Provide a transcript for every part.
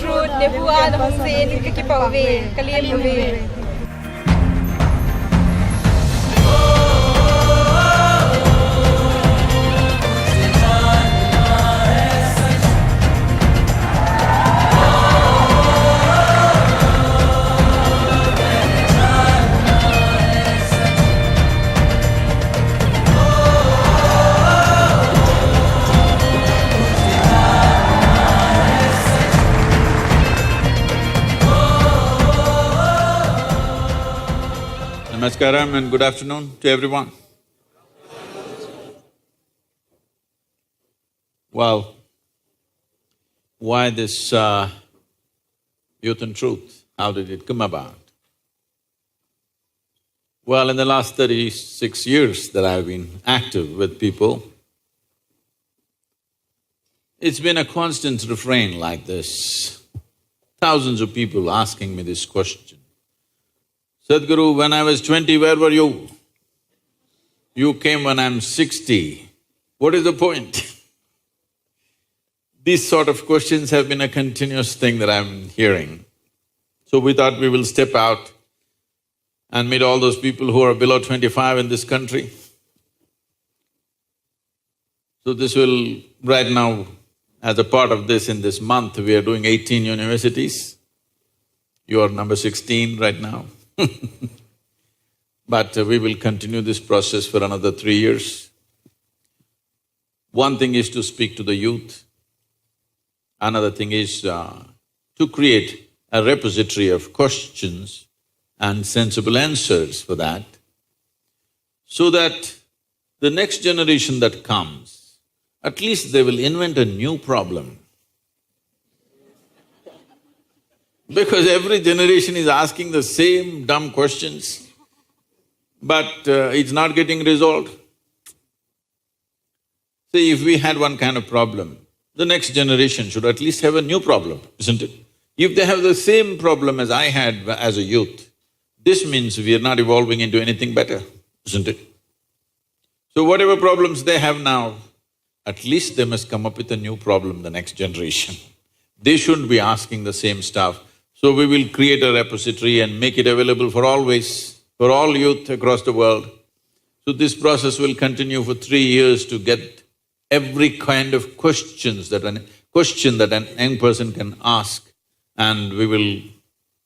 truth, nebuah na hong sin, kakipauwi, kalimuwi. Namaskaram and good afternoon to everyone. Well, why this Youth and Truth? How did it come about? Well, in the last 36 years that I've been active with people, it's been a constant refrain like this. Thousands of people asking me this question. Sadhguru, when I was 20, where were you? You came when I'm 60. What is the point? These sort of questions have been a continuous thing that I'm hearing. So we thought we will step out and meet all those people who are below 25 in this country. So this will… right now, as a part of this, in this month, we are doing 18 universities. You are number 16 right now. But we will continue this process for another 3 years. One thing is to speak to the youth. Another thing is to create a repository of questions and sensible answers for that, so that the next generation that comes, at least they will invent a new problem. Because every generation is asking the same dumb questions, but it's not getting resolved. See, if we had one kind of problem, the next generation should at least have a new problem, isn't it? If they have the same problem as I had as a youth, this means we are not evolving into anything better, isn't it? So whatever problems they have now, at least they must come up with a new problem, the next generation. They shouldn't be asking the same stuff. So we will create a repository and make it available for always, for all youth across the world. So this process will continue for 3 years to get every kind of questions that an young person can ask, and we will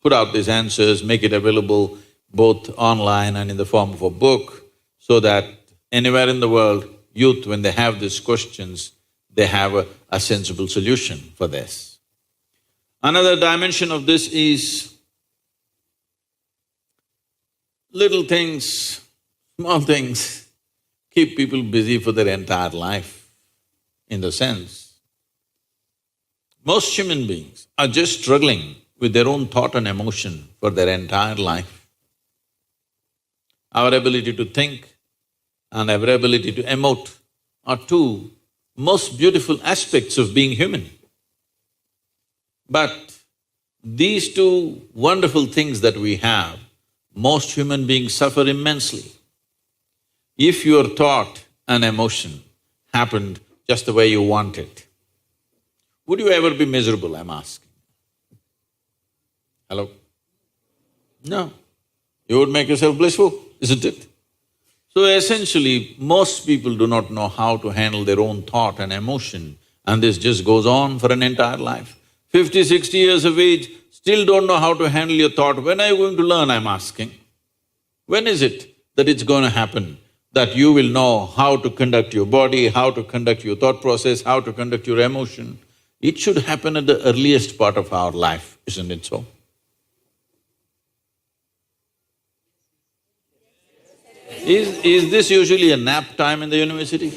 put out these answers, make it available both online and in the form of a book, so that anywhere in the world, youth, when they have these questions, they have a sensible solution for this. Another dimension of this is little things, small things, keep people busy for their entire life. In the sense, most human beings are just struggling with their own thought and emotion for their entire life. Our ability to think and our ability to emote are two most beautiful aspects of being human. But these two wonderful things that we have, most human beings suffer immensely. If your thought and emotion happened just the way you want it, would you ever be miserable, I'm asking? Hello? No. You would make yourself blissful, isn't it? So essentially, most people do not know how to handle their own thought and emotion, and this just goes on for an entire life. 50, 60 years of age, still don't know how to handle your thought. When are you going to learn, I'm asking? When is it that it's going to happen, that you will know how to conduct your body, how to conduct your thought process, how to conduct your emotion? It should happen at the earliest part of our life, isn't it so? Is this usually a nap time in the university?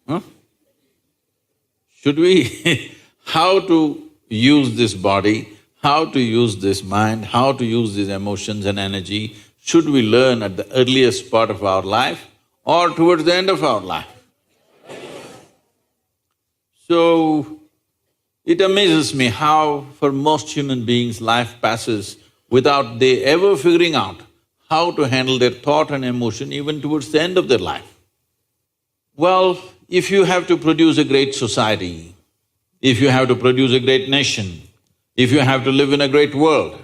Huh? Should we… how to use this body, how to use this mind, how to use these emotions and energy, should we learn at the earliest part of our life or towards the end of our life? So, it amazes me how for most human beings life passes without they ever figuring out how to handle their thought and emotion even towards the end of their life. Well, if you have to produce a great society, if you have to produce a great nation, if you have to live in a great world.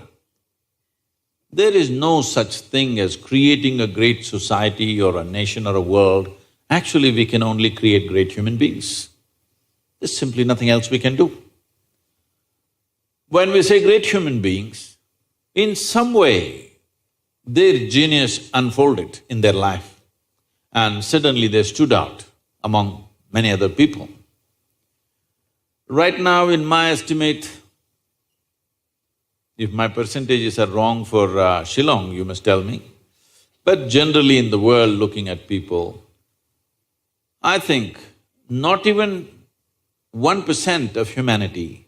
There is no such thing as creating a great society or a nation or a world. Actually, we can only create great human beings. There's simply nothing else we can do. When we say great human beings, in some way, their genius unfolded in their life and suddenly they stood out among many other people. Right now, in my estimate, if my percentages are wrong for Shillong, you must tell me, but generally in the world, looking at people, I think not even 1% of humanity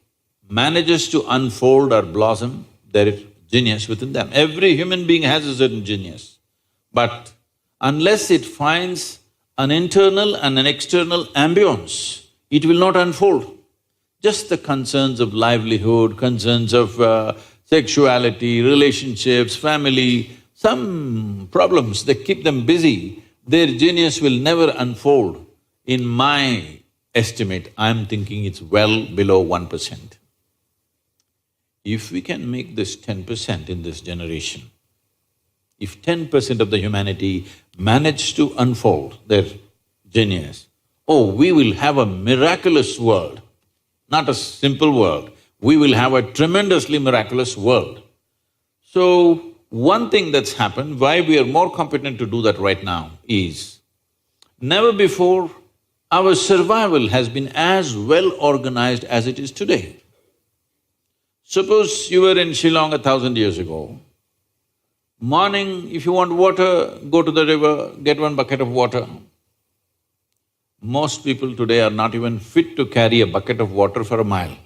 manages to unfold or blossom their genius within them. Every human being has a certain genius, but unless it finds an internal and an external ambience, it will not unfold. Just the concerns of livelihood, concerns of sexuality, relationships, family, some problems that keep them busy, their genius will never unfold. In my estimate, I'm thinking it's well below 1%. If we can make this 10% in this generation, if 10% of the humanity manage to unfold their genius, oh, we will have a miraculous world, not a simple world. We will have a tremendously miraculous world. So, one thing that's happened, why we are more competent to do that right now is, never before our survival has been as well organized as it is today. Suppose you were in Shillong 1,000 years ago, morning, if you want water, go to the river, get one bucket of water. Most people today are not even fit to carry a bucket of water for a mile.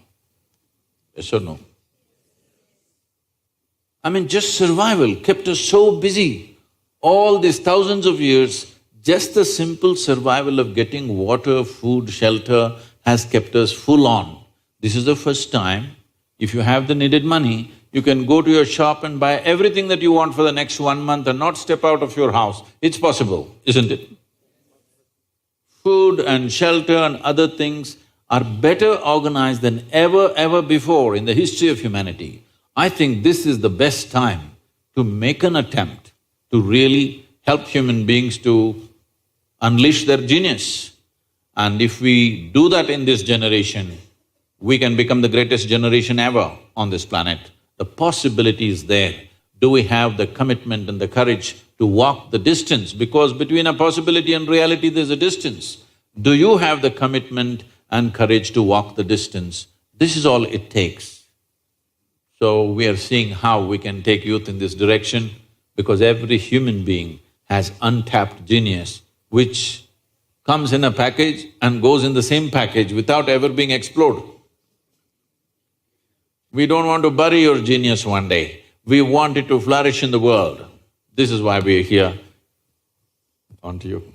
Yes or no? I mean, just survival kept us so busy. All these thousands of years, just the simple survival of getting water, food, shelter has kept us full on. This is the first time, if you have the needed money, you can go to your shop and buy everything that you want for the next 1 month and not step out of your house. It's possible, isn't it? Food and shelter and other things are better organized than ever before in the history of humanity. I think this is the best time to make an attempt to really help human beings to unleash their genius. And if we do that in this generation, we can become the greatest generation ever on this planet. The possibility is there. Do we have the commitment and the courage to walk the distance? Because between a possibility and reality, there's a distance. Do you have the commitment and courage to walk the distance? This is all it takes. So we are seeing how we can take youth in this direction, because every human being has untapped genius which comes in a package and goes in the same package without ever being explored. We don't want to bury your genius one day, we want it to flourish in the world. This is why we are here. On to you.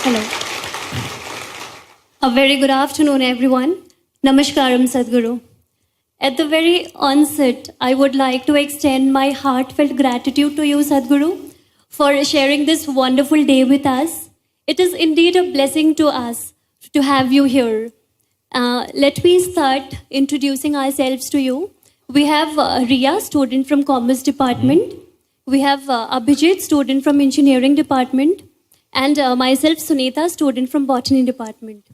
Hello. A very good afternoon, everyone. Namaskaram, Sadhguru. At the very onset, I would like to extend my heartfelt gratitude to you, Sadhguru, for sharing this wonderful day with us. It is indeed a blessing to us to have you here. Let me start introducing ourselves to you. We have Riya, student from Commerce Department. We have Abhijit, student from Engineering Department. And myself, Sunita, student from Botany Department.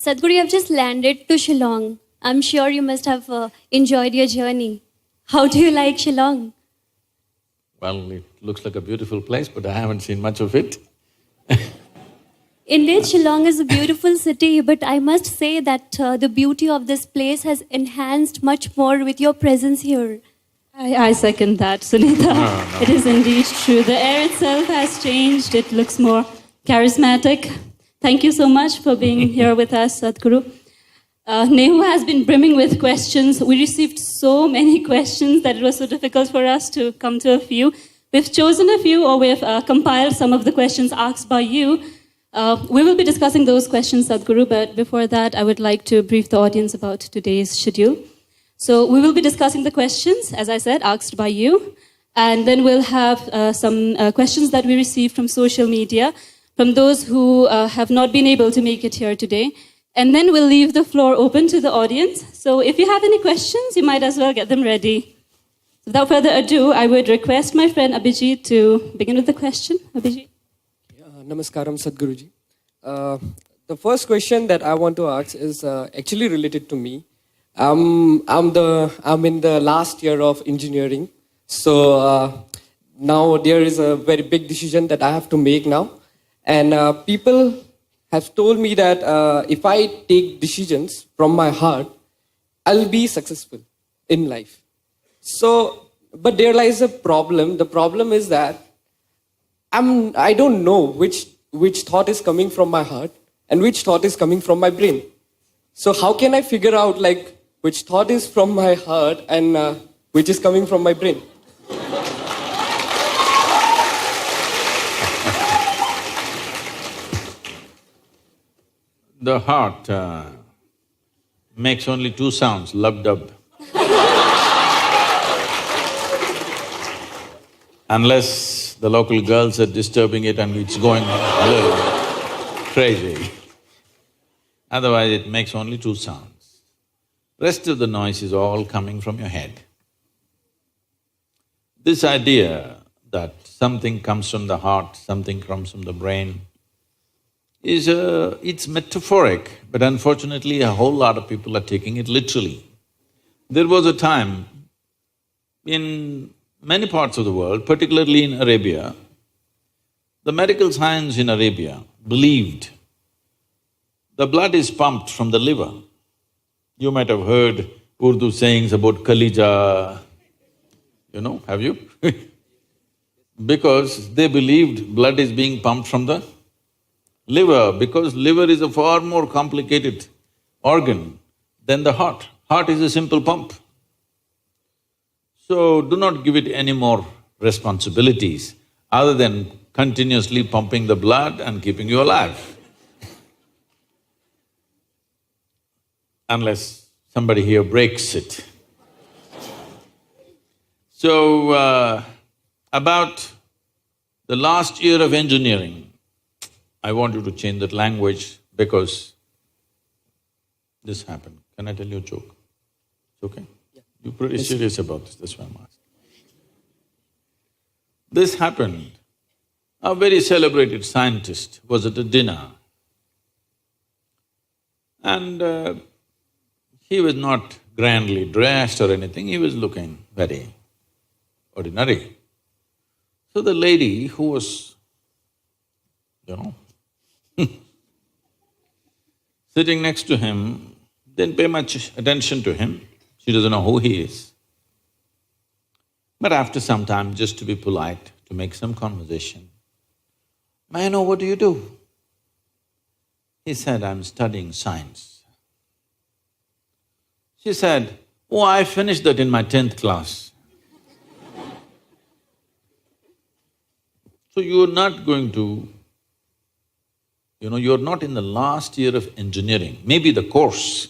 Sadhguru, you have just landed to Shillong. I'm sure you must have enjoyed your journey. How do you like Shillong? Well, it looks like a beautiful place, but I haven't seen much of it. Indeed, Shillong is a beautiful city, but I must say that the beauty of this place has enhanced much more with your presence here. I second that, Sunita. No. It is indeed true. The air itself has changed. It looks more charismatic. Thank you so much for being here with us, Sadhguru. NEHU has been brimming with questions. We received so many questions that it was so difficult for us to come to a few. We've chosen a few, or we've compiled some of the questions asked by you. We will be discussing those questions, Sadhguru, but before that, I would like to brief the audience about today's schedule. So we will be discussing the questions, as I said, asked by you, and then we'll have some questions that we received from social media. from those who have not been able to make it here today. And then we'll leave the floor open to the audience. So if you have any questions, you might as well get them ready. Without further ado, I would request my friend Abhijit to begin with the question. Abhijit. Namaskaram, Sadhguruji. The first question that I want to ask is actually related to me. I'm in the last year of engineering. So now there is a very big decision that I have to make now. And people have told me that if I take decisions from my heart, I'll be successful in life. So, but there lies a problem. The problem is that I don't know which thought is coming from my heart and which thought is coming from my brain. So how can I figure out like which thought is from my heart and which is coming from my brain? The heart makes only two sounds, lub-dub. Unless the local girls are disturbing it and it's going a little crazy. Otherwise, it makes only two sounds. Rest of the noise is all coming from your head. This idea that something comes from the heart, something comes from the brain, it's metaphoric, but unfortunately a whole lot of people are taking it literally. There was a time in many parts of the world, particularly in Arabia, the medical science in Arabia believed the blood is pumped from the liver. You might have heard Urdu sayings about Kalija, have you? Because they believed blood is being pumped from the liver, because liver is a far more complicated organ than the heart. Heart is a simple pump. So do not give it any more responsibilities other than continuously pumping the blood and keeping you alive. Unless somebody here breaks it. So, about the last year of engineering, I want you to change that language because this happened. Can I tell you a joke? It's okay? Yeah. You're pretty serious about this, that's why I'm asking. This happened. A very celebrated scientist was at a dinner and he was not grandly dressed or anything, he was looking very ordinary. So the lady who was, sitting next to him, didn't pay much attention to him, she doesn't know who he is. But after some time, just to be polite, to make some conversation, "May I know what do you do?" He said, "I'm studying science." She said, "Oh, I finished that in my 10th class." So you're not going to, you're not in the last year of engineering, maybe the course,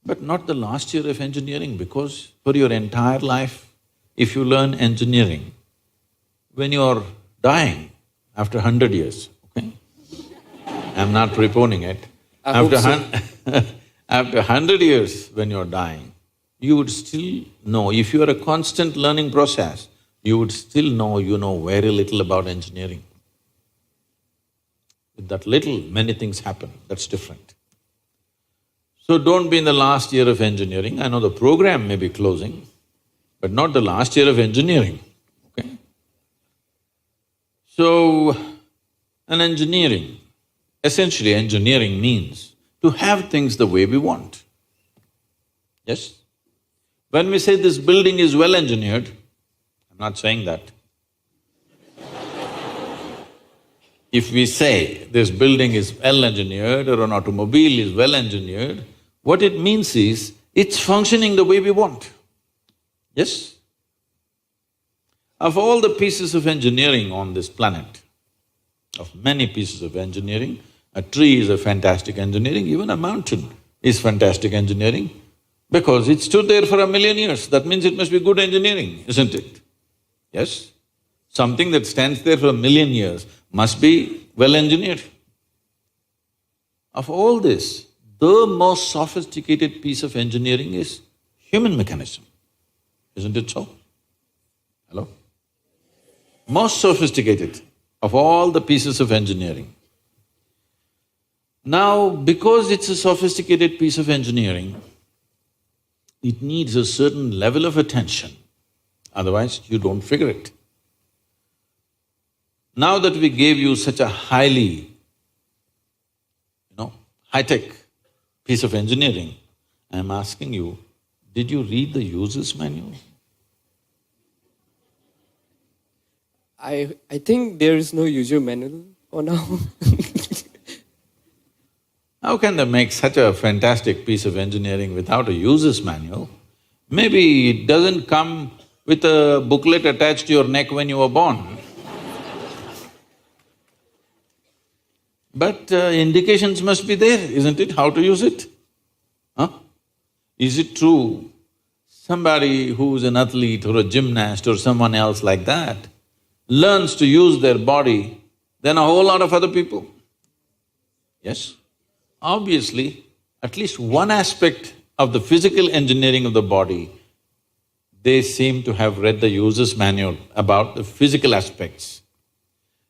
but not the last year of engineering, because for your entire life, if you learn engineering, when you're dying, after 100 years, okay? I'm not preponing it. After 100 years when you're dying, you would still know, if you are a constant learning process, you would still know you know very little about engineering. With that little, many things happen, that's different. So don't be in the last year of engineering. I know the program may be closing, but not the last year of engineering, okay? So, essentially engineering means to have things the way we want. Yes? When we say this building is well engineered, I'm not saying that. If we say this building is well engineered or an automobile is well engineered, what it means is it's functioning the way we want. Yes? Of all the pieces of engineering on this planet, of many pieces of engineering, a tree is a fantastic engineering, even a mountain is fantastic engineering because it stood there for 1,000,000 years. That means it must be good engineering, isn't it? Yes? Something that stands there for 1,000,000 years must be well engineered. Of all this, the most sophisticated piece of engineering is human mechanism. Isn't it so? Hello? Most sophisticated of all the pieces of engineering. Now, because it's a sophisticated piece of engineering, it needs a certain level of attention, otherwise you don't figure it. Now that we gave you such a highly, high-tech piece of engineering, I'm asking you, did you read the user's manual? I think there is no user manual for now. How can they make such a fantastic piece of engineering without a user's manual? Maybe it doesn't come with a booklet attached to your neck when you were born. But indications must be there, isn't it, how to use it? Huh? Is it true somebody who's an athlete or a gymnast or someone else like that learns to use their body than a whole lot of other people? Yes? Obviously, at least one aspect of the physical engineering of the body, they seem to have read the user's manual about the physical aspects.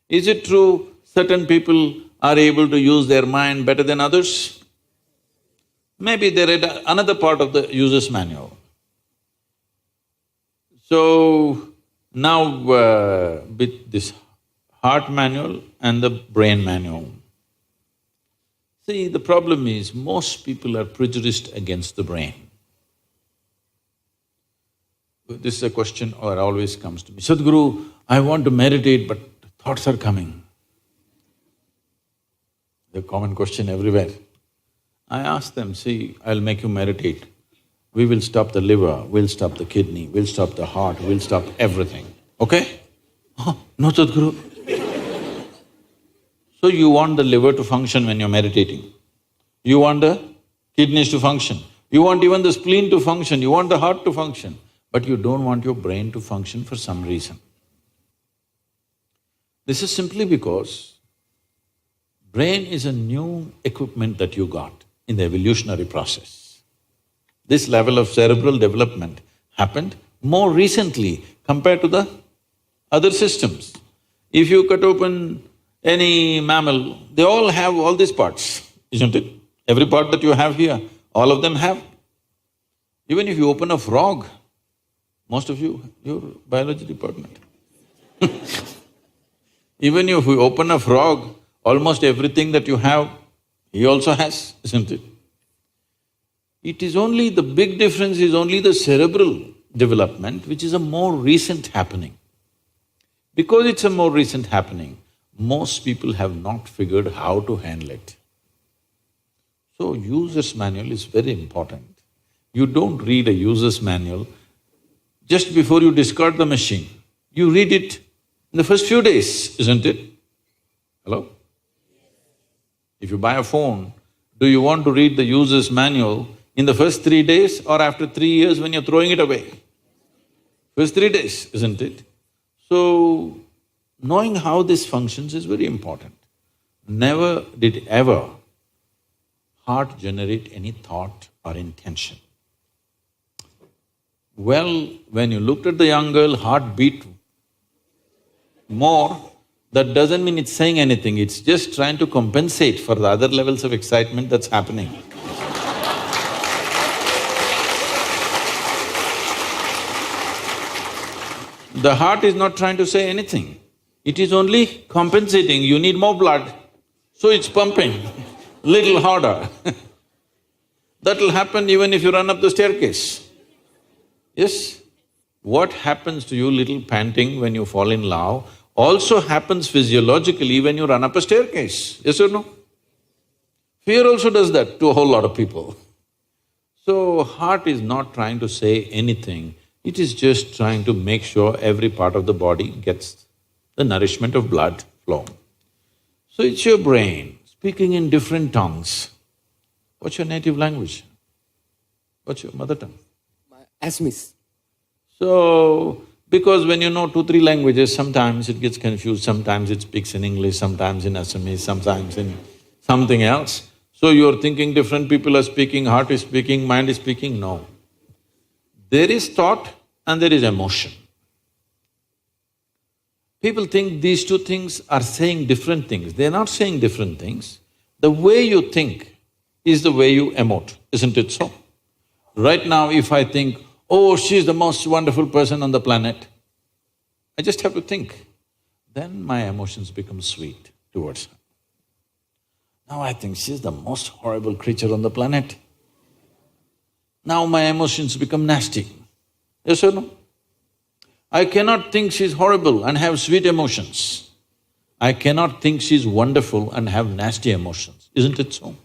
Is it true certain people are able to use their mind better than others? Maybe they read another part of the user's manual. So, now with this heart manual and the brain manual, see, the problem is most people are prejudiced against the brain. This is a question that always comes to me, Sadhguru, I want to meditate but thoughts are coming. The common question everywhere. I ask them, see, I'll make you meditate. We will stop the liver, we'll stop the kidney, we'll stop the heart, we'll stop everything, okay? Oh, no, Sadhguru. So you want the liver to function when you're meditating. You want the kidneys to function. You want even the spleen to function, you want the heart to function. But you don't want your brain to function for some reason. This is simply because brain is a new equipment that you got in the evolutionary process. This level of cerebral development happened more recently compared to the other systems. If you cut open any mammal, they all have all these parts, isn't it? Every part that you have here, all of them have. Even if you open a frog, most of you, you're biology department. Even if you open a frog, almost everything that you have, he also has, isn't it? It is only… the big difference is only the cerebral development, which is a more recent happening. Because it's a more recent happening, most people have not figured how to handle it. So, user's manual is very important. You don't read a user's manual just before you discard the machine. You read it in the first few days, isn't it? Hello? If you buy a phone, do you want to read the user's manual in the first 3 days or after 3 years when you're throwing it away? First 3 days, isn't it? So, knowing how this functions is very important. Never did ever heart generate any thought or intention. Well, when you looked at the young girl, heart beat more, that doesn't mean it's saying anything, it's just trying to compensate for the other levels of excitement that's happening. The heart is not trying to say anything, it is only compensating, you need more blood, so it's pumping little harder. That'll happen even if you run up the staircase. Yes? What happens to you little panting when you fall in love also happens physiologically when you run up a staircase, yes or no? Fear also does that to a whole lot of people. So, heart is not trying to say anything, it is just trying to make sure every part of the body gets the nourishment of blood flow. So, it's your brain speaking in different tongues. What's your native language? What's your mother tongue? Assamese. So, Because when you know 2, 3 languages, sometimes it gets confused, sometimes it speaks in English, sometimes in Assamese, sometimes in something else. So you're thinking different people are speaking, heart is speaking, mind is speaking, no. There is thought and there is emotion. People think these two things are saying different things. They're not saying different things. The way you think is the way you emote, isn't it so? Right now, if I think, oh, she's the most wonderful person on the planet, I just have to think. Then my emotions become sweet towards her. Now I think she's the most horrible creature on the planet. Now my emotions become nasty. Yes or no? I cannot think she's horrible and have sweet emotions. I cannot think she's wonderful and have nasty emotions, isn't it so?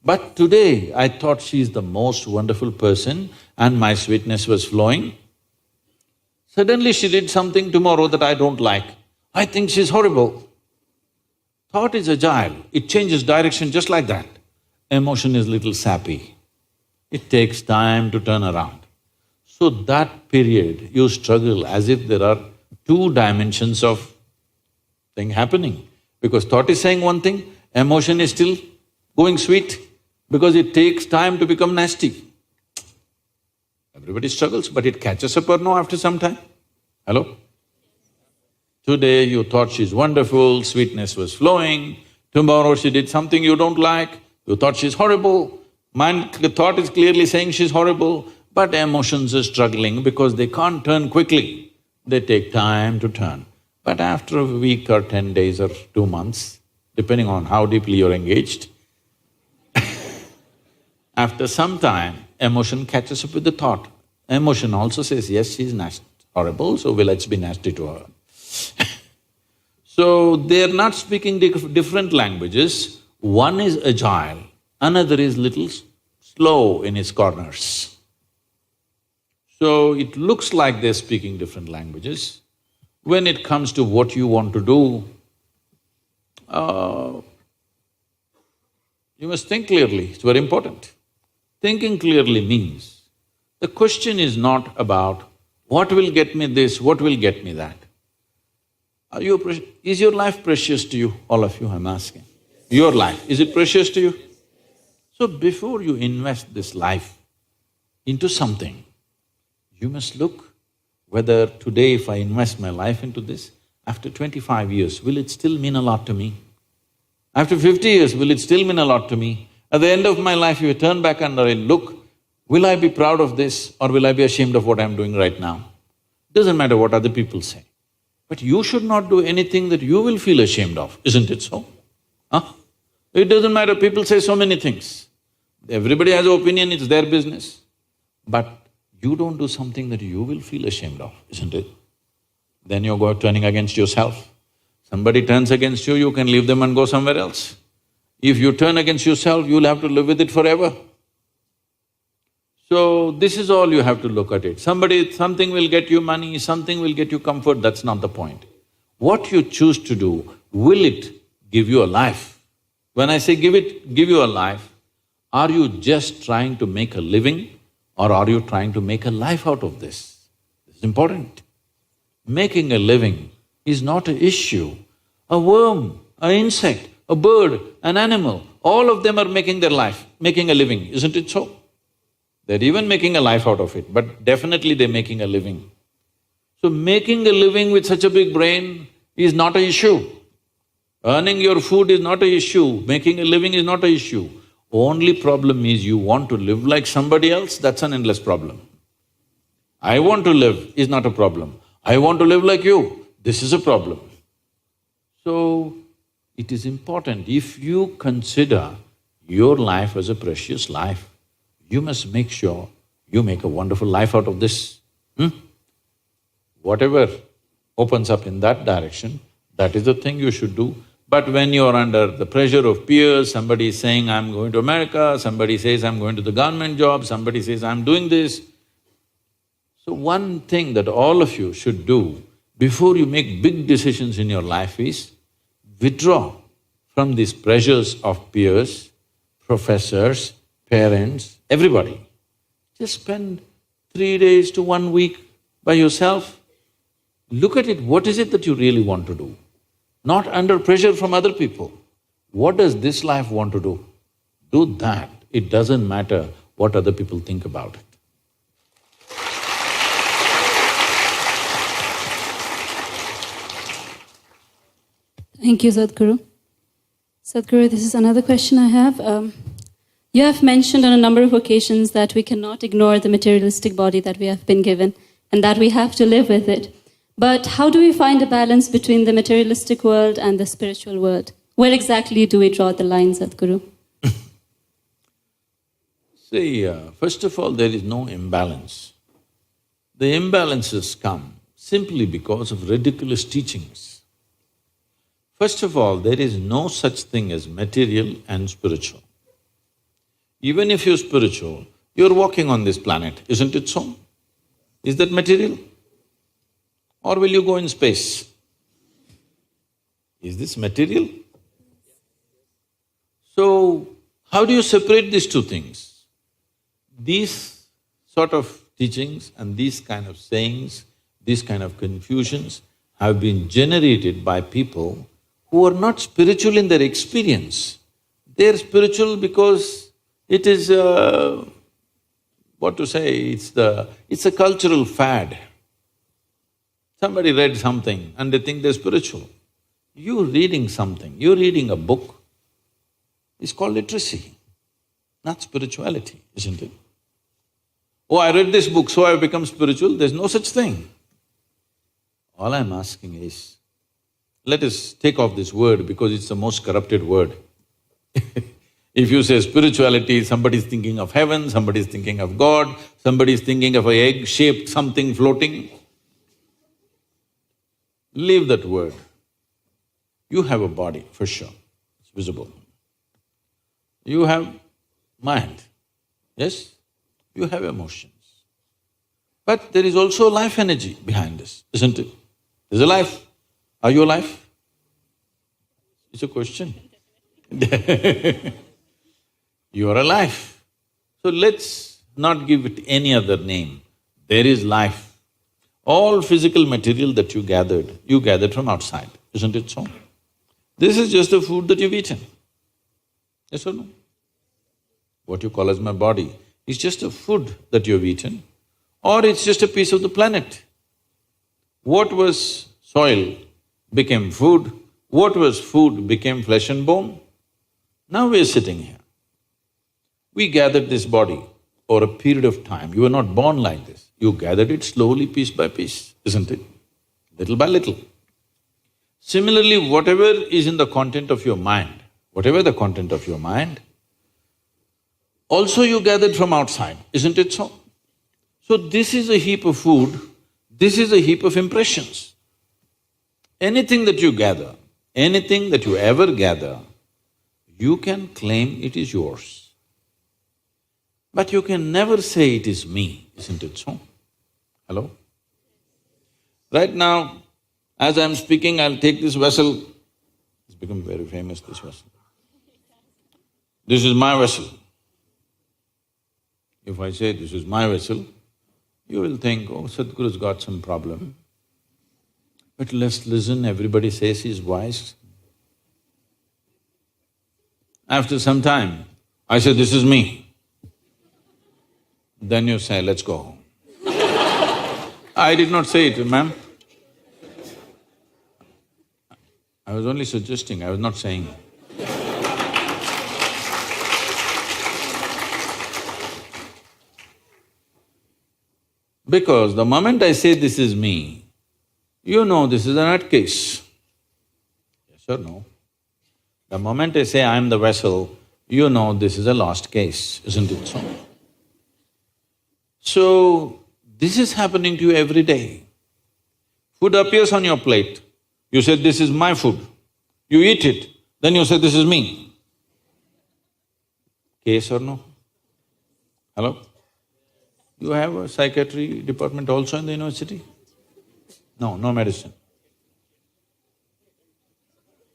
But today I thought she's the most wonderful person and my sweetness was flowing. Suddenly she did something tomorrow that I don't like. I think she's horrible. Thought is agile, it changes direction just like that. Emotion is little sappy. It takes time to turn around. So that period, you struggle as if there are 2 dimensions of thing happening. Because thought is saying one thing, emotion is still going sweet, because it takes time to become nasty. Everybody struggles, but it catches up or no after some time? Hello? Today you thought she's wonderful, sweetness was flowing. Tomorrow she did something you don't like, you thought she's horrible. The thought is clearly saying she's horrible, but emotions are struggling because they can't turn quickly. They take time to turn. But after a week or 10 days or 2 months, depending on how deeply you're engaged, after some time, emotion catches up with the thought. Emotion also says, yes, she's horrible, so let's be nasty to her. So they're not speaking different languages. One is agile, another is little slow in its corners. So it looks like they're speaking different languages. When it comes to what you want to do, you must think clearly, it's very important. Thinking clearly means, the question is not about what will get me this, what will get me that. Is your life precious to you? All of you, I'm asking. Your life, is it precious to you? So before you invest this life into something, you must look whether today if I invest my life into this, after 25 years, will it still mean a lot to me? After 50 years, will it still mean a lot to me? At the end of my life, if you turn back and look, will I be proud of this or will I be ashamed of what I'm doing right now? Doesn't matter what other people say. But you should not do anything that you will feel ashamed of, isn't it so? Huh? It doesn't matter, people say so many things. Everybody has an opinion, it's their business. But you don't do something that you will feel ashamed of, isn't it? Then you're turning against yourself. Somebody turns against you, you can leave them and go somewhere else. If you turn against yourself, you'll have to live with it forever. So this is all you have to look at it. Something will get you money, something will get you comfort, that's not the point. What you choose to do, will it give you a life? When I say give you a life, are you just trying to make a living or are you trying to make a life out of this? It's important. Making a living is not an issue. A worm, an insect, a bird, an animal, all of them are making their life, making a living, isn't it so? They're even making a life out of it, but definitely they're making a living. So making a living with such a big brain is not an issue. Earning your food is not an issue, making a living is not an issue. Only problem is you want to live like somebody else, that's an endless problem. I want to live is not a problem. I want to live like you, this is a problem. So, it is important, if you consider your life as a precious life, you must make sure you make a wonderful life out of this. Whatever opens up in that direction, that is the thing you should do. But when you're under the pressure of peers, somebody is saying, I'm going to America, somebody says, I'm going to the government job, somebody says, I'm doing this. So one thing that all of you should do before you make big decisions in your life is withdraw from these pressures of peers, professors, parents, everybody. Just spend 3 days to 1 week by yourself. Look at it, what is it that you really want to do? Not under pressure from other people. What does this life want to do? Do that. It doesn't matter what other people think about it. Thank you, Sadhguru. Sadhguru, this is another question I have. You have mentioned on a number of occasions that we cannot ignore the materialistic body that we have been given and that we have to live with it. But how do we find a balance between the materialistic world and the spiritual world? Where exactly do we draw the line, Sadhguru? See, first of all, there is no imbalance. The imbalances come simply because of ridiculous teachings. First of all, there is no such thing as material and spiritual. Even if you're spiritual, you're walking on this planet, isn't it so? Is that material? Or will you go in space? Is this material? So, how do you separate these two things? These sort of teachings and these kind of sayings, these kind of confusions have been generated by people who are not spiritual in their experience. They're spiritual because it is what to say, it's a cultural fad. Somebody read something and they think they're spiritual. You're reading something, you're reading a book, it's called literacy, not spirituality, isn't it? Oh, I read this book, so I've become spiritual. There's no such thing. All I'm asking is, let us take off this word because it's the most corrupted word. If you say spirituality, somebody's thinking of heaven, somebody's thinking of God, somebody's thinking of an egg-shaped something floating. Leave that word. You have a body, for sure, it's visible. You have mind, yes? You have emotions. But there is also life energy behind this, isn't it? There's a life. Are you alive? It's a question. You are alive. So let's not give it any other name. There is life. All physical material that you gathered from outside, isn't it so? This is just the food that you've eaten. Yes or no? What you call as my body is just a food that you've eaten, or it's just a piece of the planet. What was soil became food, what was food became flesh and bone. Now we're sitting here. We gathered this body over a period of time. You were not born like this. You gathered it slowly, piece by piece, isn't it? Little by little. Similarly, whatever is in the content of your mind, whatever the content of your mind, also you gathered from outside, isn't it so? So this is a heap of food, this is a heap of impressions. Anything that you gather, anything that you ever gather, you can claim it is yours. But you can never say it is me, isn't it so? Hello? Right now, as I'm speaking, I'll take this vessel. It's become very famous, this vessel. This is my vessel. If I say this is my vessel, you will think, oh, Sadhguru's got some problem. But let's listen, everybody says he's wise. After some time, I say, this is me. Then you say, let's go home. I did not say it, ma'am. I was only suggesting, I was not saying. Because the moment I say this is me, you know this is a nutcase. Yes or no? The moment I say I am the vessel, you know this is a lost case, isn't it so? So, this is happening to you every day. Food appears on your plate, you say, this is my food. You eat it, then you say, this is me. Case or no? Hello? You have a psychiatry department also in the university? No, no medicine.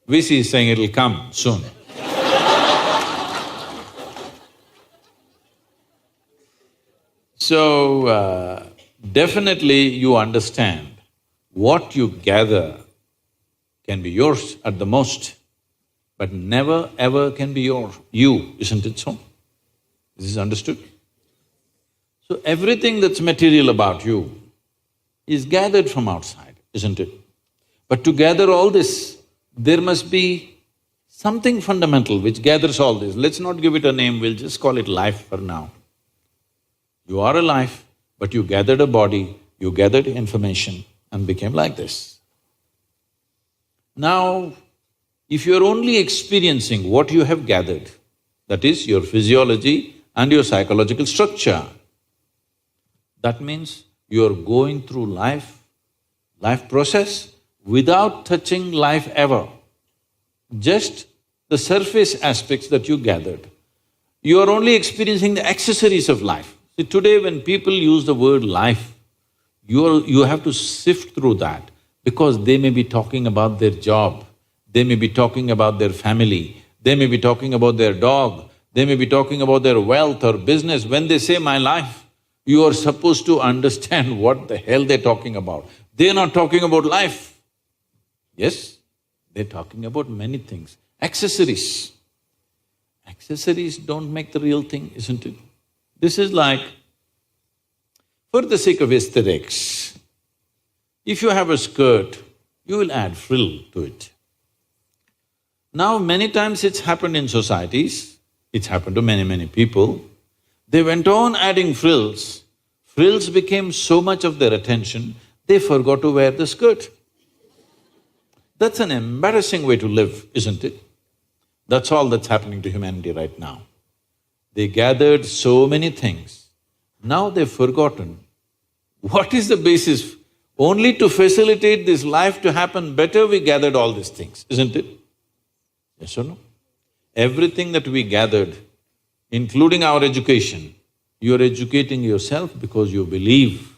VC is saying it'll come soon. So, definitely you understand what you gather can be yours at the most, but never ever can be you, isn't it so? This is understood? So everything that's material about you is gathered from outside, isn't it? But to gather all this, there must be something fundamental which gathers all this. Let's not give it a name, we'll just call it life for now. You are alive, but you gathered a body, you gathered information and became like this. Now, if you're only experiencing what you have gathered, that is your physiology and your psychological structure, that means you're going through life process without touching life ever. Just the surface aspects that you gathered. You are only experiencing the accessories of life. See, today when people use the word life, you have to sift through that because they may be talking about their job, they may be talking about their family, they may be talking about their dog, they may be talking about their wealth or business. When they say my life, you are supposed to understand what the hell they're talking about. They're not talking about life. Yes, they're talking about many things. Accessories. Accessories don't make the real thing, isn't it? This is like, for the sake of aesthetics, if you have a skirt, you will add frill to it. Now, many times it's happened in societies, it's happened to many people. They went on adding frills. Frills became so much of their attention, they forgot to wear the skirt. That's an embarrassing way to live, isn't it? That's all that's happening to humanity right now. They gathered so many things, now they've forgotten what is the basis. Only to facilitate this life to happen better, we gathered all these things, isn't it? Yes or no? Everything that we gathered, including our education, you're educating yourself because you believe,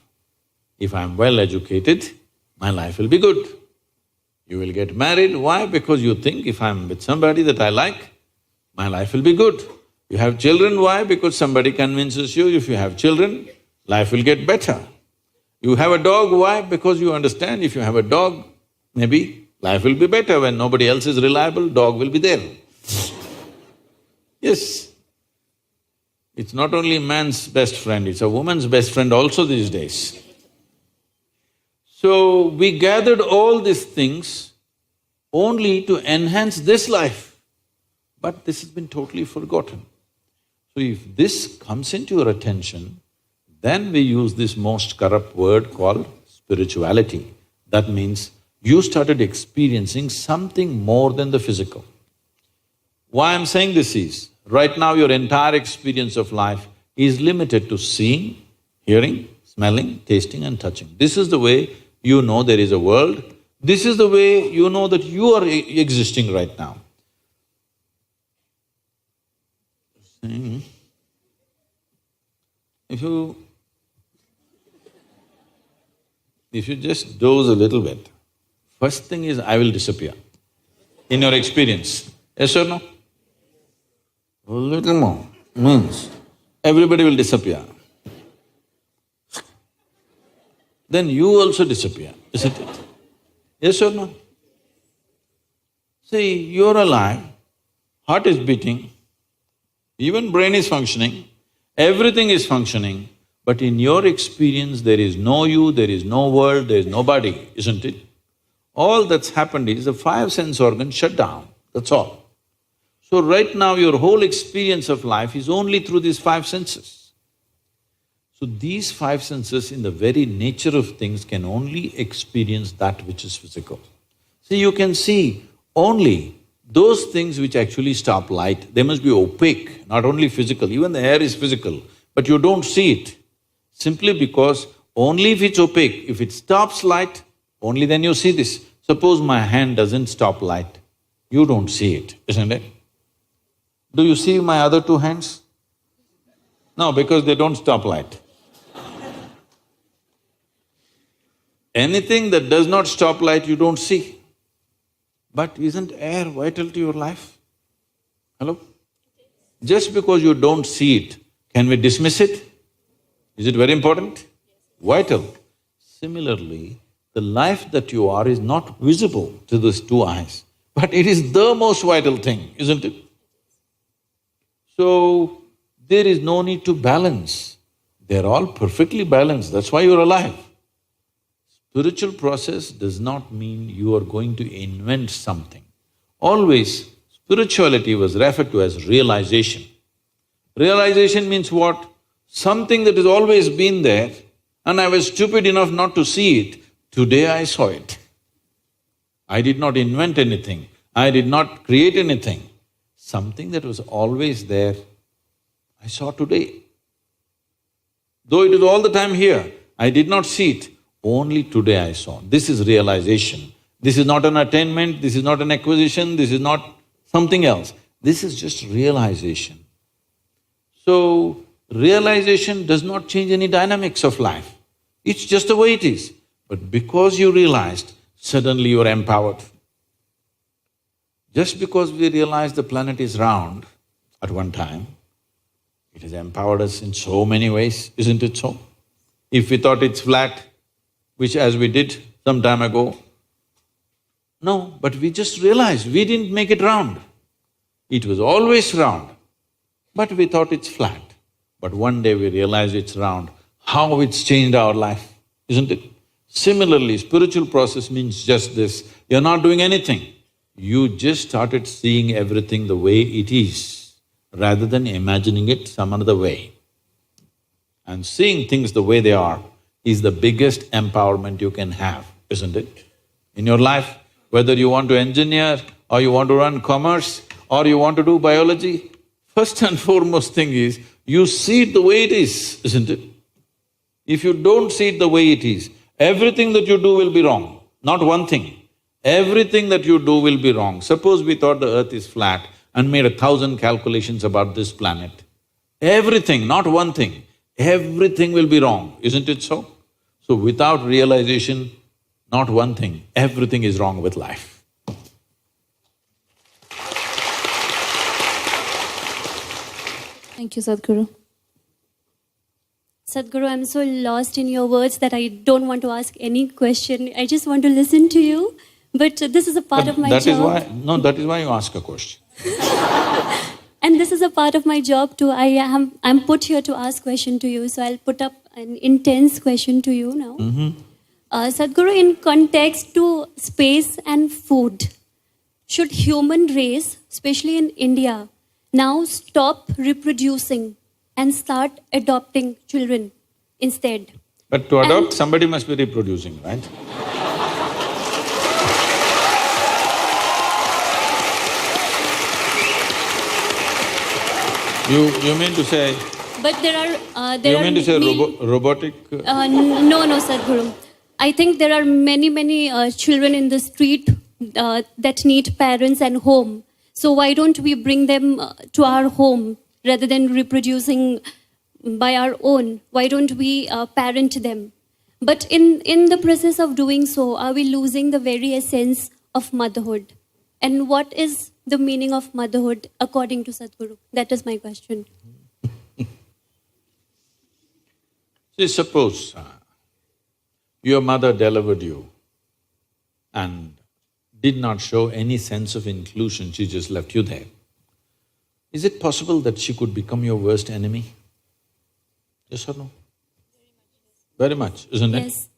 if I'm well educated, my life will be good. You will get married, why? Because you think if I'm with somebody that I like, my life will be good. You have children, why? Because somebody convinces you if you have children, life will get better. You have a dog, why? Because you understand if you have a dog, maybe life will be better. When nobody else is reliable, dog will be there. Yes. It's not only man's best friend, it's a woman's best friend also these days. So, we gathered all these things only to enhance this life, but this has been totally forgotten. So if this comes into your attention, then we use this most corrupt word called spirituality. That means you started experiencing something more than the physical. Why I'm saying this is, right now your entire experience of life is limited to seeing, hearing, smelling, tasting and touching. This is the way you know there is a world. This is the way you know that you are existing right now. If you just doze a little bit, first thing is I will disappear in your experience. Yes or no? A little more means everybody will disappear. Then you also disappear, isn't it? Yes or no? See, you're alive, heart is beating, even brain is functioning, everything is functioning, but in your experience there is no you, there is no world, there is nobody, isn't it? All that's happened is the five sense organs shut down, that's all. So right now your whole experience of life is only through these five senses. So these five senses in the very nature of things can only experience that which is physical. See, you can see only those things which actually stop light, they must be opaque, not only physical, even the air is physical, but you don't see it. Simply because only if it's opaque, if it stops light, only then you see this. Suppose my hand doesn't stop light, you don't see it, isn't it? Do you see my other two hands? No, because they don't stop light. Anything that does not stop light, you don't see. But isn't air vital to your life? Hello? Just because you don't see it, can we dismiss it? Is it very important? Vital. Similarly, the life that you are is not visible to these two eyes, but it is the most vital thing, isn't it? So, there is no need to balance. They're all perfectly balanced, that's why you're alive. Spiritual process does not mean you are going to invent something. Always, spirituality was referred to as realization. Realization means what? Something that has always been there and I was stupid enough not to see it, today I saw it. I did not invent anything, I did not create anything. Something that was always there, I saw today. Though it is all the time here, I did not see it, only today I saw. This is realization. This is not an attainment, this is not an acquisition, this is not something else. This is just realization. So, realization does not change any dynamics of life. It's just the way it is. But because you realized, suddenly you are empowered. Just because we realized the planet is round at one time, it has empowered us in so many ways, isn't it so? If we thought it's flat, which as we did some time ago, no, but we just realized we didn't make it round. It was always round, but we thought it's flat. But one day we realized it's round. How it's changed our life, isn't it? Similarly, spiritual process means just this, you're not doing anything. You just started seeing everything the way it is, rather than imagining it some other way. And seeing things the way they are is the biggest empowerment you can have, isn't it? In your life, whether you want to engineer or you want to run commerce or you want to do biology, first and foremost thing is, you see it the way it is, isn't it? If you don't see it the way it is, everything that you do will be wrong, not one thing. Everything that you do will be wrong. Suppose we thought the earth is flat and made 1,000 calculations about this planet. Everything, not one thing, everything will be wrong, isn't it so? So without realization, not one thing, everything is wrong with life. Thank you, Sadhguru. Sadhguru, I'm so lost in your words that I don't want to ask any question. I just want to listen to you, but this is a part of my job. That is why you ask a question. And this is a part of my job too. I'm put here to ask question to you, so I'll put up an intense question to you now. Sadhguru, in context to space and food, should human race, especially in India, now stop reproducing and start adopting children instead? But to adopt, somebody must be reproducing, right? You mean to say… But there You are mean to say robotic… No, Sadhguru. I think there are many children in the street that need parents and home. So why don't we bring them to our home rather than reproducing by our own? Why don't we parent them? But in the process of doing so, are we losing the very essence of motherhood? And what is the meaning of motherhood according to Sadhguru? That is my question. See, suppose your mother delivered you and did not show any sense of inclusion, she just left you there. Is it possible that she could become your worst enemy? Yes or no? Very much, isn't it? Yes.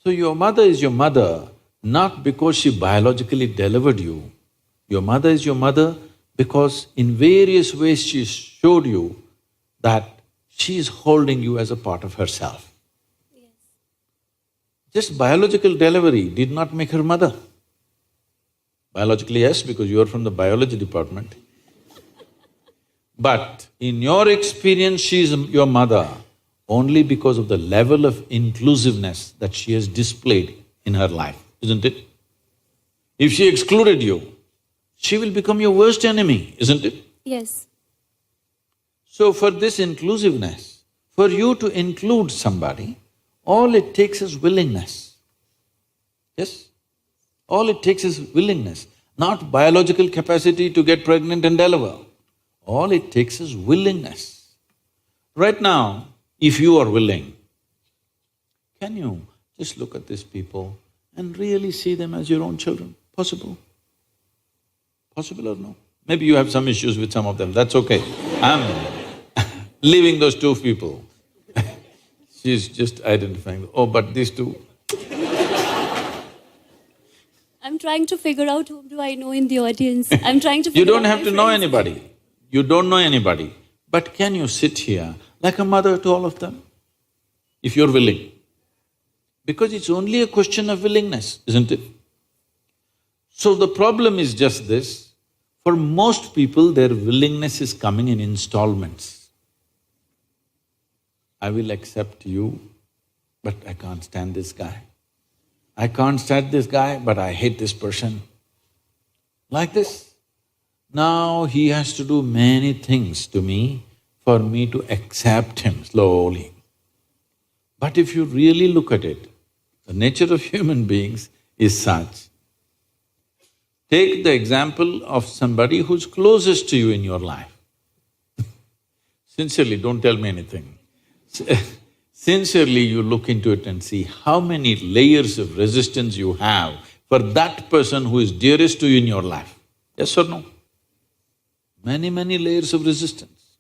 So your mother is your mother not because she biologically delivered you. Your mother is your mother because in various ways she showed you that she is holding you as a part of herself. Yes. Just biological delivery did not make her mother. Biologically, yes, because you are from the biology department. But in your experience, she is your mother only because of the level of inclusiveness that she has displayed in her life, isn't it? If she excluded you, she will become your worst enemy, isn't it? Yes. So for this inclusiveness, for you to include somebody, all it takes is willingness. Yes? All it takes is willingness, not biological capacity to get pregnant and deliver. All it takes is willingness. Right now, if you are willing, can you Just look at these people and really see them as your own children. Possible? Possible or no? Maybe you have some issues with some of them, that's okay. I'm leaving those two people. She's just identifying, oh, but these two. I'm trying to figure out whom do I know in the audience. I'm trying to You figure don't out have my to know friends. anybody. You don't know anybody. But can you sit here like a mother to all of them? If you're willing. Because it's only a question of willingness, isn't it? So the problem is just this, for most people their willingness is coming in installments. I will accept you, but I can't stand this guy. I can't stand this guy, but I hate this person. Like this. Now he has to do many things to me for me to accept him slowly. But if you really look at it, the nature of human beings is such. Take the example of somebody who's closest to you in your life. Sincerely, don't tell me anything. Sincerely, you look into it and see how many layers of resistance you have for that person who is dearest to you in your life. Yes or no? Many layers of resistance.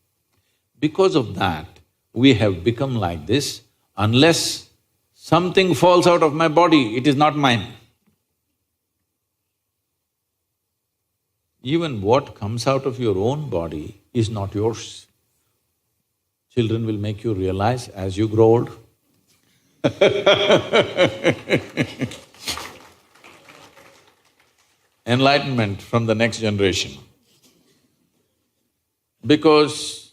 Because of that, we have become like this. Unless something falls out of my body, it is not mine. Even what comes out of your own body is not yours. Children will make you realize as you grow old. Enlightenment from the next generation. Because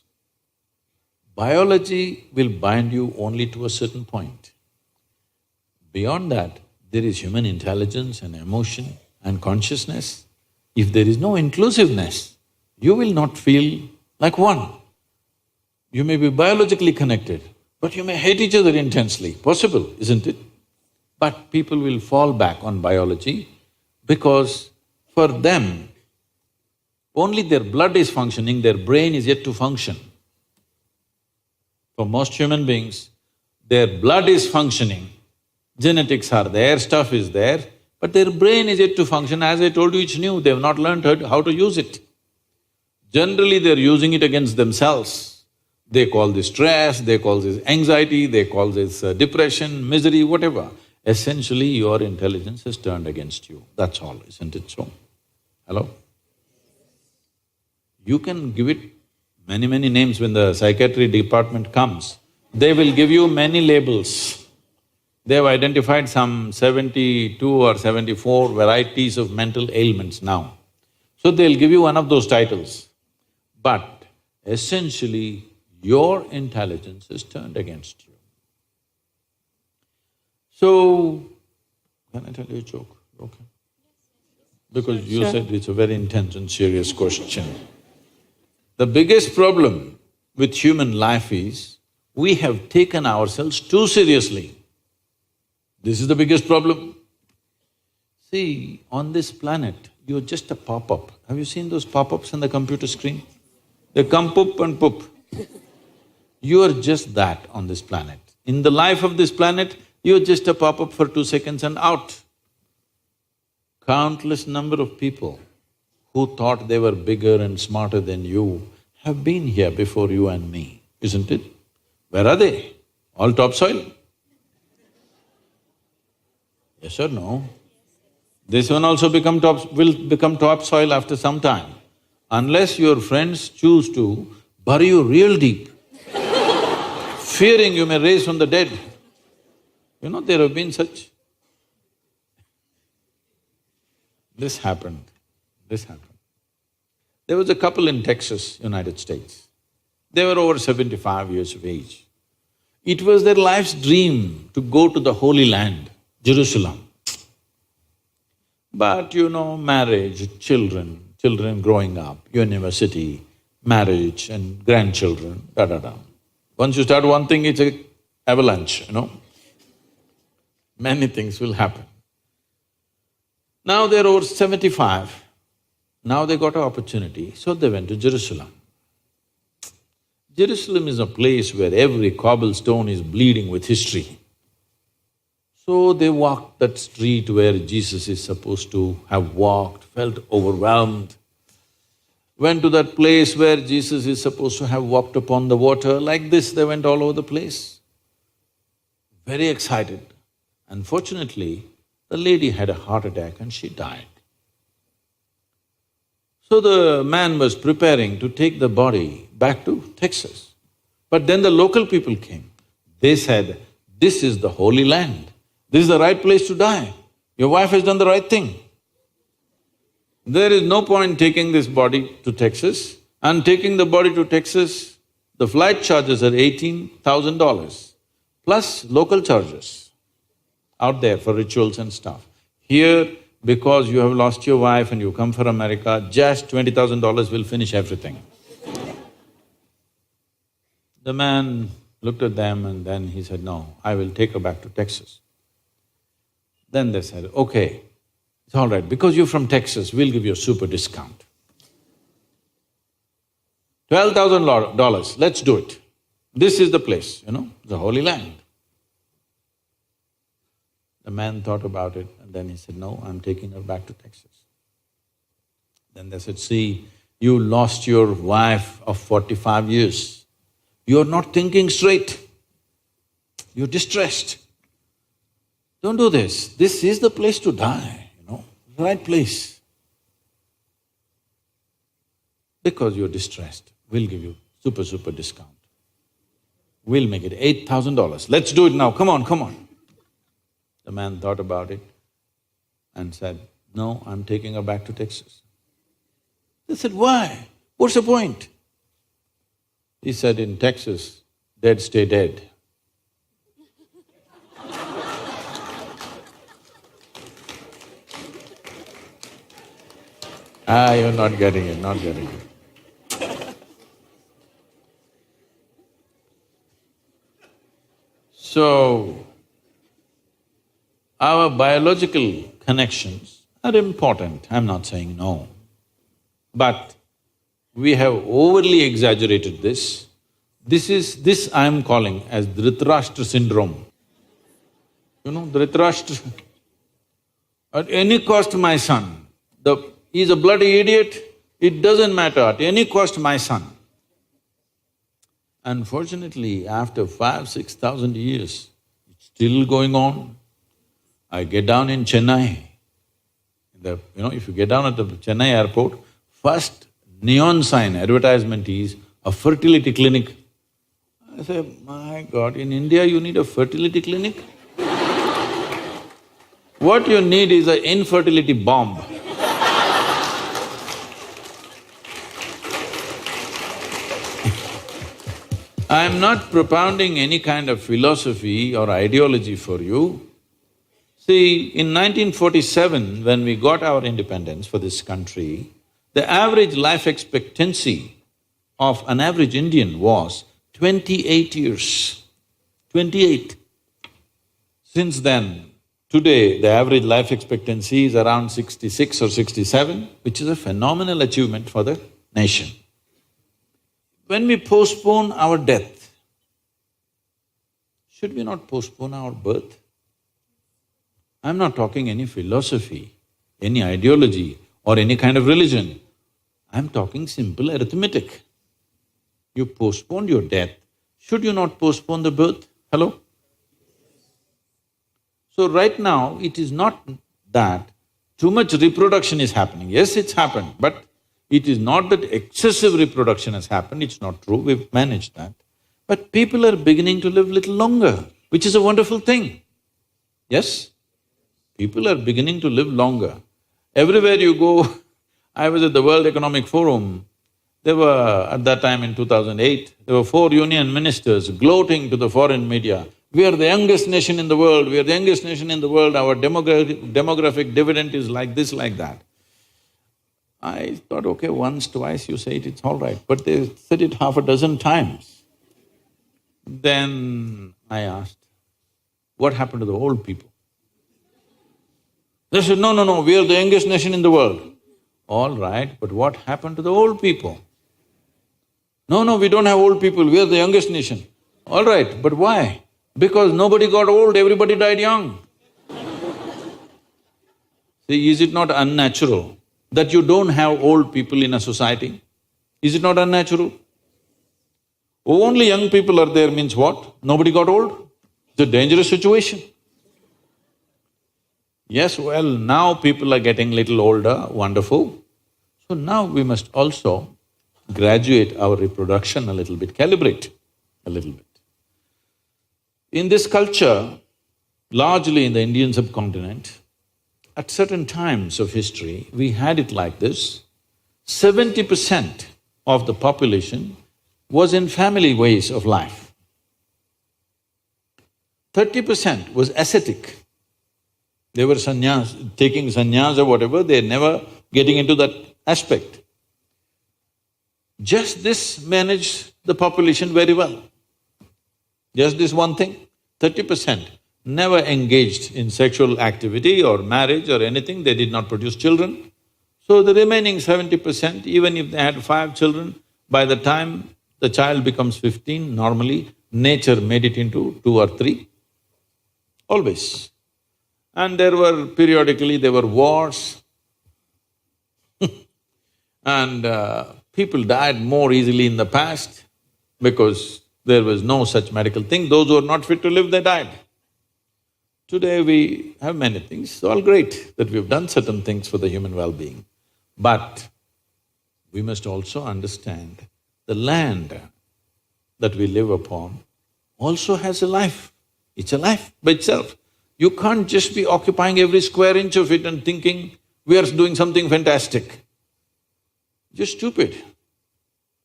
biology will bind you only to a certain point. Beyond that, there is human intelligence and emotion and consciousness. If there is no inclusiveness, you will not feel like one. You may be biologically connected, but you may hate each other intensely. Possible, isn't it? But people will fall back on biology because for them, only their blood is functioning, their brain is yet to function. For most human beings, their blood is functioning, genetics are there, stuff is there, but their brain is yet to function. As I told you, it's new, they've not learned how to use it. Generally, they're using it against themselves. They call this stress, they call this anxiety, they call this depression, misery, whatever. Essentially, your intelligence is turned against you, that's all, isn't it so? Hello? You can give it many names. When the psychiatry department comes, they will give you many labels. They have identified some 72 or 74 varieties of mental ailments now. So they'll give you one of those titles. But essentially, your intelligence is turned against you. So, can I tell you a joke? Okay. Because you said it's a very intense and serious question. The biggest problem with human life is, we have taken ourselves too seriously. This is the biggest problem. See, on this planet, you're just a pop-up. Have you seen those pop-ups on the computer screen? They come poop and poop. You are just that on this planet. In the life of this planet, you're just a pop-up for 2 seconds and out. Countless number of people who thought they were bigger and smarter than you have been here before you and me, isn't it? Where are they? All topsoil? Yes or no? This one also will become topsoil after some time, unless your friends choose to bury you real deep, fearing you may raise from the dead. You know, there have been such… This happened. There was a couple in Texas, United States. They were over 75 years of age. It was their life's dream to go to the Holy Land, Jerusalem. But you know, marriage, children growing up, university, marriage and grandchildren, da-da-da. Once you start one thing, it's an avalanche, you know. Many things will happen. Now they're over 75, now they got an opportunity, so they went to Jerusalem. Jerusalem is a place where every cobblestone is bleeding with history. So they walked that street where Jesus is supposed to have walked, felt overwhelmed. Went to that place where Jesus is supposed to have walked upon the water. Like this, they went all over the place. Very excited. Unfortunately, the lady had a heart attack and she died. So the man was preparing to take the body back to Texas. But then the local people came. They said, "This is the Holy Land. This is the right place to die. Your wife has done the right thing. There is no point taking this body to Texas, and taking the body to Texas, the flight charges are $18,000 plus local charges out there for rituals and stuff. Here, because you have lost your wife and you come for America, just $20,000 will finish everything." The man looked at them and then he said, "No, I will take her back to Texas." Then they said, "Okay, it's all right, because you're from Texas, we'll give you a super discount. $12,000, let's do it. This is the place, the Holy Land." The man thought about it and then he said, "No, I'm taking her back to Texas." Then they said, "See, you lost your wife of 45 years. You're not thinking straight. You're distressed. Don't do this. This is the place to die, right place. Because you're distressed, we'll give you super discount. We'll make it $8,000. Let's do it now, come on, come on." The man thought about it and said, "No, I'm taking her back to Texas." They said, "Why? What's the point?" He said, "In Texas, dead stay dead." You're not getting it, not getting it. So, our biological connections are important, I'm not saying no. But we have overly exaggerated this. This I'm calling as Dhritarashtra syndrome. Dhritarashtra, at any cost my son, he's a bloody idiot, it doesn't matter, at any cost my son. Unfortunately, after 5,000–6,000 years, it's still going on. I get down in Chennai, if you get down at the Chennai airport, first neon sign advertisement is a fertility clinic. I say, my God, in India you need a fertility clinic? What you need is an infertility bomb. I'm not propounding any kind of philosophy or ideology for you. See, in 1947, when we got our independence for this country, the average life expectancy of an average Indian was 28 years. 28. Since then, today the average life expectancy is around 66 or 67, which is a phenomenal achievement for the nation. When we postpone our death, should we not postpone our birth? I'm not talking any philosophy, any ideology or any kind of religion. I'm talking simple arithmetic. You postponed your death, should you not postpone the birth? Hello? So right now, it is not that too much reproduction is happening. Yes, it's happened, but it is not that excessive reproduction has happened, it's not true, we've managed that. But people are beginning to live little longer, which is a wonderful thing. Yes? People are beginning to live longer. Everywhere you go, I was at the World Economic Forum, there were, at that time in 2008, there were 4 union ministers gloating to the foreign media, "We are the youngest nation in the world, we are the youngest nation in the world, our demographic dividend is like this, like that." I thought, okay, once, twice you say it, it's all right, but they said it half a dozen times. Then I asked, what happened to the old people? They said, no, we are the youngest nation in the world. All right, but what happened to the old people? No, we don't have old people, we are the youngest nation. All right, but why? Because nobody got old, everybody died young. See, is it not unnatural that you don't have old people in a society? Is it not unnatural? Only young people are there means what? Nobody got old? It's a dangerous situation. Yes, well, now people are getting little older, wonderful. So now we must also graduate our reproduction a little bit, calibrate a little bit. In this culture, largely in the Indian subcontinent, at certain times of history, we had it like this: 70% of the population was in family ways of life. 30% was ascetic. They were taking sannyas or whatever, they're never getting into that aspect. Just this managed the population very well. Just this one thing, 30% never engaged in sexual activity or marriage or anything, they did not produce children. So the remaining 70%, even if they had 5 children, by the time the child becomes 15, normally nature made it into 2 or 3, always. And periodically there were wars and people died more easily in the past because there was no such medical thing. Those who were not fit to live, they died. Today we have many things, it's all great that we've done certain things for the human well-being. But we must also understand the land that we live upon also has a life. It's a life by itself. You can't just be occupying every square inch of it and thinking we are doing something fantastic. You're stupid.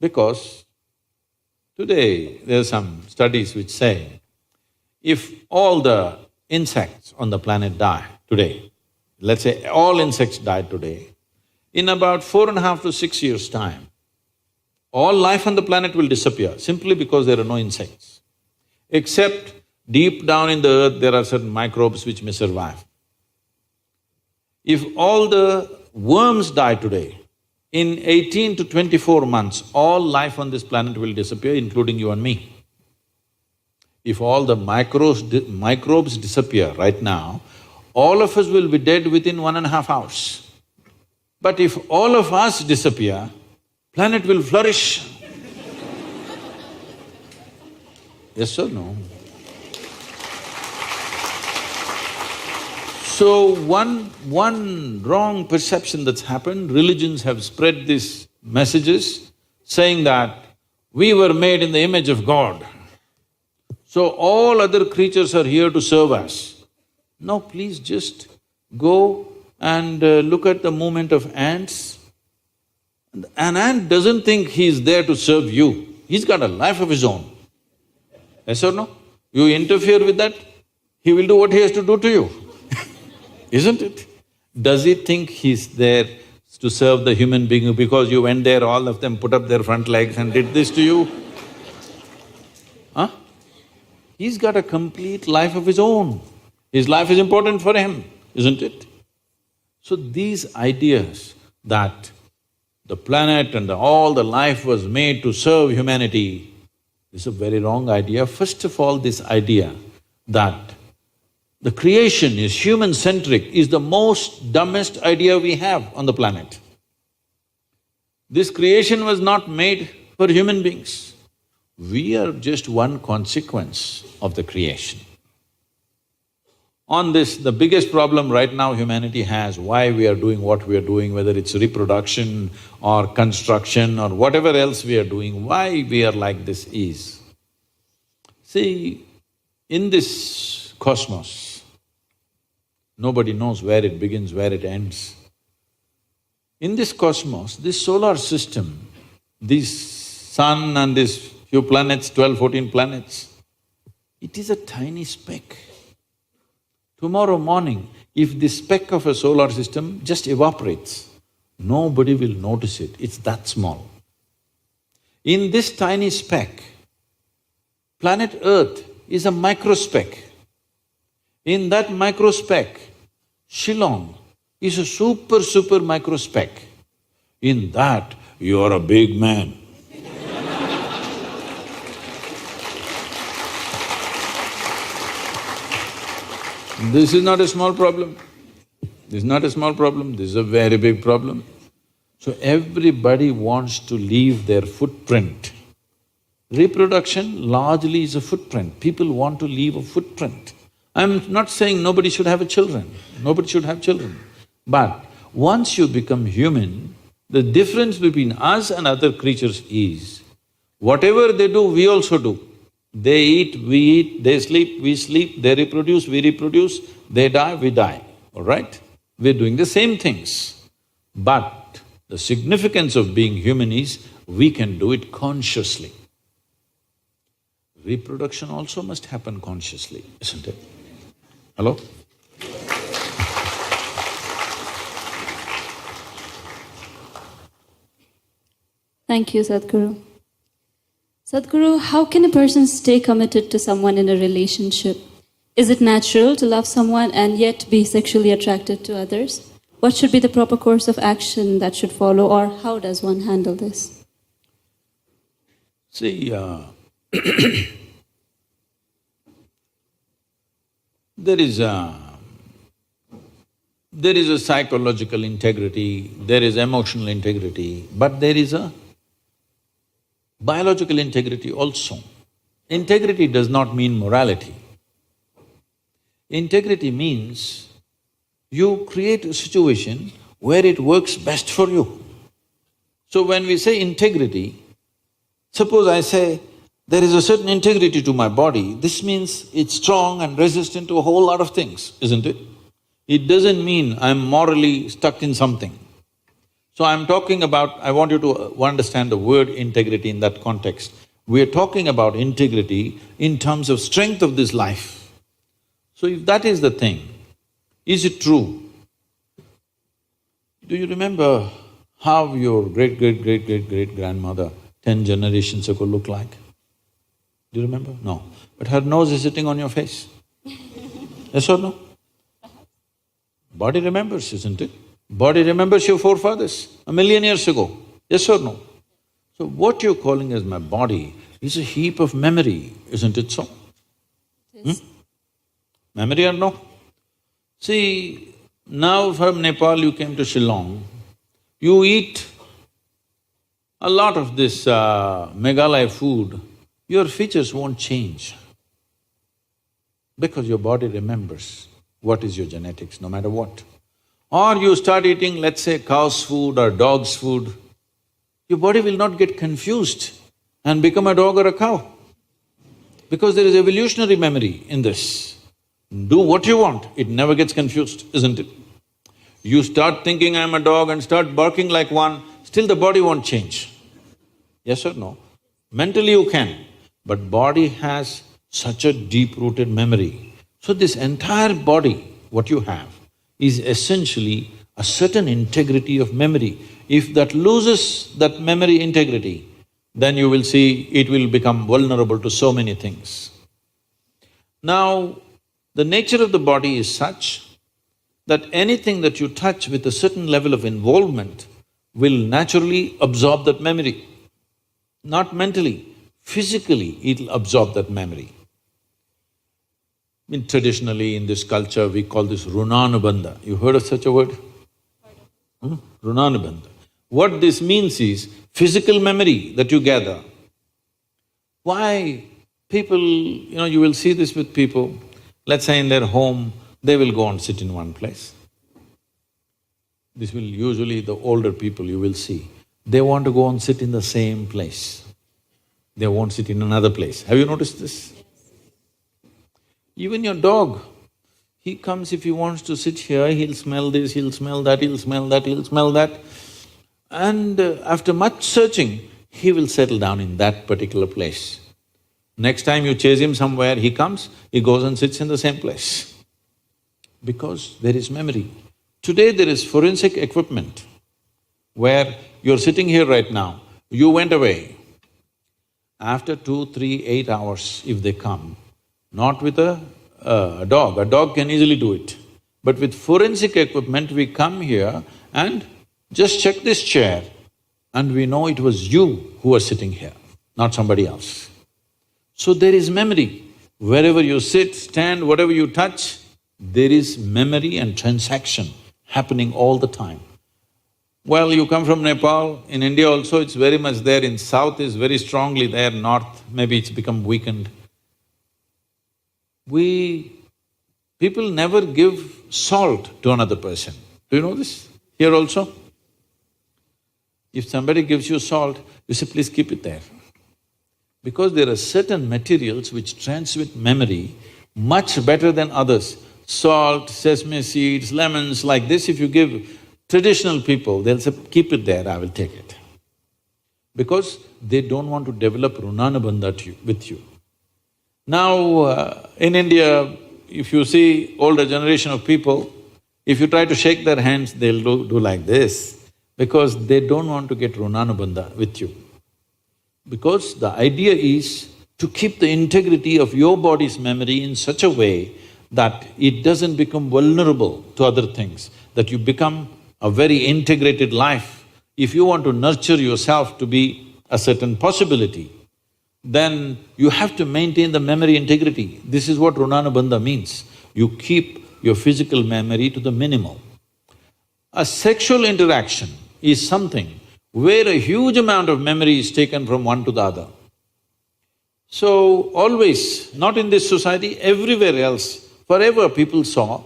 Because today there are some studies which say, if all the insects on the planet die today, let's say all insects died today, in about 4.5 to 6 years' time, all life on the planet will disappear simply because there are no insects. Except deep down in the earth, there are certain microbes which may survive. If all the worms die today, in 18 to 24 months, all life on this planet will disappear, including you and me. If all the microbes disappear right now, all of us will be dead within 1.5 hours. But if all of us disappear, planet will flourish. Yes or no? So one wrong perception that's happened, religions have spread these messages saying that we were made in the image of God, so all other creatures are here to serve us. No, please just go and look at the movement of ants. An ant doesn't think he's there to serve you, he's got a life of his own. Yes or no? You interfere with that, he will do what he has to do to you. Isn't it? Does he think he's there to serve the human being because you went there, all of them put up their front legs and did this to you? Huh? He's got a complete life of his own. His life is important for him, isn't it? So these ideas that the planet and all the life was made to serve humanity is a very wrong idea. First of all, this idea that the creation is human-centric is the most dumbest idea we have on the planet. This creation was not made for human beings. We are just one consequence of the creation. On this, the biggest problem right now humanity has, why we are doing what we are doing, whether it's reproduction or construction or whatever else we are doing, why we are like this is, see, in this cosmos, nobody knows where it begins, where it ends. In this cosmos, this solar system, this sun and these few planets, 12, 14 planets, it is a tiny speck. Tomorrow morning, if this speck of a solar system just evaporates, nobody will notice it, it's that small. In this tiny speck, planet Earth is a microspeck. In that microspeck, Shillong is a super microspeck. In that, you are a big man. This is not a small problem. This is not a small problem, this is a very big problem. So everybody wants to leave their footprint. Reproduction largely is a footprint. People want to leave a footprint. I'm not saying nobody should have children, nobody should have children. But once you become human, the difference between us and other creatures is, whatever they do, we also do. They eat, we eat, they sleep, we sleep, they reproduce, we reproduce, they die, we die, all right? We're doing the same things. But the significance of being human is, we can do it consciously. Reproduction also must happen consciously, isn't it? Hello? Thank you, Sadhguru. Sadhguru, how can a person stay committed to someone in a relationship? Is it natural to love someone and yet be sexually attracted to others? What should be the proper course of action that should follow, or how does one handle this? See, there is a psychological integrity, there is emotional integrity, but there is a biological integrity also. Integrity does not mean morality. Integrity means you create a situation where it works best for you. So when we say integrity, suppose I say, there is a certain integrity to my body, this means it's strong and resistant to a whole lot of things, isn't it? It doesn't mean I'm morally stuck in something. So I'm talking about… I want you to understand the word integrity in that context. We're talking about integrity in terms of strength of this life. So if that is the thing, is it true? Do you remember how your great-great-great-great-great-grandmother 10 generations ago looked like? Do you remember? No. But her nose is sitting on your face. Yes or no? Body remembers, isn't it? Body remembers your forefathers 1,000,000 years ago. Yes or no? So what you're calling as my body is a heap of memory, isn't it so? Yes. Memory or no? See, now from Nepal you came to Shillong, you eat a lot of this Meghalaya food, your features won't change because your body remembers what is your genetics, no matter what. Or you start eating, let's say, cow's food or dog's food, your body will not get confused and become a dog or a cow because there is evolutionary memory in this. Do what you want, it never gets confused, isn't it? You start thinking I'm a dog and start barking like one, still the body won't change. Yes or no? Mentally you can, but body has such a deep-rooted memory. So this entire body, what you have, is essentially a certain integrity of memory. If that loses that memory integrity, then you will see it will become vulnerable to so many things. Now, the nature of the body is such that anything that you touch with a certain level of involvement will naturally absorb that memory. Not mentally, physically it'll absorb that memory. Traditionally in this culture we call this runanubandha. You heard of such a word? Runanubandha. What this means is physical memory that you gather. Why people… you will see this with people, let's say in their home, they will go and sit in one place. This will usually the older people you will see, they want to go and sit in the same place. They won't sit in another place. Have you noticed this? Even your dog, he comes, if he wants to sit here, he'll smell this, he'll smell that, he'll smell that, he'll smell that. And after much searching, he will settle down in that particular place. Next time you chase him somewhere, he comes, he goes and sits in the same place. Because there is memory. Today there is forensic equipment where you're sitting here right now, you went away. After 2, 3, 8 hours, if they come, not with a dog can easily do it. But with forensic equipment, we come here and just check this chair and we know it was you who was sitting here, not somebody else. So there is memory. Wherever you sit, stand, whatever you touch, there is memory and transaction happening all the time. Well, you come from Nepal, in India also it's very much there, in south is very strongly there, north maybe it's become weakened. People never give salt to another person. Do you know this? Here also? If somebody gives you salt, you say, please keep it there. Because there are certain materials which transmit memory much better than others. Salt, sesame seeds, lemons, like this, if you give traditional people, they'll say, keep it there, I will take it. Because they don't want to develop runanabandha with you. Now, in India, if you see older generation of people, if you try to shake their hands, they'll do like this, because they don't want to get runanabandha with you. Because the idea is to keep the integrity of your body's memory in such a way that it doesn't become vulnerable to other things, that you become a very integrated life. If you want to nurture yourself to be a certain possibility, then you have to maintain the memory integrity. This is what runanabandha means. You keep your physical memory to the minimal. A sexual interaction is something where a huge amount of memory is taken from one to the other. So always, not in this society, everywhere else, forever people saw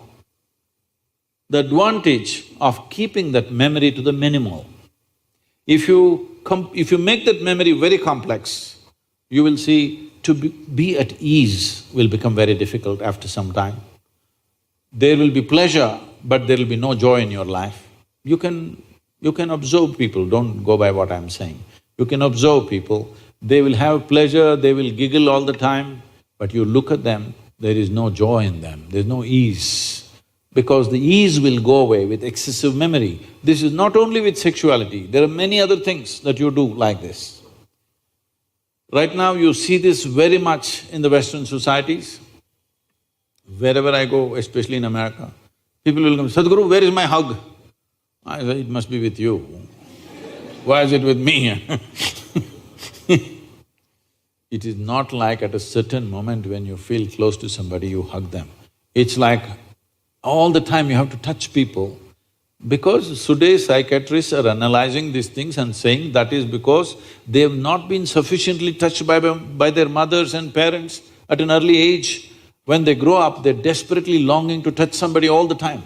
the advantage of keeping that memory to the minimal. If you make that memory very complex, you will see to be at ease will become very difficult after some time. There will be pleasure, but there will be no joy in your life. You can observe people, don't go by what I'm saying. You can observe people, they will have pleasure, they will giggle all the time, but you look at them, there is no joy in them, there's no ease. Because the ease will go away with excessive memory. This is not only with sexuality, there are many other things that you do like this. Right now you see this very much in the Western societies. Wherever I go, especially in America, people will come, Sadhguru, where is my hug? I say, it must be with you. Why is it with me? It is not like at a certain moment when you feel close to somebody, you hug them. It's like all the time you have to touch people, because today's psychiatrists are analyzing these things and saying that is because they have not been sufficiently touched by their mothers and parents at an early age. When they grow up, they're desperately longing to touch somebody all the time.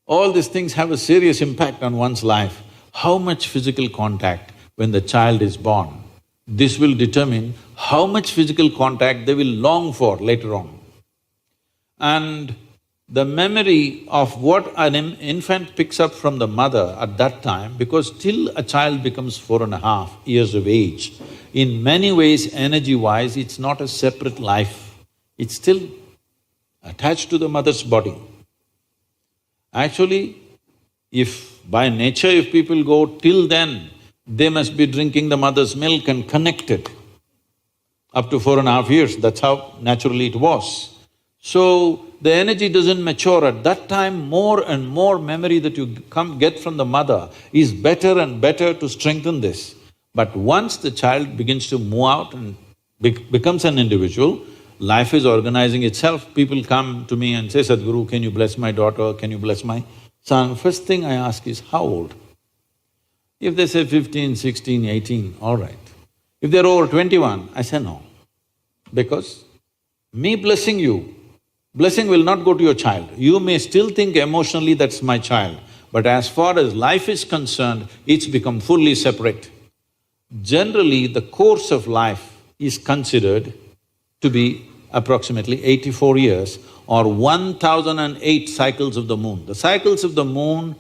All these things have a serious impact on one's life. How much physical contact when the child is born, this will determine how much physical contact they will long for later on. And the memory of what an infant picks up from the mother at that time, because till a child becomes 4.5 years of age, in many ways, energy-wise, it's not a separate life, it's still attached to the mother's body. Actually, if by nature if people go till then, they must be drinking the mother's milk and connected up to 4.5 years, that's how naturally it was. So, the energy doesn't mature. At that time, more and more memory that you get from the mother is better and better to strengthen this. But once the child begins to move out and becomes an individual, life is organizing itself. People come to me and say, Sadhguru, can you bless my daughter, can you bless my son? First thing I ask is, how old? If they say 15, 16, 18, all right. If they're over 21, I say no. Because me blessing you, blessing will not go to your child. You may still think emotionally that's my child, but as far as life is concerned, it's become fully separate. Generally, the course of life is considered to be approximately 84 years or 1008 cycles of the moon. The cycles of the moon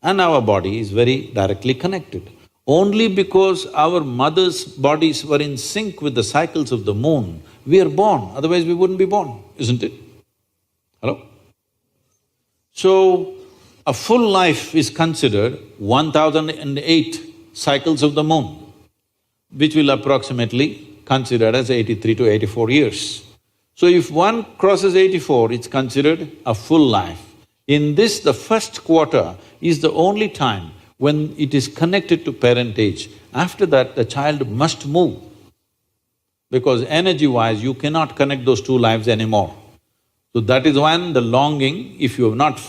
and our body is very directly connected. Only because our mother's bodies were in sync with the cycles of the moon, we are born, otherwise we wouldn't be born, isn't it? Hello? So, a full life is considered 1008 cycles of the moon, which will approximately considered as 83 to 84 years. So if one crosses 84, it's considered a full life. In this, the first quarter is the only time when it is connected to parentage. After that, the child must move, because energy-wise, you cannot connect those two lives anymore. So that is when the longing, if you have not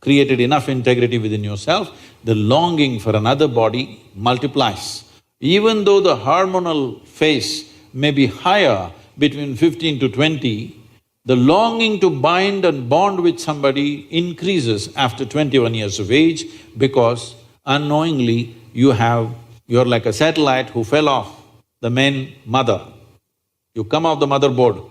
created enough integrity within yourself, the longing for another body multiplies. Even though the hormonal phase may be higher between 15 to 20, the longing to bind and bond with somebody increases after 21 years of age because unknowingly you're like a satellite who fell off the main mother. You come off the motherboard.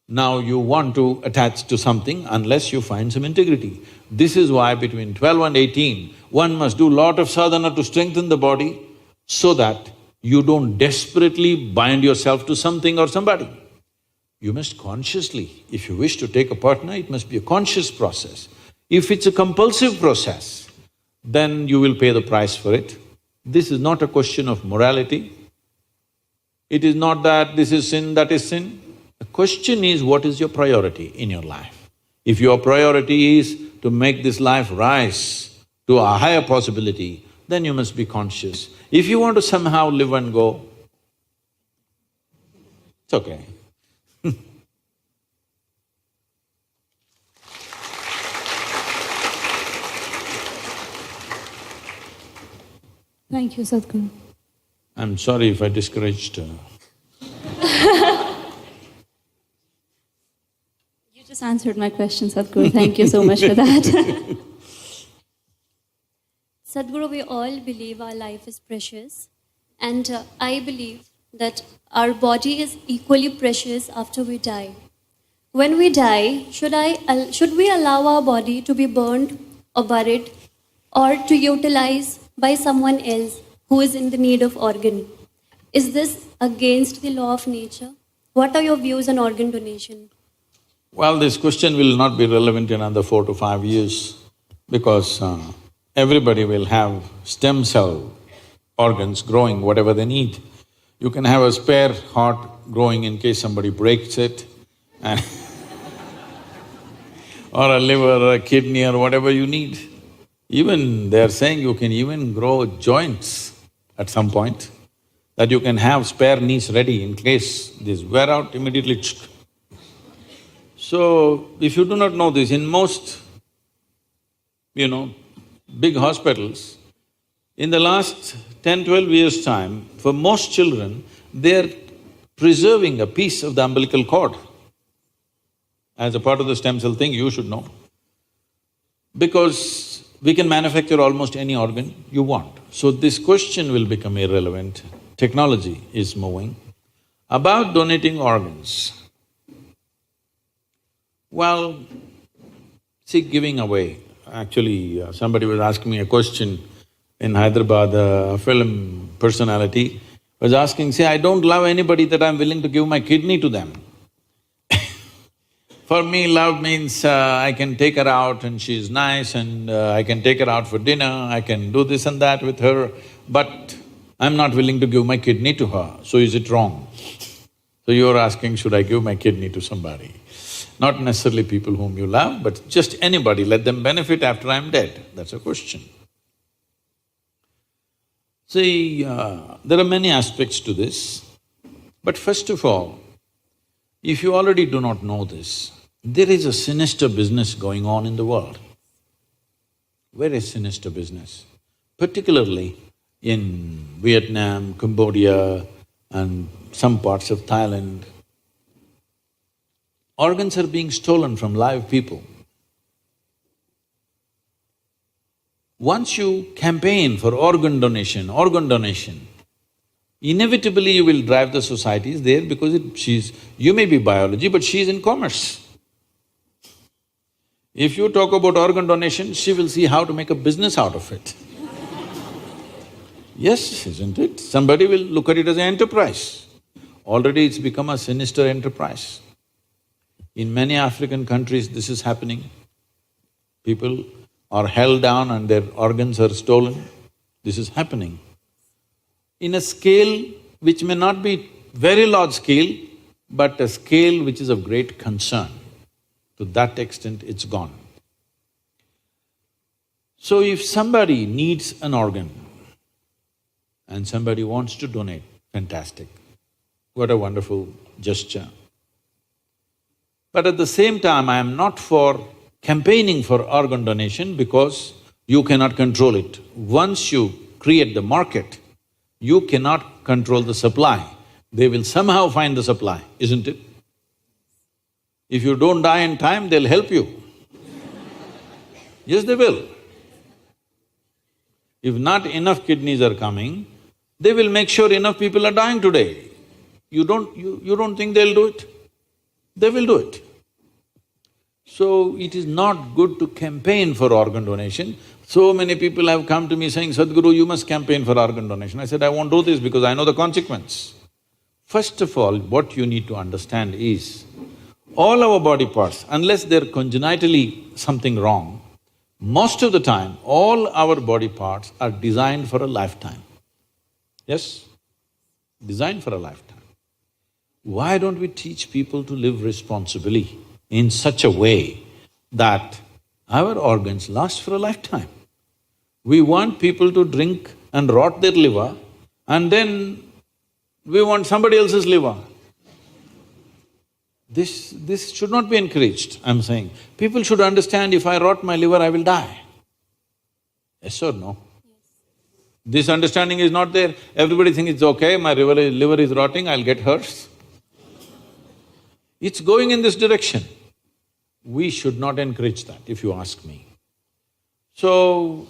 Now you want to attach to something unless you find some integrity. This is why between 12 and 18, one must do lot of sadhana to strengthen the body so that you don't desperately bind yourself to something or somebody. You must consciously, if you wish to take a partner, it must be a conscious process. If it's a compulsive process, then you will pay the price for it. This is not a question of morality. It is not that this is sin, that is sin. The question is, what is your priority in your life? If your priority is to make this life rise to a higher possibility, then you must be conscious. If you want to somehow live and go, it's okay. Thank you, Sadhguru. I'm sorry if I discouraged You just answered my question, Sadhguru. Thank you so much for that. Sadhguru, we all believe our life is precious, and I believe that our body is equally precious after we die. When we die, should we allow our body to be burned or buried or to utilize by someone else who is in the need of organ? Is this against the law of nature? What are your views on organ donation? Well, this question will not be relevant in another 4 to 5 years because everybody will have stem cell organs growing whatever they need. You can have a spare heart growing in case somebody breaks it and or a liver or a kidney or whatever you need. Even they're saying you can even grow joints at some point, that you can have spare knees ready in case these wear out immediately. So, if you do not know this, in most, big hospitals, in the last 10-12 years' time, for most children, they're preserving a piece of the umbilical cord. As a part of the stem cell thing, you should know. Because we can manufacture almost any organ you want. So this question will become irrelevant. Technology is moving. About donating organs, well, see, giving away. Actually, somebody was asking me a question in Hyderabad, a film personality was asking, say, I don't love anybody that I'm willing to give my kidney to them. For me, love means I can take her out and she's nice and I can take her out for dinner, I can do this and that with her, but I'm not willing to give my kidney to her, so is it wrong? So you're asking, should I give my kidney to somebody? Not necessarily people whom you love, but just anybody, let them benefit after I'm dead, that's a question. See, there are many aspects to this, but first of all, if you already do not know this, there is a sinister business going on in the world. Very sinister business, particularly in Vietnam, Cambodia and some parts of Thailand. Organs are being stolen from live people. Once you campaign for organ donation, inevitably you will drive the societies there because you may be biology, but she's in commerce. If you talk about organ donation, she will see how to make a business out of it. Yes, isn't it? Somebody will look at it as an enterprise. Already it's become a sinister enterprise. In many African countries, this is happening. People are held down and their organs are stolen. This is happening. In a scale which may not be very large scale, but a scale which is of great concern. To that extent, it's gone. So if somebody needs an organ and somebody wants to donate, fantastic. What a wonderful gesture. But at the same time, I am not for campaigning for organ donation because you cannot control it. Once you create the market, you cannot control the supply. They will somehow find the supply, isn't it? If you don't die in time, they'll help you. Yes, they will. If not enough kidneys are coming, they will make sure enough people are dying today. You don't think they'll do it? They will do it. So, it is not good to campaign for organ donation. So many people have come to me saying, Sadhguru, you must campaign for organ donation. I said, I won't do this because I know the consequence. First of all, what you need to understand is, all our body parts, unless they're congenitally something wrong, most of the time, all our body parts are designed for a lifetime. Yes? Designed for a lifetime. Why don't we teach people to live responsibly in such a way that our organs last for a lifetime? We want people to drink and rot their liver, and then we want somebody else's liver. This should not be encouraged, I'm saying. People should understand, if I rot my liver, I will die. Yes or no? This understanding is not there. Everybody thinks it's okay, my liver is rotting, I'll get hers. It's going in this direction. We should not encourage that, if you ask me. So,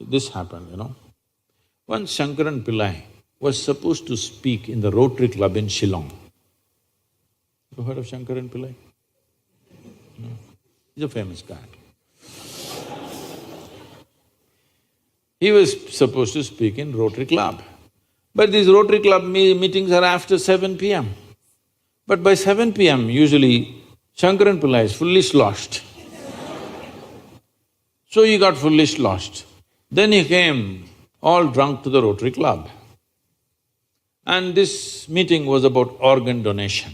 this happened, you know. Once Shankaran Pillai was supposed to speak in the Rotary Club in Shillong. You heard of Shankaran Pillai? No. He's a famous guy. He was supposed to speak in Rotary Club. But these Rotary Club meetings are after 7 p.m. But by 7 p.m., usually Shankaran Pillai is fully sloshed. So he got fully sloshed. Then he came all drunk to the Rotary Club. And this meeting was about organ donation.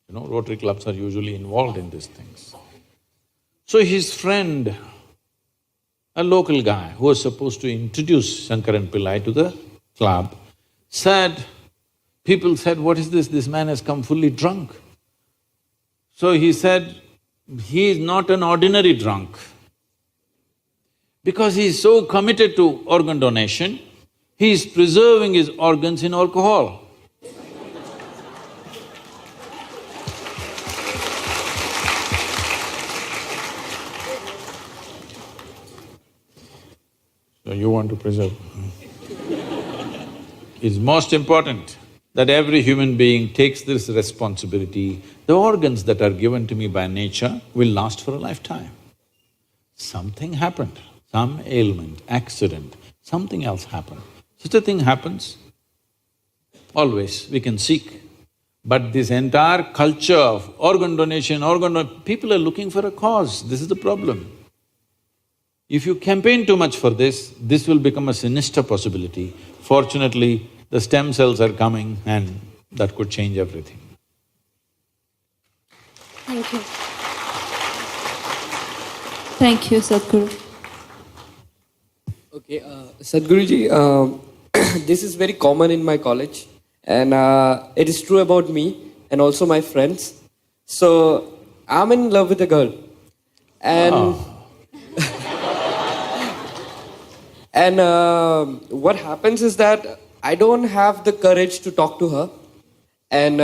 You know, Rotary clubs are usually involved in these things. So his friend, a local guy who was supposed to introduce Shankaran Pillai to the club, people said, what is this? This man has come fully drunk. So he said, he is not an ordinary drunk. Because he is so committed to organ donation, he is preserving his organs in alcohol. So you want to preserve. It's most important that every human being takes this responsibility. The organs that are given to me by nature will last for a lifetime. Something happened, some ailment, accident, something else happened. Such a thing happens, always we can seek. But this entire culture of organ donation, people are looking for a cause, this is the problem. If you campaign too much for this will become a sinister possibility. Fortunately, the stem cells are coming and that could change everything. Thank you. Thank you, Sadhguru. Okay, Sadhguruji, this is very common in my college, and it is true about me and also my friends. So, I'm in love with a girl, and and what happens is that I don't have the courage to talk to her, and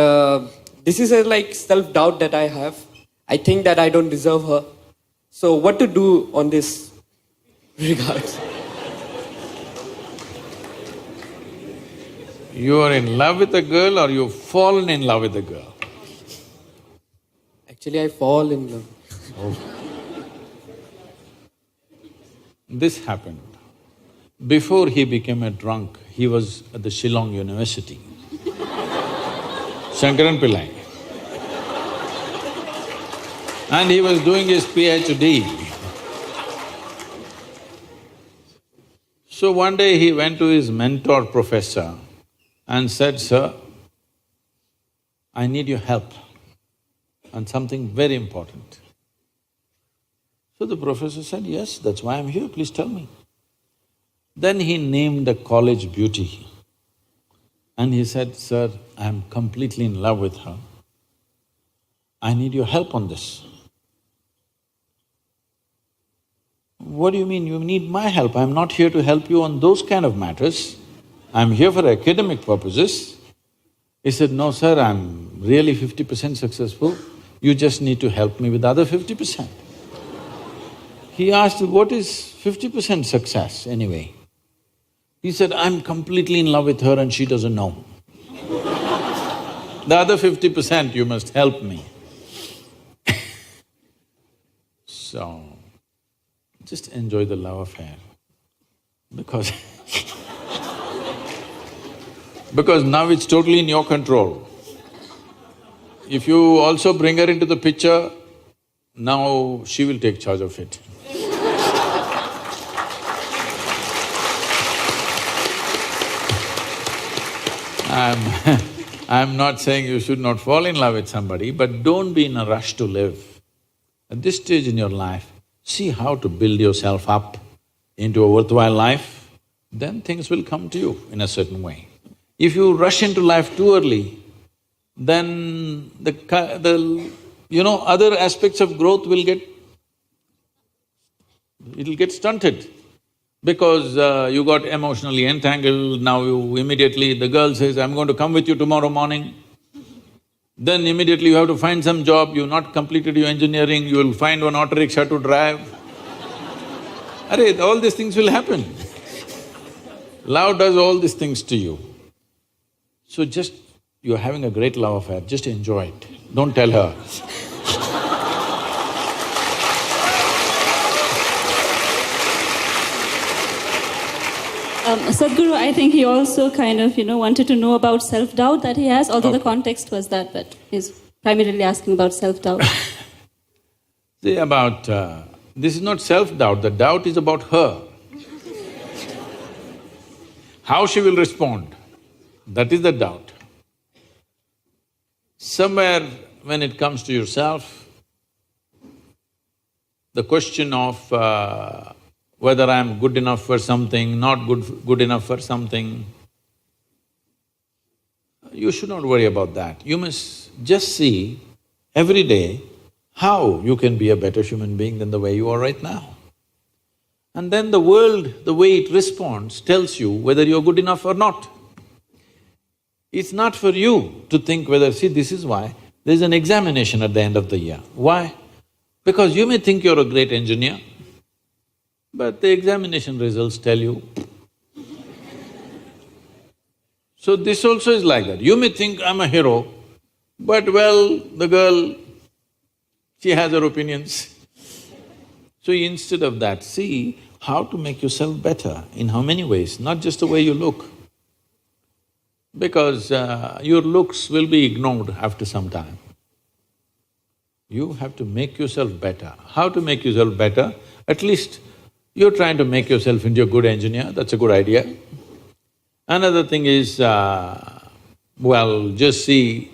this is a like self-doubt that I have. I think that I don't deserve her. So, what to do on this regards? You are in love with a girl or you've fallen in love with a girl? Actually, I fall in love. Oh. This happened. Before he became a drunk, he was at the Shillong University. Shankaran Pillai. And he was doing his PhD. So one day he went to his mentor professor and said, Sir, I need your help on something very important. So the professor said, yes, that's why I'm here, please tell me. Then he named a college beauty and he said, Sir, I'm completely in love with her. I need your help on this. What do you mean you need my help? I'm not here to help you on those kind of matters. I'm here for academic purposes. He said, no sir, I'm really 50% successful. You just need to help me with the other 50%. He asked, what is 50% success anyway? He said, I'm completely in love with her and she doesn't know. The other 50% you must help me. So, just enjoy the love affair because because now it's totally in your control. If you also bring her into the picture, now she will take charge of it. I'm not saying you should not fall in love with somebody, but don't be in a rush to live. At this stage in your life, see how to build yourself up into a worthwhile life, then things will come to you in a certain way. If you rush into life too early, then other aspects of growth will it'll get stunted. Because you got emotionally entangled, now the girl says, I'm going to come with you tomorrow morning. Then immediately you have to find some job, you've not completed your engineering, you will find one auto rickshaw to drive. Arey, all these things will happen. Love does all these things to you. So you're having a great love affair, just enjoy it, don't tell her. Sadhguru, I think he also kind of, wanted to know about self-doubt that he has, although the context was that, but he's primarily asking about self-doubt. See, this is not self-doubt, the doubt is about her. How she will respond, that is the doubt. Somewhere when it comes to yourself, the question of whether I'm good enough for something, not good enough for something, you should not worry about that. You must just see every day how you can be a better human being than the way you are right now. And then the world, the way it responds, tells you whether you're good enough or not. It's not for you to think whether… See, this is why there's an examination at the end of the year. Why? Because you may think you're a great engineer, but the examination results tell you. So this also is like that. You may think, I'm a hero, but well, the girl, she has her opinions. So instead of that, see how to make yourself better, in how many ways, not just the way you look. Because your looks will be ignored after some time. You have to make yourself better. How to make yourself better? At least you're trying to make yourself into a good engineer, that's a good idea. Another thing is, just see,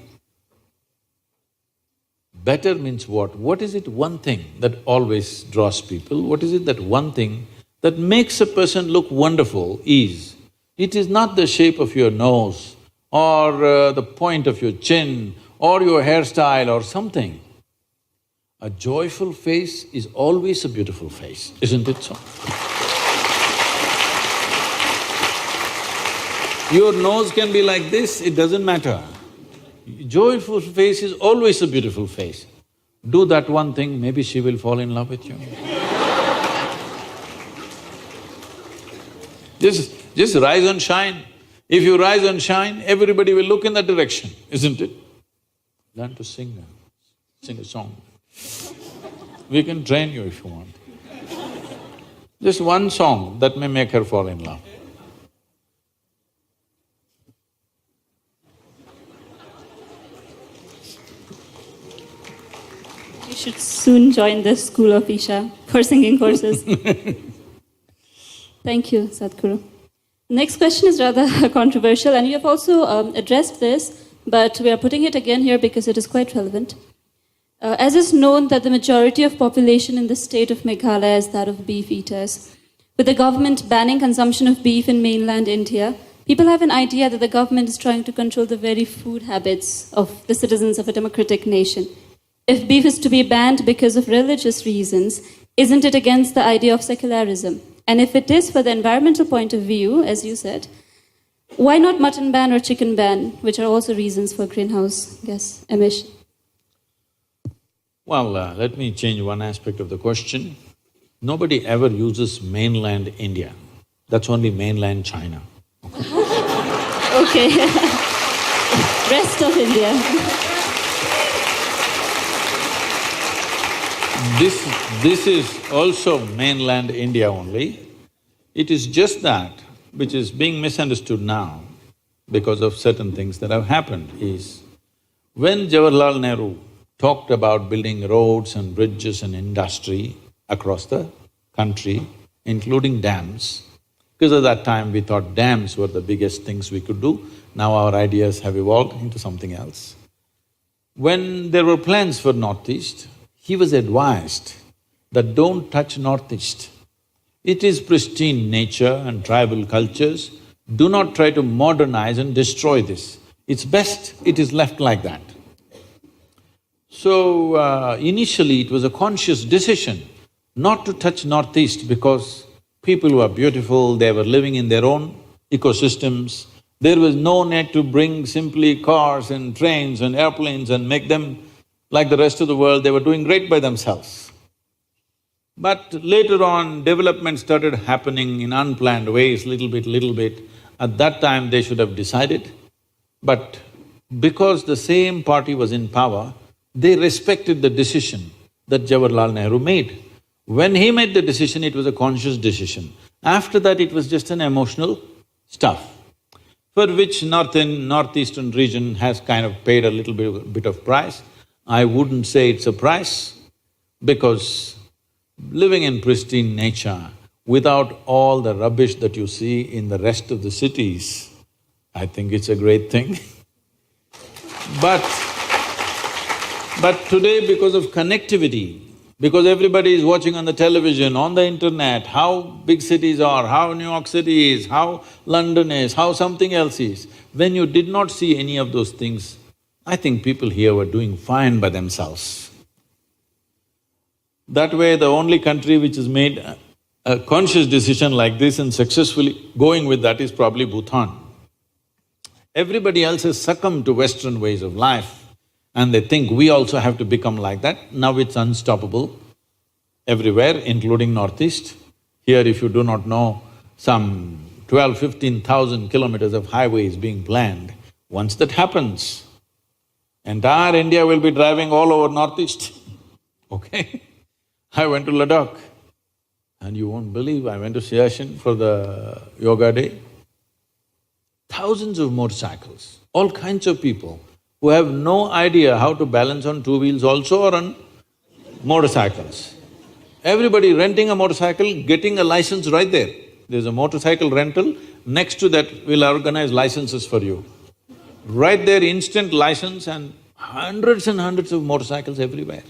better means what? What is it one thing that always draws people? What is it that one thing that makes a person look wonderful is, it is not the shape of your nose or the point of your chin or your hairstyle or something. A joyful face is always a beautiful face, isn't it so? Your nose can be like this, it doesn't matter. Joyful face is always a beautiful face. Do that one thing, maybe she will fall in love with you. Just rise and shine. If you rise and shine, everybody will look in that direction, isn't it? Learn to sing a song. We can train you if you want. Just one song that may make her fall in love. You should soon join the school of Isha for singing courses. Thank you, Sadhguru. Next question is rather controversial, and you have also addressed this, but we are putting it again here because it is quite relevant. As is known that the majority of population in the state of Meghalaya is that of beef eaters. With the government banning consumption of beef in mainland India, people have an idea that the government is trying to control the very food habits of the citizens of a democratic nation. If beef is to be banned because of religious reasons, isn't it against the idea of secularism? And if it is for the environmental point of view, as you said, why not mutton ban or chicken ban, which are also reasons for greenhouse gas emission? Well, let me change one aspect of the question. Nobody ever uses mainland India. That's only mainland China. Okay. Rest of India. This is also mainland India only. It is just that which is being misunderstood now because of certain things that have happened is, when Jawaharlal Nehru talked about building roads and bridges and industry across the country, including dams, because at that time we thought dams were the biggest things we could do. Now our ideas have evolved into something else. When there were plans for Northeast, he was advised that don't touch Northeast. It is pristine nature and tribal cultures. Do not try to modernize and destroy this. It's best it is left like that. So, initially it was a conscious decision not to touch Northeast because people were beautiful, they were living in their own ecosystems. There was no need to bring simply cars and trains and airplanes and make them like the rest of the world. They were doing great by themselves. But later on, development started happening in unplanned ways, little bit. At that time, they should have decided. But because the same party was in power, they respected the decision that Jawaharlal Nehru made. When he made the decision, it was a conscious decision. After that, it was just an emotional stuff, for which northeastern region has kind of paid a little bit of price. I wouldn't say it's a price, because living in pristine nature without all the rubbish that you see in the rest of the cities, I think it's a great thing. But today, because of connectivity, because everybody is watching on the television, on the internet, how big cities are, how New York City is, how London is, how something else is, when you did not see any of those things, I think people here were doing fine by themselves. That way, the only country which has made a conscious decision like this and successfully going with that is probably Bhutan. Everybody else has succumbed to Western ways of life and they think we also have to become like that. Now it's unstoppable everywhere, including Northeast. Here, if you do not know, some 15,000 kilometers of highways being planned. Once that happens, entire India will be driving all over Northeast, okay? I went to Ladakh and you won't believe, I went to Siachen for the yoga day. Thousands of motorcycles, all kinds of people who have no idea how to balance on two wheels also or on motorcycles. Everybody renting a motorcycle, getting a license right there. There's a motorcycle rental, next to that we'll organize licenses for you. Right there, instant license and hundreds of motorcycles everywhere.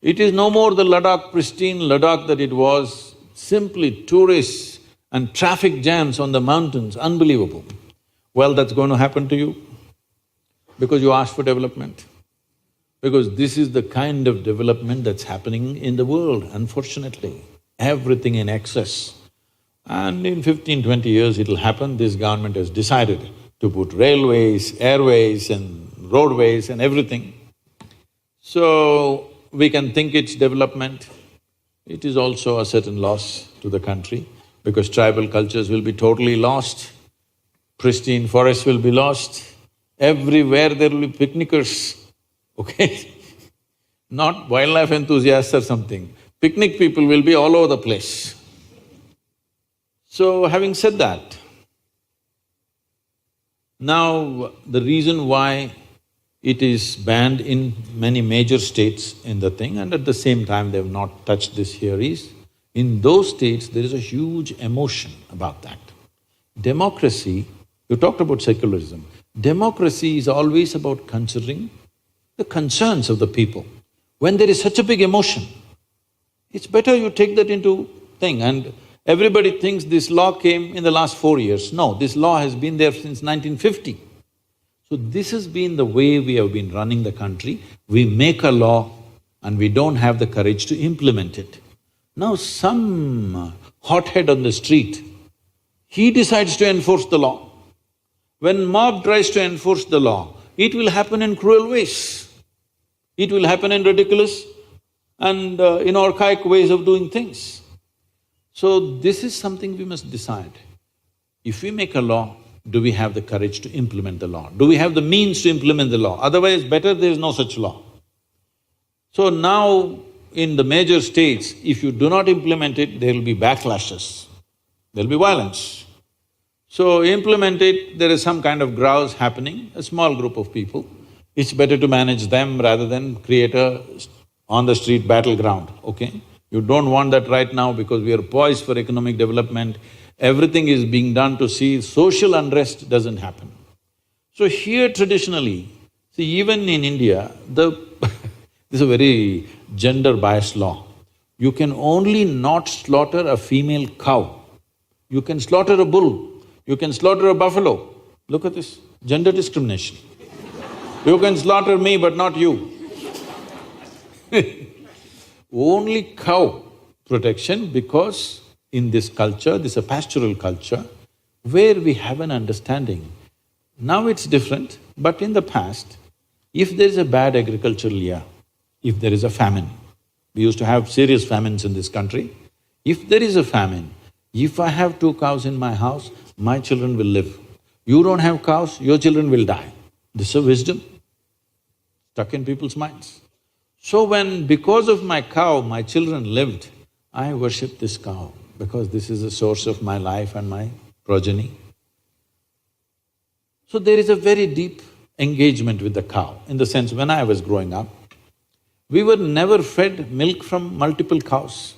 It is no more the Ladakh, pristine Ladakh that it was, simply tourists and traffic jams on the mountains, unbelievable. Well, that's going to happen to you because you asked for development. Because this is the kind of development that's happening in the world, unfortunately. Everything in excess. And in 15-20 years it'll happen, this government has decided to put railways, airways and roadways and everything. So, we can think it's development. It is also a certain loss to the country because tribal cultures will be totally lost, pristine forests will be lost, everywhere there will be picnickers, okay? Not wildlife enthusiasts or something. Picnic people will be all over the place. So, having said that, now the reason why it is banned in many major states in the thing and at the same time they've not touched this here is, in those states there is a huge emotion about that. Democracy, you talked about secularism, democracy is always about considering the concerns of the people. When there is such a big emotion, it's better you take that into thing. And everybody thinks this law came in the last 4 years. No, this law has been there since 1950. So this has been the way we have been running the country. We make a law and we don't have the courage to implement it. Now some hothead on the street, he decides to enforce the law. When mob tries to enforce the law, it will happen in cruel ways. It will happen in ridiculous and in archaic ways of doing things. So this is something we must decide. If we make a law, do we have the courage to implement the law? Do we have the means to implement the law? Otherwise, better there is no such law. So now, in the major states, if you do not implement it, there will be backlashes, there will be violence. So implement it, there is some kind of grouse happening, a small group of people. It's better to manage them rather than create a on-the-street battleground, okay? You don't want that right now because we are poised for economic development. Everything is being done to see social unrest doesn't happen. So here traditionally, see even in India, this is a very gender-biased law. You can only not slaughter a female cow. You can slaughter a bull, you can slaughter a buffalo. Look at this, gender discrimination. You can slaughter me but not you. Only cow protection because in this culture, this is a pastoral culture, where we have an understanding. Now it's different, but in the past, if there is a bad agricultural year, if there is a famine, we used to have serious famines in this country. If there is a famine, if I have 2 cows in my house, my children will live. You don't have cows, your children will die. This is a wisdom stuck in people's minds. So when because of my cow, my children lived, I worship this cow because this is the source of my life and my progeny. So there is a very deep engagement with the cow, in the sense when I was growing up, we were never fed milk from multiple cows.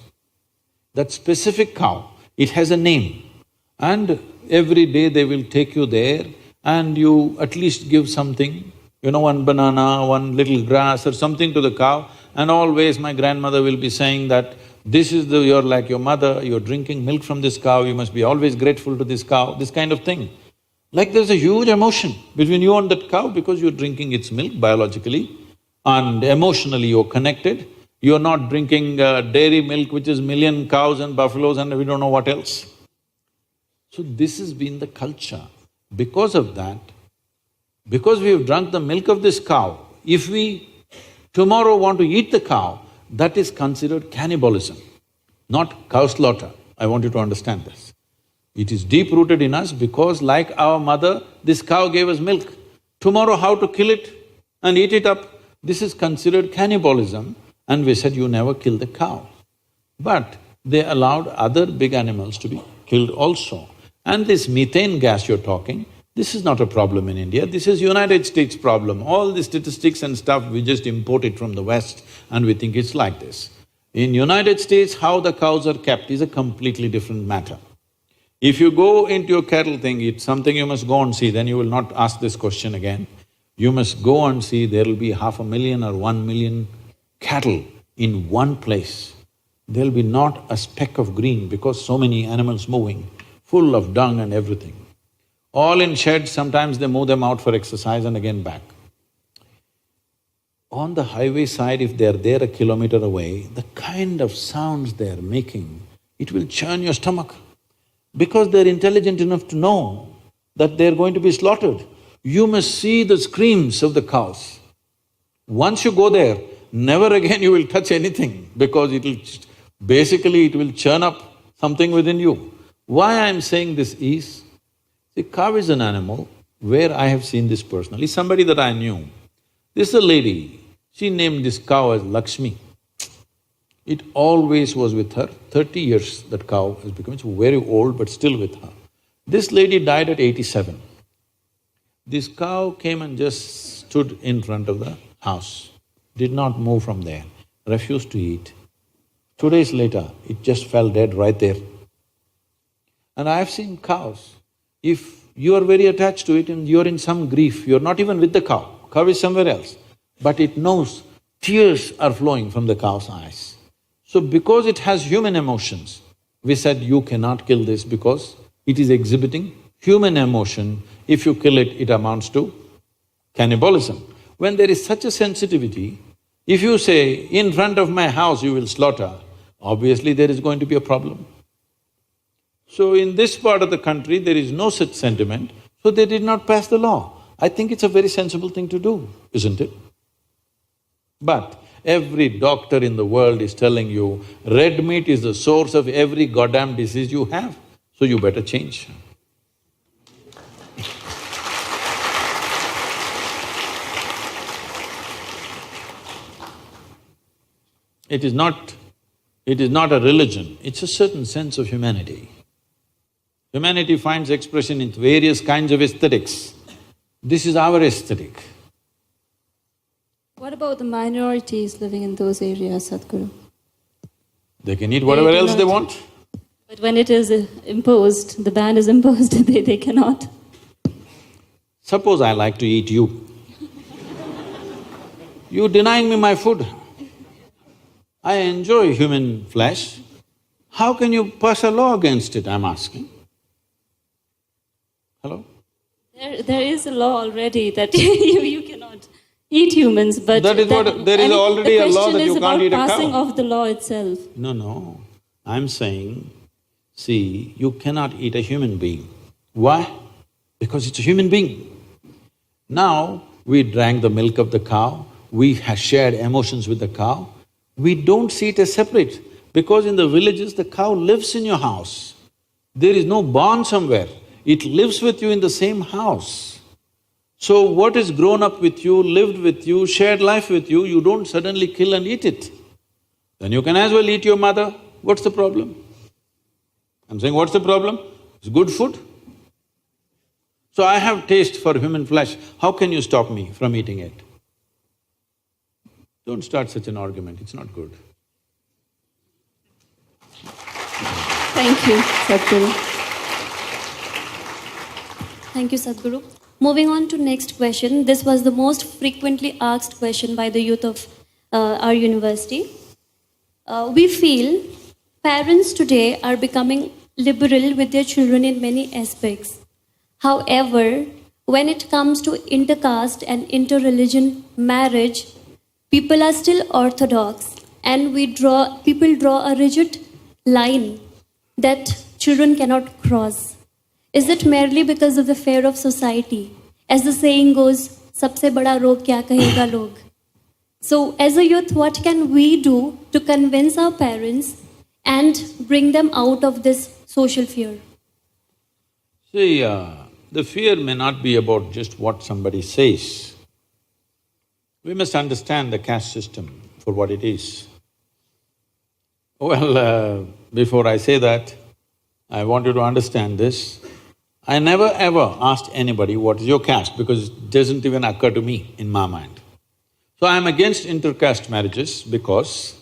That specific cow, it has a name, and every day they will take you there and you at least give something, one banana, one little grass or something to the cow, and always my grandmother will be saying that you're like your mother, you're drinking milk from this cow, you must be always grateful to this cow, this kind of thing. Like there's a huge emotion between you and that cow because you're drinking its milk biologically and emotionally you're connected. You're not drinking dairy milk which is million cows and buffaloes and we don't know what else. So this has been the culture. Because of that, because we have drunk the milk of this cow, if we tomorrow want to eat the cow, that is considered cannibalism, not cow slaughter. I want you to understand this. It is deep-rooted in us because like our mother, this cow gave us milk. Tomorrow how to kill it and eat it up, this is considered cannibalism, and we said you never kill the cow. But they allowed other big animals to be killed also. And this methane gas you're talking, this is not a problem in India, this is United States problem. All the statistics and stuff, we just import it from the West and we think it's like this. In United States, how the cows are kept is a completely different matter. If you go into your cattle thing, it's something you must go and see, then you will not ask this question again. You must go and see, there will be 500,000 or 1 million cattle in one place. There'll be not a speck of green because so many animals moving, full of dung and everything. All in sheds, sometimes they move them out for exercise and again back. On the highway side, if they're there a kilometer away, the kind of sounds they're making, it will churn your stomach. Because they're intelligent enough to know that they're going to be slaughtered. You must see the screams of the cows. Once you go there, never again you will touch anything because it will churn up something within you. Why I'm saying this is, see, cow is an animal where I have seen this personally, somebody that I knew. This is a lady, she named this cow as Lakshmi. It always was with her, 30 years that cow has become, it's very old but still with her. This lady died at 87. This cow came and just stood in front of the house, did not move from there, refused to eat. 2 days later, it just fell dead right there. And I've seen cows, if you are very attached to it and you're in some grief, you're not even with the cow is somewhere else, but it knows tears are flowing from the cow's eyes. So because it has human emotions, we said you cannot kill this because it is exhibiting human emotion. If you kill it, it amounts to cannibalism. When there is such a sensitivity, if you say, in front of my house you will slaughter, obviously there is going to be a problem. So in this part of the country, there is no such sentiment, so they did not pass the law. I think it's a very sensible thing to do, isn't it? But every doctor in the world is telling you, red meat is the source of every goddamn disease you have, so you better change. It is not a religion, it's a certain sense of humanity. Humanity finds expression in various kinds of aesthetics. This is our aesthetic. What about the minorities living in those areas, Sadhguru? They can eat whatever else they want. But when it is imposed, the ban is imposed, they cannot. Suppose I like to eat you. You denying me my food. I enjoy human flesh. How can you pass a law against it, I'm asking? Hello? There is a law already that you cannot eat humans, but… That is what… there is already a law that you can't eat a cow. The question is about passing of the law itself. No, I'm saying, see, you cannot eat a human being. Why? Because it's a human being. Now, we drank the milk of the cow, we shared emotions with the cow, we don't see it as separate, because in the villages, the cow lives in your house. There is no barn somewhere, it lives with you in the same house. So what is grown up with you, lived with you, shared life with you, you don't suddenly kill and eat it. Then you can as well eat your mother, what's the problem? I'm saying, what's the problem? It's good food. So I have taste for human flesh, how can you stop me from eating it? Don't start such an argument, it's not good. Thank you, Sadhguru. Thank you, Sadhguru. Moving on to next question. This was the most frequently asked question by the youth of our university. We feel parents today are becoming liberal with their children in many aspects. However, when it comes to intercaste and interreligion marriage, people are still orthodox, and people draw a rigid line that children cannot cross. Is it merely because of the fear of society? As the saying goes, "Sabse bada rog kya kahega log." So, as a youth, what can we do to convince our parents and bring them out of this social fear? See, the fear may not be about just what somebody says. We must understand the caste system for what it is. Well, before I say that, I want you to understand this. I never ever asked anybody, what is your caste, because it doesn't even occur to me in my mind. So I'm against intercaste marriages because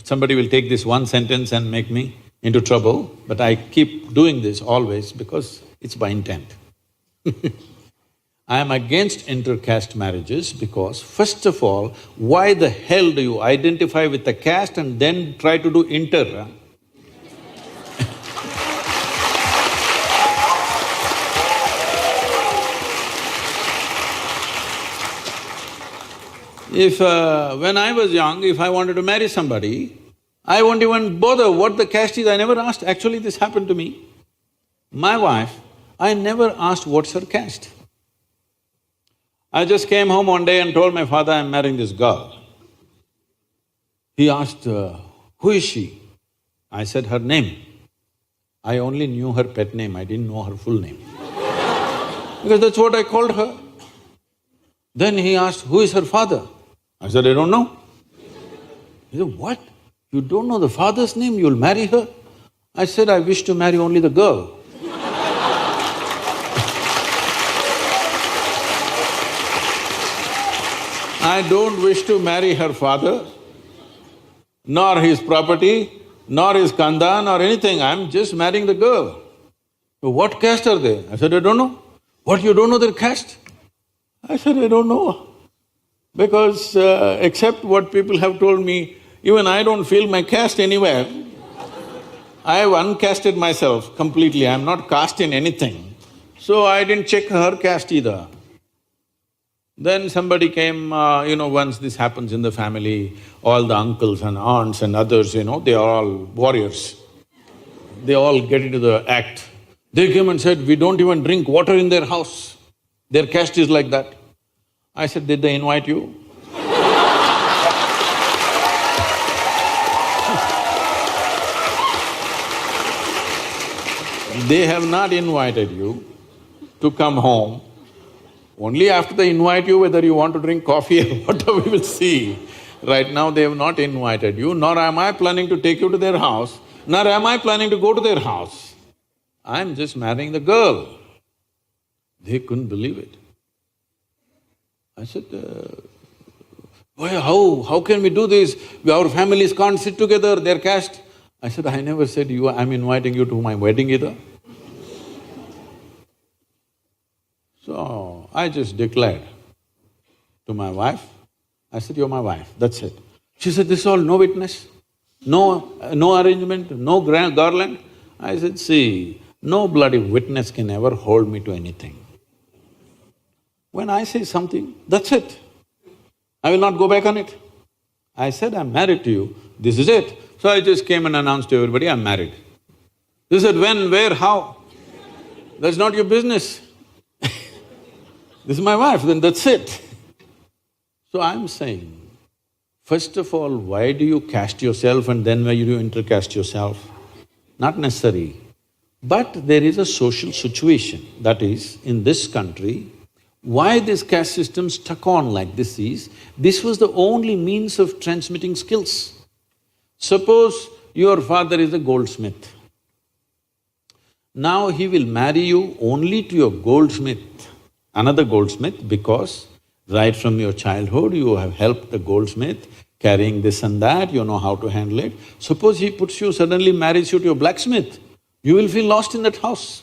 somebody will take this one sentence and make me into trouble, but I keep doing this always because it's by intent. I am against intercaste marriages because, first of all, why the hell do you identify with the caste and then try to do inter? When I was young, if I wanted to marry somebody, I won't even bother what the caste is, I never asked. Actually, this happened to me. My wife, I never asked what's her caste. I just came home one day and told my father, I'm marrying this girl. He asked, who is she? I said, her name. I only knew her pet name, I didn't know her full name. Because that's what I called her. Then he asked, who is her father? I said, I don't know. He said, what? You don't know the father's name, you'll marry her? I said, I wish to marry only the girl. I don't wish to marry her father, nor his property, nor his kanda, nor anything, I'm just marrying the girl. So what caste are they? I said, I don't know. What, you don't know their caste? I said, I don't know. Because except what people have told me, even I don't feel my caste anywhere. I have uncasted myself completely, I'm not cast in anything. So I didn't check her caste either. Then somebody came, once this happens in the family, all the uncles and aunts and others, they are all warriors. They all get into the act. They came and said, we don't even drink water in their house. Their caste is like that. I said, did they invite you? They have not invited you to come home. Only after they invite you, whether you want to drink coffee or whatever, we will see. Right now they have not invited you, nor am I planning to take you to their house, nor am I planning to go to their house. I'm just marrying the girl. They couldn't believe it. I said, boy, how can we do this? Our families can't sit together, they're caste. I said, I never said I'm inviting you to my wedding either. So, I just declared to my wife, I said, you're my wife, that's it. She said, this is all no witness, no arrangement, no garland. I said, see, no bloody witness can ever hold me to anything. When I say something, that's it. I will not go back on it. I said, I'm married to you, this is it. So I just came and announced to everybody, I'm married. They said, when, where, how? That's not your business. This is my wife, then that's it. So I'm saying, first of all, why do you caste yourself and then why do you intercaste yourself? Not necessary. But there is a social situation, that is, in this country, why this caste system stuck on like this is, this was the only means of transmitting skills. Suppose your father is a goldsmith. Now he will marry you only to your goldsmith, another goldsmith, because right from your childhood you have helped the goldsmith carrying this and that, you know how to handle it. Suppose he suddenly marries you to your blacksmith, you will feel lost in that house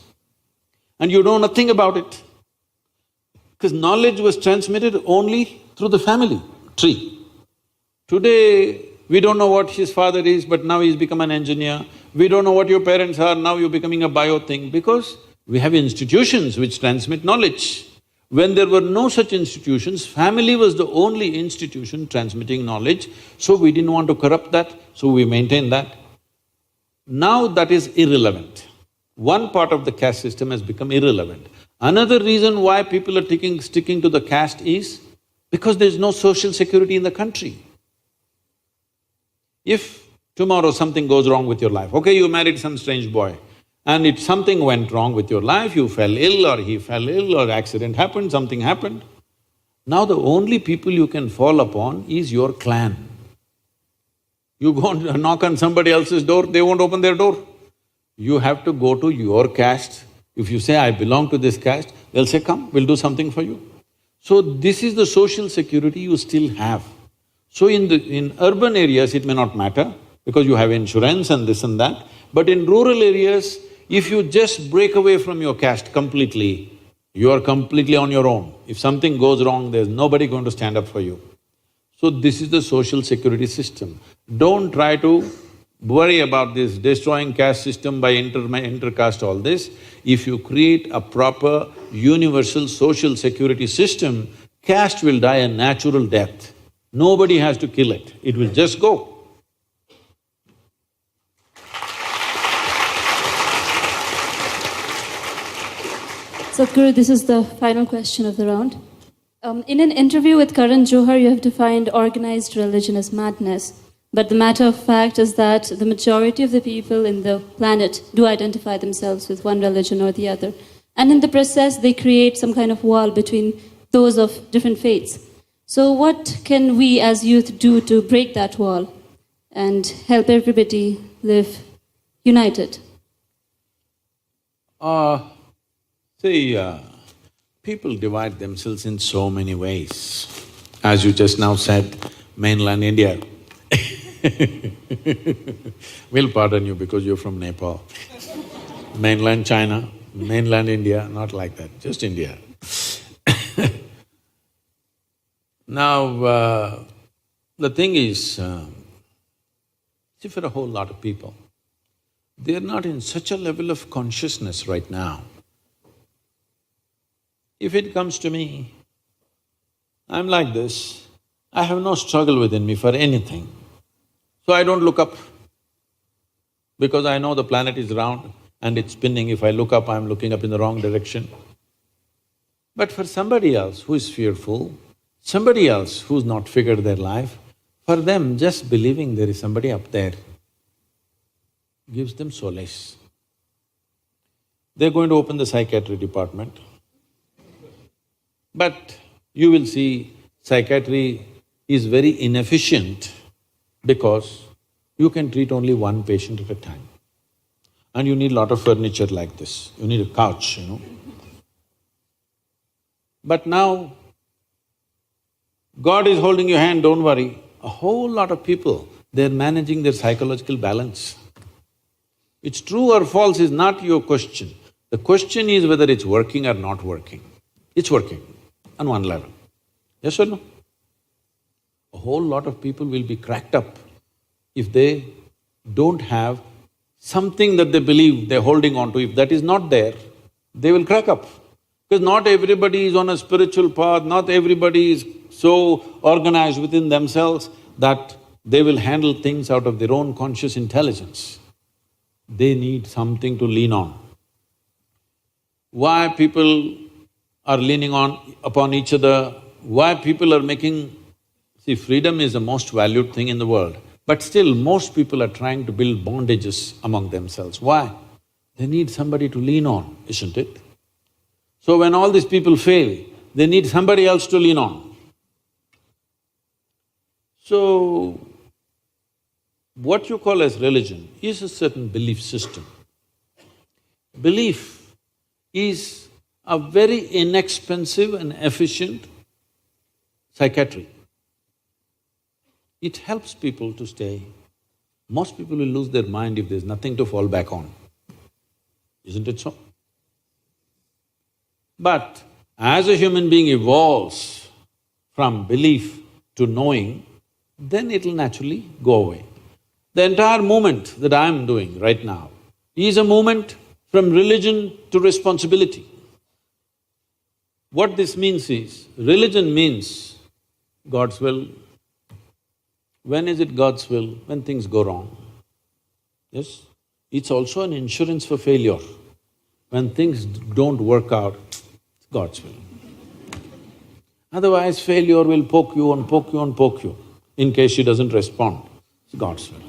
and you know nothing about it. Because knowledge was transmitted only through the family tree. Today, we don't know what his father is, but now he's become an engineer. We don't know what your parents are, now you're becoming a bio thing, because we have institutions which transmit knowledge. When there were no such institutions, family was the only institution transmitting knowledge, so we didn't want to corrupt that, so we maintained that. Now that is irrelevant. One part of the caste system has become irrelevant. Another reason why people are sticking to the caste is because there's no social security in the country. If tomorrow something goes wrong with your life, okay, you married some strange boy, and if something went wrong with your life, you fell ill or he fell ill or accident happened, something happened, now the only people you can fall upon is your clan. You go and knock on somebody else's door, they won't open their door. You have to go to your caste. If you say, I belong to this caste, they'll say, come, we'll do something for you. So this is the social security you still have. So in urban areas, it may not matter because you have insurance and this and that, but in rural areas, if you just break away from your caste completely, you are completely on your own. If something goes wrong, there's nobody going to stand up for you. So this is the social security system. Don't try to worry about this destroying caste system by intercaste, all this. If you create a proper universal social security system, caste will die a natural death. Nobody has to kill it, it will just go. Sadhguru, this is the final question of the round. In an interview with Karan Johar, you have defined organized religion as madness. But the matter of fact is that the majority of the people in the planet do identify themselves with one religion or the other. And in the process, they create some kind of wall between those of different faiths. So what can we as youth do to break that wall and help everybody live united? People divide themselves in so many ways. As you just now said, mainland India. We'll pardon you because you're from Nepal. Mainland China, mainland India, not like that, just India. Now, the thing is, see, for a whole lot of people, they're not in such a level of consciousness right now. If it comes to me, I'm like this, I have no struggle within me for anything. So I don't look up, because I know the planet is round and it's spinning. If I look up, I'm looking up in the wrong direction. But for somebody else who is fearful, somebody else who's not figured their life, for them just believing there is somebody up there gives them solace. They're going to open the psychiatry department. But you will see psychiatry is very inefficient because you can treat only one patient at a time. And you need a lot of furniture like this, you need a couch, But now, God is holding your hand, don't worry. A whole lot of people, they're managing their psychological balance. It's true or false is not your question. The question is whether it's working or not working. It's working on one level. Yes or no? A whole lot of people will be cracked up if they don't have something that they believe they're holding on to. If that is not there, they will crack up. Because not everybody is on a spiritual path, not everybody is so organized within themselves that they will handle things out of their own conscious intelligence. They need something to lean on. Why people are leaning upon each other, why people are making… See, freedom is the most valued thing in the world, but still most people are trying to build bondages among themselves. Why? They need somebody to lean on, isn't it? So when all these people fail, they need somebody else to lean on. So, what you call as religion is a certain belief system. Belief is a very inexpensive and efficient psychiatry. It helps people to stay. Most people will lose their mind if there's nothing to fall back on. Isn't it so? But as a human being evolves from belief to knowing, then it'll naturally go away. The entire movement that I'm doing right now is a movement from religion to responsibility. What this means is, religion means God's will. When is it God's will? When things go wrong. Yes? It's also an insurance for failure. When things don't work out, it's God's will. Otherwise, failure will poke you and poke you and poke you. In case she doesn't respond, it's God's will.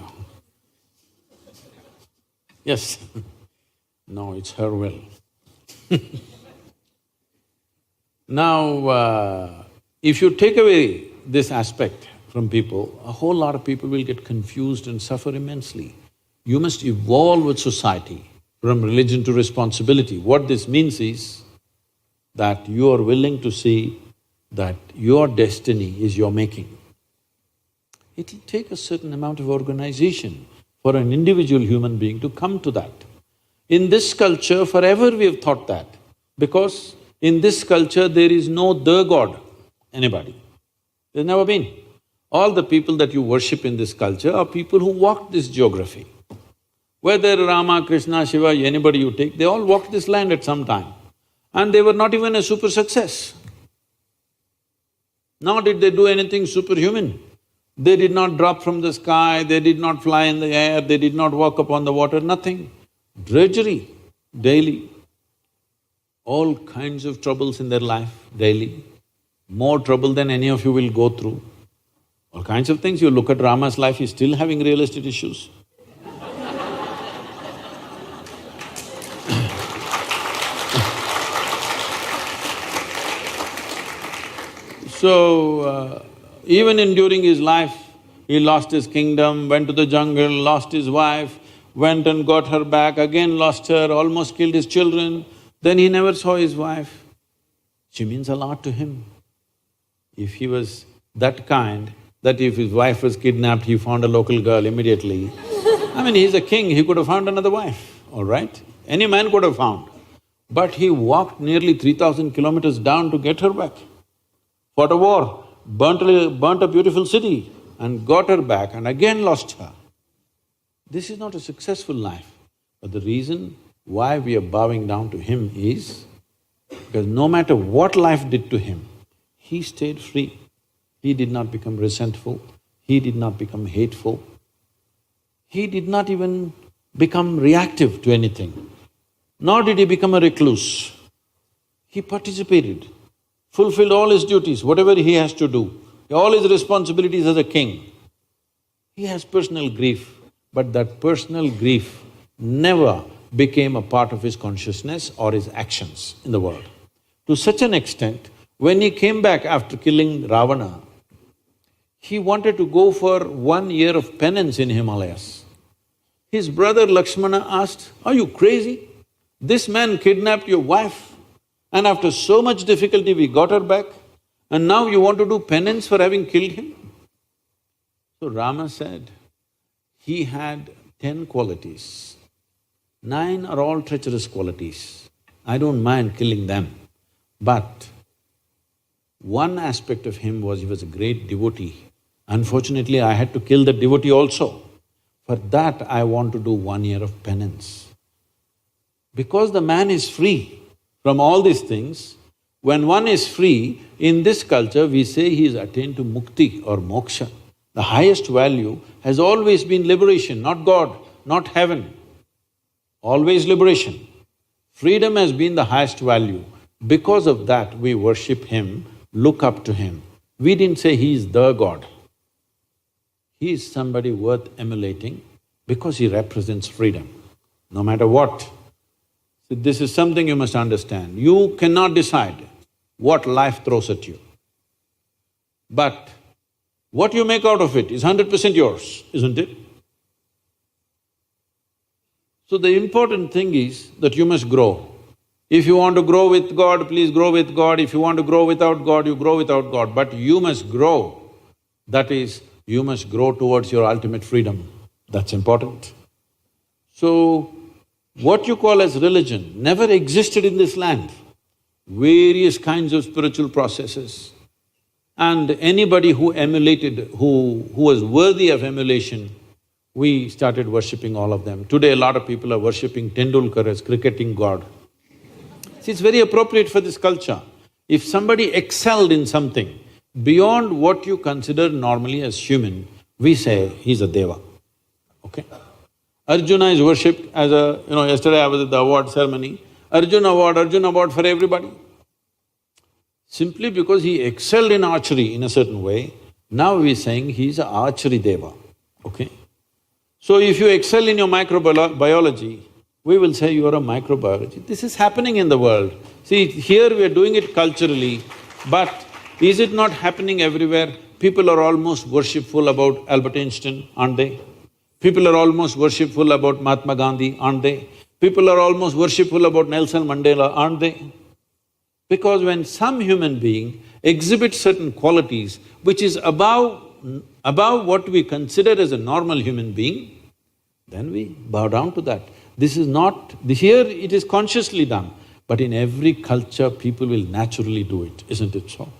Yes. No, it's her will. Now, if you take away this aspect from people, a whole lot of people will get confused and suffer immensely. You must evolve with society from religion to responsibility. What this means is that you are willing to see that your destiny is your making. It'll take a certain amount of organization for an individual human being to come to that. In this culture, forever we have thought that, because in this culture there is no the God, anybody. There's never been. All the people that you worship in this culture are people who walked this geography. Whether Rama, Krishna, Shiva, anybody you take, they all walked this land at some time. And they were not even a super success. Nor did they do anything superhuman. They did not drop from the sky, they did not fly in the air, they did not walk upon the water, nothing. Drudgery, daily. All kinds of troubles in their life, daily. More trouble than any of you will go through. All kinds of things. You look at Rama's life, he's still having real estate issues. So, even during his life, he lost his kingdom, went to the jungle, lost his wife, went and got her back, again lost her, almost killed his children. Then he never saw his wife. She means a lot to him. If he was that kind, that if his wife was kidnapped, he found a local girl immediately. I mean, he's a king, he could have found another wife, all right? Any man could have found. But he walked nearly 3,000 kilometers down to get her back. Fought a war, burnt a beautiful city and got her back and again lost her. This is not a successful life. But the reason why we are bowing down to him is because no matter what life did to him, he stayed free. He did not become resentful, he did not become hateful, he did not even become reactive to anything, nor did he become a recluse. He participated, fulfilled all his duties, whatever he has to do, all his responsibilities as a king. He has personal grief, but that personal grief never became a part of his consciousness or his actions in the world. To such an extent, when he came back after killing Ravana, he wanted to go for 1 year of penance in Himalayas. His brother Lakshmana asked, "Are you crazy? This man kidnapped your wife and after so much difficulty we got her back and now you want to do penance for having killed him?" So Rama said, he had 10 qualities. 9 are all treacherous qualities. I don't mind killing them. But one aspect of him was he was a great devotee. Unfortunately, I had to kill the devotee also. For that, I want to do 1 year of penance. Because the man is free from all these things, when one is free, in this culture we say he is attained to mukti or moksha. The highest value has always been liberation, not God, not heaven. Always liberation. Freedom has been the highest value. Because of that, we worship him, look up to him. We didn't say he is the God. He is somebody worth emulating because he represents freedom, no matter what. So this is something you must understand. You cannot decide what life throws at you. But what you make out of it is 100% yours, isn't it? So the important thing is that you must grow. If you want to grow with God, please grow with God. If you want to grow without God, you grow without God. But you must grow. That is, you must grow towards your ultimate freedom. That's important. So, what you call as religion never existed in this land. Various kinds of spiritual processes. And anybody who emulated, who was worthy of emulation, we started worshipping all of them. Today, a lot of people are worshipping Tendulkar as cricketing god. See, it's very appropriate for this culture. If somebody excelled in something beyond what you consider normally as human, we say he's a deva, okay? Arjuna is worshipped as a… yesterday I was at the award ceremony, Arjuna award for everybody. Simply because he excelled in archery in a certain way, now we're saying he's an archery deva, okay? So if you excel in your microbiology, we will say you are a microbiology. This is happening in the world. See, here we are doing it culturally, but is it not happening everywhere? People are almost worshipful about Albert Einstein, aren't they? People are almost worshipful about Mahatma Gandhi, aren't they? People are almost worshipful about Nelson Mandela, aren't they? Because when some human being exhibits certain qualities which is above what we consider as a normal human being, then we bow down to that. This is not… here it is consciously done, but in every culture people will naturally do it, isn't it so?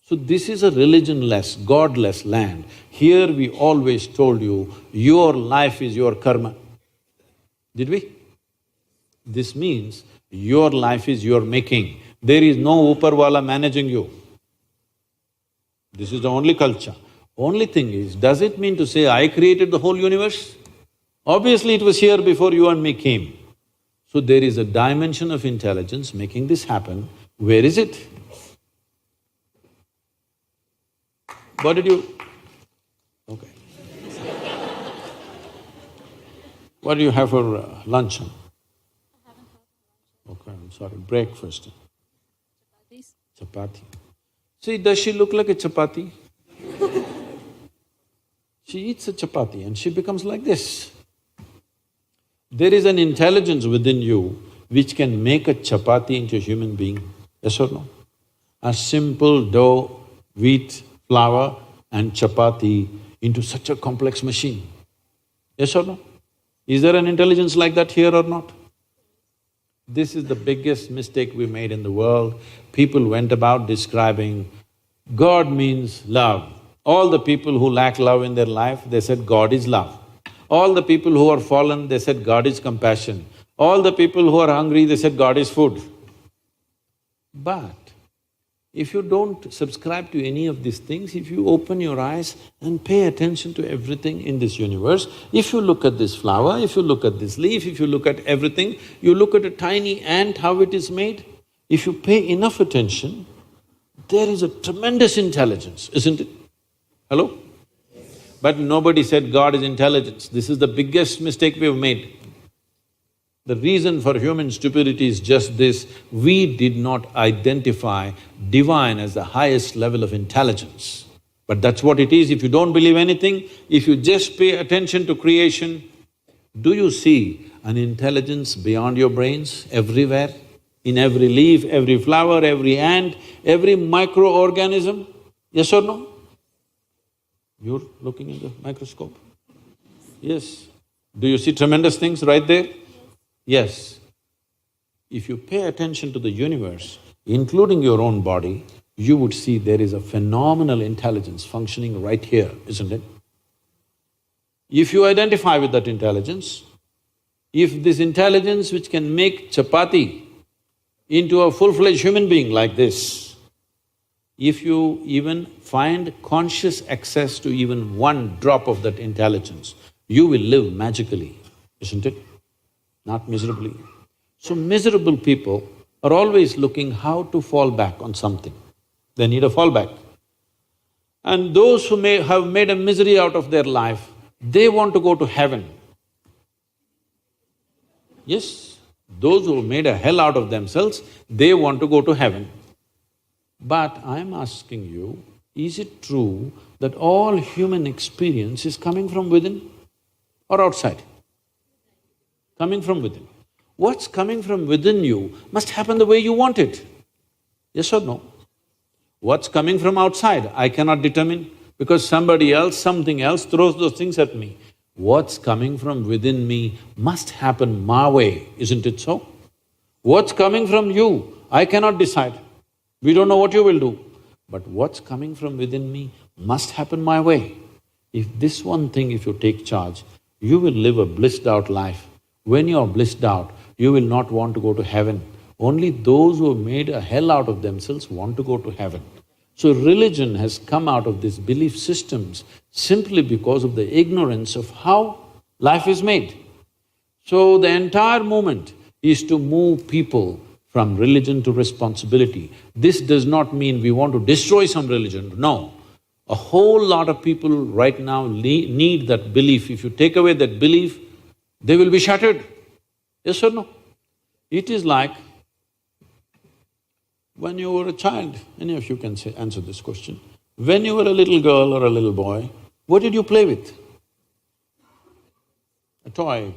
So this is a religion-less, God-less land. Here we always told you, your life is your karma. Did we? This means your life is your making. There is no Uparwala managing you. This is the only culture. Only thing is, does it mean to say I created the whole universe? Obviously it was here before you and me came. So there is a dimension of intelligence making this happen. Where is it? What did you… okay. What do you have for lunch? Okay, I'm sorry, breakfast. Chapati. See, does she look like a chapati? She eats a chapati and she becomes like this. There is an intelligence within you which can make a chapati into a human being, yes or no? A simple dough, wheat, flour and chapati into such a complex machine, yes or no? Is there an intelligence like that here or not? This is the biggest mistake we made in the world. People went about describing God means love. All the people who lack love in their life, they said God is love. All the people who are fallen, they said God is compassion. All the people who are hungry, they said God is food. But If you don't subscribe to any of these things, if you open your eyes and pay attention to everything in this universe, if you look at this flower, if you look at this leaf, if you look at everything, you look at a tiny ant, how it is made, if you pay enough attention, there is a tremendous intelligence, isn't it? Hello? But nobody said God is intelligence. This is the biggest mistake we've made. The reason for human stupidity is just this: we did not identify divine as the highest level of intelligence. But that's what it is. If you don't believe anything, if you just pay attention to creation, do you see an intelligence beyond your brains everywhere? In every leaf, every flower, every ant, every microorganism? Yes or no? You're looking at the microscope? Yes. Do you see tremendous things right there? Yes. If you pay attention to the universe, including your own body, you would see there is a phenomenal intelligence functioning right here, isn't it? If you identify with that intelligence, if this intelligence which can make chapati into a full-fledged human being like this, if you even find conscious access to even one drop of that intelligence, you will live magically, isn't it? Not miserably. So miserable people are always looking how to fall back on something. They need a fallback. And those who may have made a misery out of their life, they want to go to heaven. Yes, those who made a hell out of themselves, they want to go to heaven. But I'm asking you, is it true that all human experience is coming from within or outside? Coming from within. What's coming from within you must happen the way you want it. Yes or no? What's coming from outside, I cannot determine because somebody else, something else throws those things at me. What's coming from within me must happen my way, isn't it so? What's coming from you, I cannot decide. We don't know what you will do. But what's coming from within me must happen my way. If this one thing, if you take charge, you will live a blissed out life. When you're blissed out, you will not want to go to heaven. Only those who have made a hell out of themselves want to go to heaven. So religion has come out of these belief systems simply because of the ignorance of how life is made. So the entire movement is to move people from religion to responsibility. This does not mean we want to destroy some religion, no. A whole lot of people right now need that belief. If you take away that belief, they will be shattered. Yes or no? It is like when you were a child, any of you can answer this question. When you were a little girl or a little boy, what did you play with? A toy?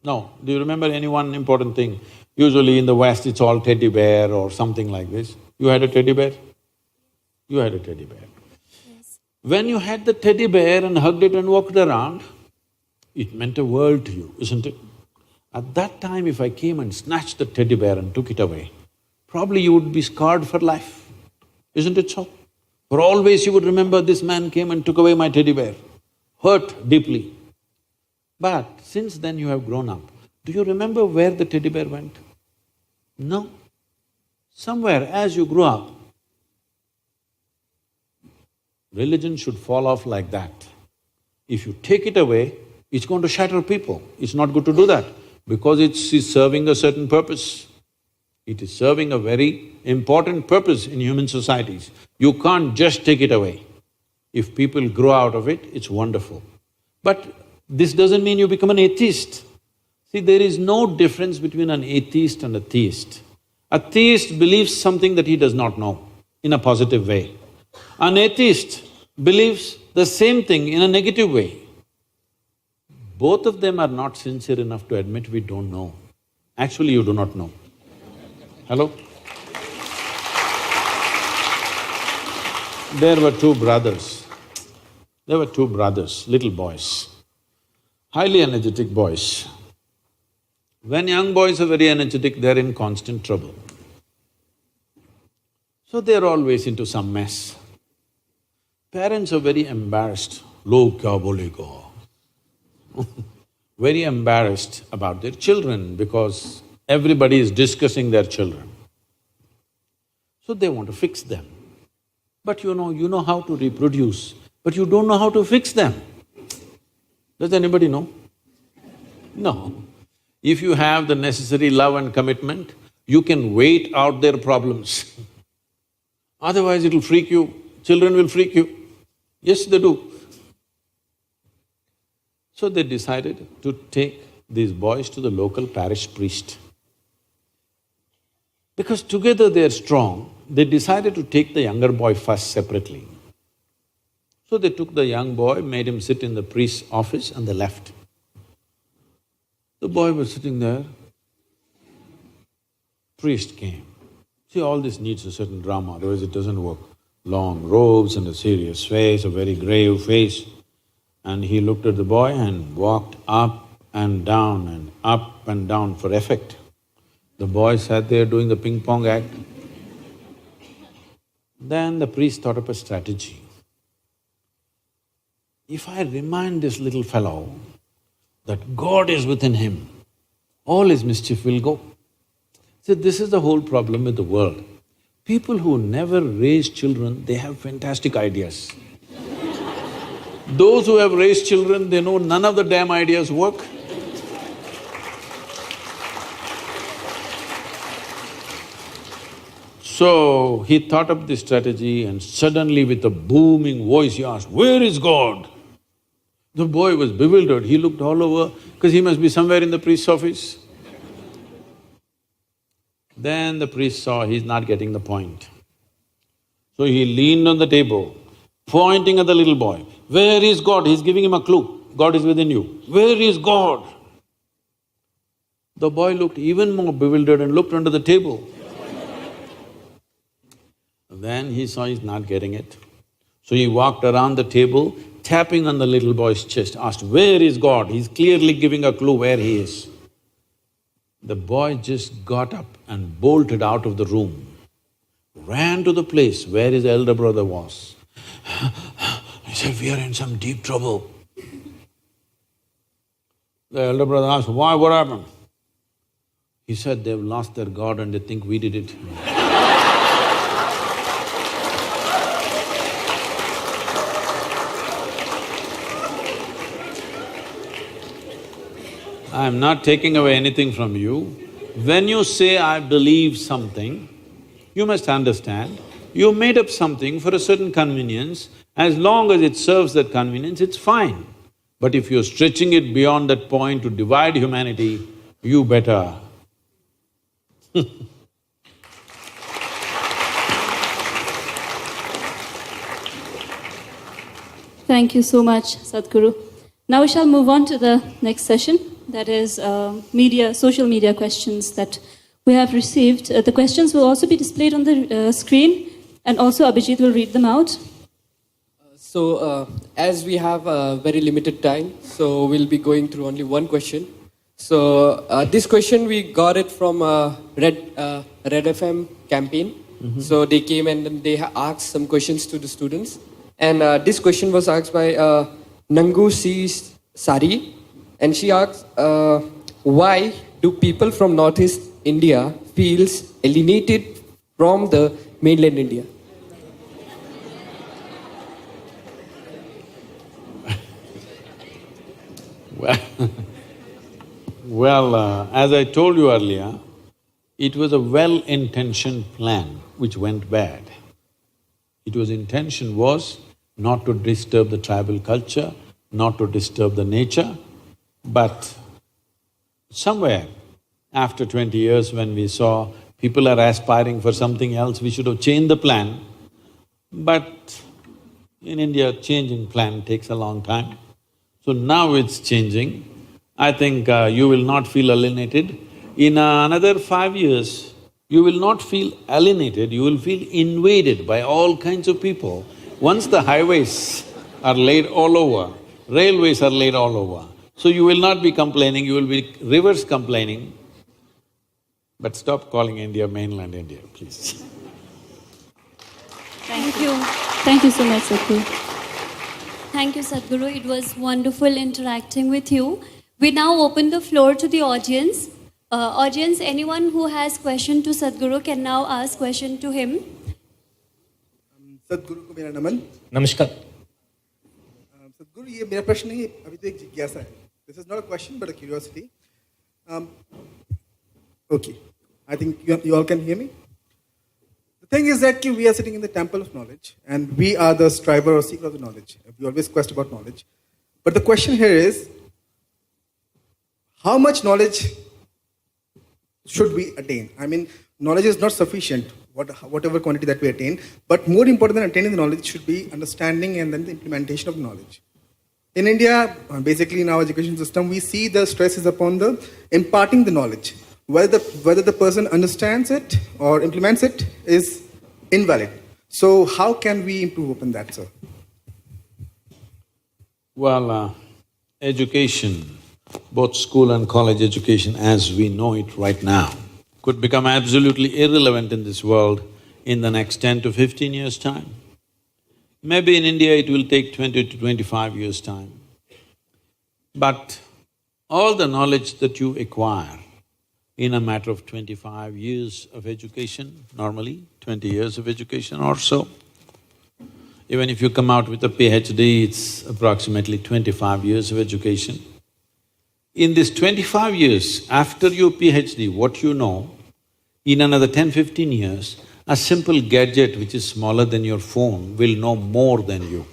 No. Do you remember any one important thing? Usually in the West, it's all teddy bear or something like this. You had a teddy bear? You had a teddy bear. Yes. When you had the teddy bear and hugged it and walked around, it meant a world to you, isn't it? At that time, if I came and snatched the teddy bear and took it away, probably you would be scarred for life, isn't it so? For always you would remember, this man came and took away my teddy bear, hurt deeply. But since then you have grown up, do you remember where the teddy bear went? No. Somewhere as you grew up, religion should fall off like that. If you take it away, it's going to shatter people. It's not good to do that because it's serving a certain purpose. It is serving a very important purpose in human societies. You can't just take it away. If people grow out of it, it's wonderful. But this doesn't mean you become an atheist. See, there is no difference between an atheist and a theist. A theist believes something that he does not know in a positive way. An atheist believes the same thing in a negative way. Both of them are not sincere enough to admit we don't know. Actually, you do not know. Hello? There were two brothers. There were two brothers, little boys, highly energetic boys. When young boys are very energetic, they're in constant trouble. So they're always into some mess. Parents are very embarrassed, log kya bolega. Very embarrassed about their children because everybody is discussing their children. So they want to fix them. But you know how to reproduce, but you don't know how to fix them. Does anybody know? No. If you have the necessary love and commitment, you can wait out their problems. Otherwise it'll freak you, children will freak you. Yes, they do. So they decided to take these boys to the local parish priest. Because together they're strong, they decided to take the younger boy first separately. So they took the young boy, made him sit in the priest's office and they left. The boy was sitting there, priest came. See, all this needs a certain drama, otherwise it doesn't work. Long robes and a serious face, a very grave face. And he looked at the boy and walked up and down for effect. The boy sat there doing the ping pong act. Then the priest thought up a strategy. If I remind this little fellow that God is within him, all his mischief will go. See, this is the whole problem with the world. People who never raise children, they have fantastic ideas. Those who have raised children, they know none of the damn ideas work. So, he thought up this strategy and suddenly with a booming voice he asked, "Where is God?" The boy was bewildered, he looked all over because he must be somewhere in the priest's office. Then the priest saw he's not getting the point. So he leaned on the table, pointing at the little boy. "Where is God?" He's giving him a clue. God is within you. "Where is God?" The boy looked even more bewildered and looked under the table. Then he saw he's not getting it. So he walked around the table, tapping on the little boy's chest, asked, "Where is God?" He's clearly giving a clue where he is. The boy just got up and bolted out of the room, ran to the place where his elder brother was. He said, "We are in some deep trouble." The elder brother asked, "Why, what happened?" He said, "They've lost their God and they think we did it." I am not taking away anything from you. When you say, "I believe something," you must understand, you made up something for a certain convenience. As long as it serves that convenience, it's fine. But if you're stretching it beyond that point to divide humanity, you better. Thank you so much, Sadhguru. Now we shall move on to the next session, that is social media questions that we have received. The questions will also be displayed on the screen, and also Abhijit will read them out. So, as we have very limited time, so we'll be going through only one question. So, this question we got it from Red FM campaign. So they came and then they asked some questions to the students. And this question was asked by Nangu C. Sari. And she asked, why do people from Northeast India feels alienated from the mainland India? Well, as I told you earlier, it was a well-intentioned plan which went bad. Intention was not to disturb the tribal culture, not to disturb the nature, but somewhere after 20 years when we saw people are aspiring for something else, we should have changed the plan. But in India, changing plan takes a long time. So now it's changing. I think you will not feel alienated. In another 5 years, you will not feel alienated, you will feel invaded by all kinds of people. Once the highways are laid all over, railways are laid all over, so you will not be complaining, you will be reverse complaining. But stop calling India mainland India, please. Thank you. Thank you so much, Sadhguru. Thank you, Sadhguru. It was wonderful interacting with you. We now open the floor to the audience. Audience, anyone who has question to Sadhguru can now ask question to him. सदगुरु को मेरा नमन। नमस्कार। सदगुरु, ये मेरा प्रश्न नहीं, अभी तो एक जिज्ञासा है। This is not a question but a curiosity. Okay, I think you all can hear me. The thing is that we are sitting in the temple of knowledge and we are the striver or seeker of the knowledge. We always quest about knowledge. But the question here is, how much knowledge should we attain? I mean, knowledge is not sufficient, whatever quantity that we attain, but more important than attaining the knowledge should be understanding and then the implementation of knowledge. In India, basically in our education system, we see the stress is upon the imparting the knowledge. Whether the person understands it or implements it is invalid. So how can we improve upon that, sir? Well, education, both school and college education as we know it right now, could become absolutely irrelevant in this world in the next 10 to 15 years' time. Maybe in India it will take 20 to 25 years' time. But all the knowledge that you acquire in a matter of 25 years of education, normally 20 years of education or so, even if you come out with a PhD, it's approximately 25 years of education. In this 25 years, after your PhD, what you know, in another 10-15 years, a simple gadget which is smaller than your phone will know more than you.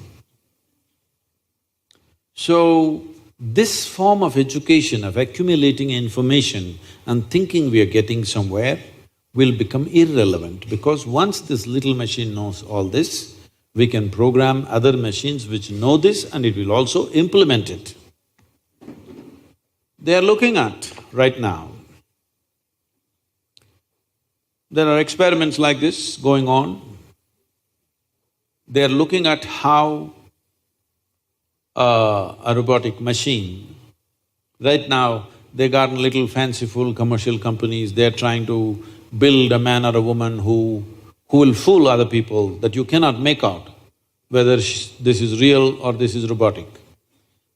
So, this form of education, of accumulating information and thinking we are getting somewhere, will become irrelevant because once this little machine knows all this, we can program other machines which know this and it will also implement it. They are looking at right now. There are experiments like this going on. They are looking at how a robotic machine, right now they got little fanciful commercial companies, they're trying to build a man or a woman who will fool other people that you cannot make out whether this is real or this is robotic.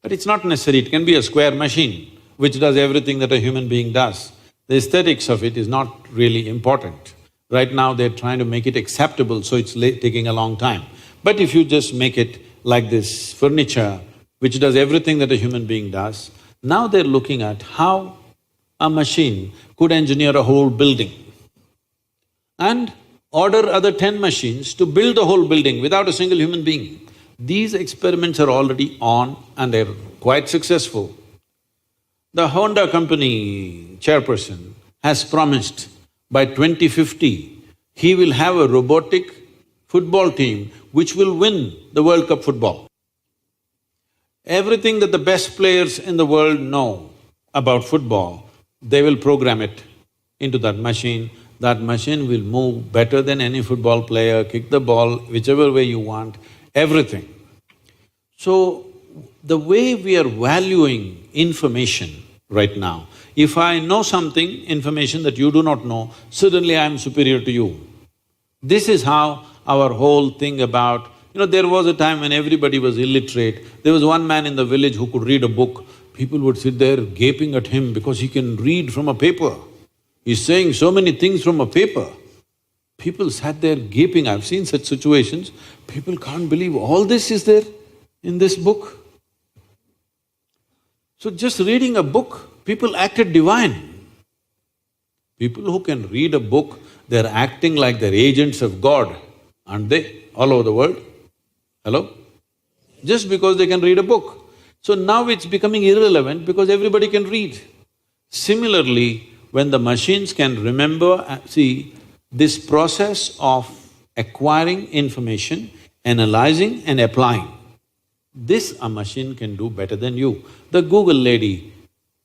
But it's not necessary, it can be a square machine which does everything that a human being does. The aesthetics of it is not really important. Right now they're trying to make it acceptable, so it's taking a long time. But if you just make it like this furniture, which does everything that a human being does, now they're looking at how a machine could engineer a whole building and order other 10 machines to build the whole building without a single human being. These experiments are already on and they're quite successful. The Honda company chairperson has promised by 2050, he will have a robotic football team which will win the World Cup football. Everything that the best players in the world know about football, they will program it into that machine. That machine will move better than any football player, kick the ball whichever way you want, everything. So, the way we are valuing information right now, if I know something, information that you do not know, suddenly I am superior to you. This is how our whole thing about… there was a time when everybody was illiterate. There was one man in the village who could read a book. People would sit there gaping at him because he can read from a paper. He's saying so many things from a paper. People sat there gaping. I've seen such situations. People can't believe all this is there in this book. So just reading a book, people acted divine. People who can read a book, they're acting like they're agents of God, aren't they, all over the world? Hello? Just because they can read a book. So now it's becoming irrelevant because everybody can read. Similarly, when the machines can remember… see, this process of acquiring information, analyzing and applying, this a machine can do better than you. The Google lady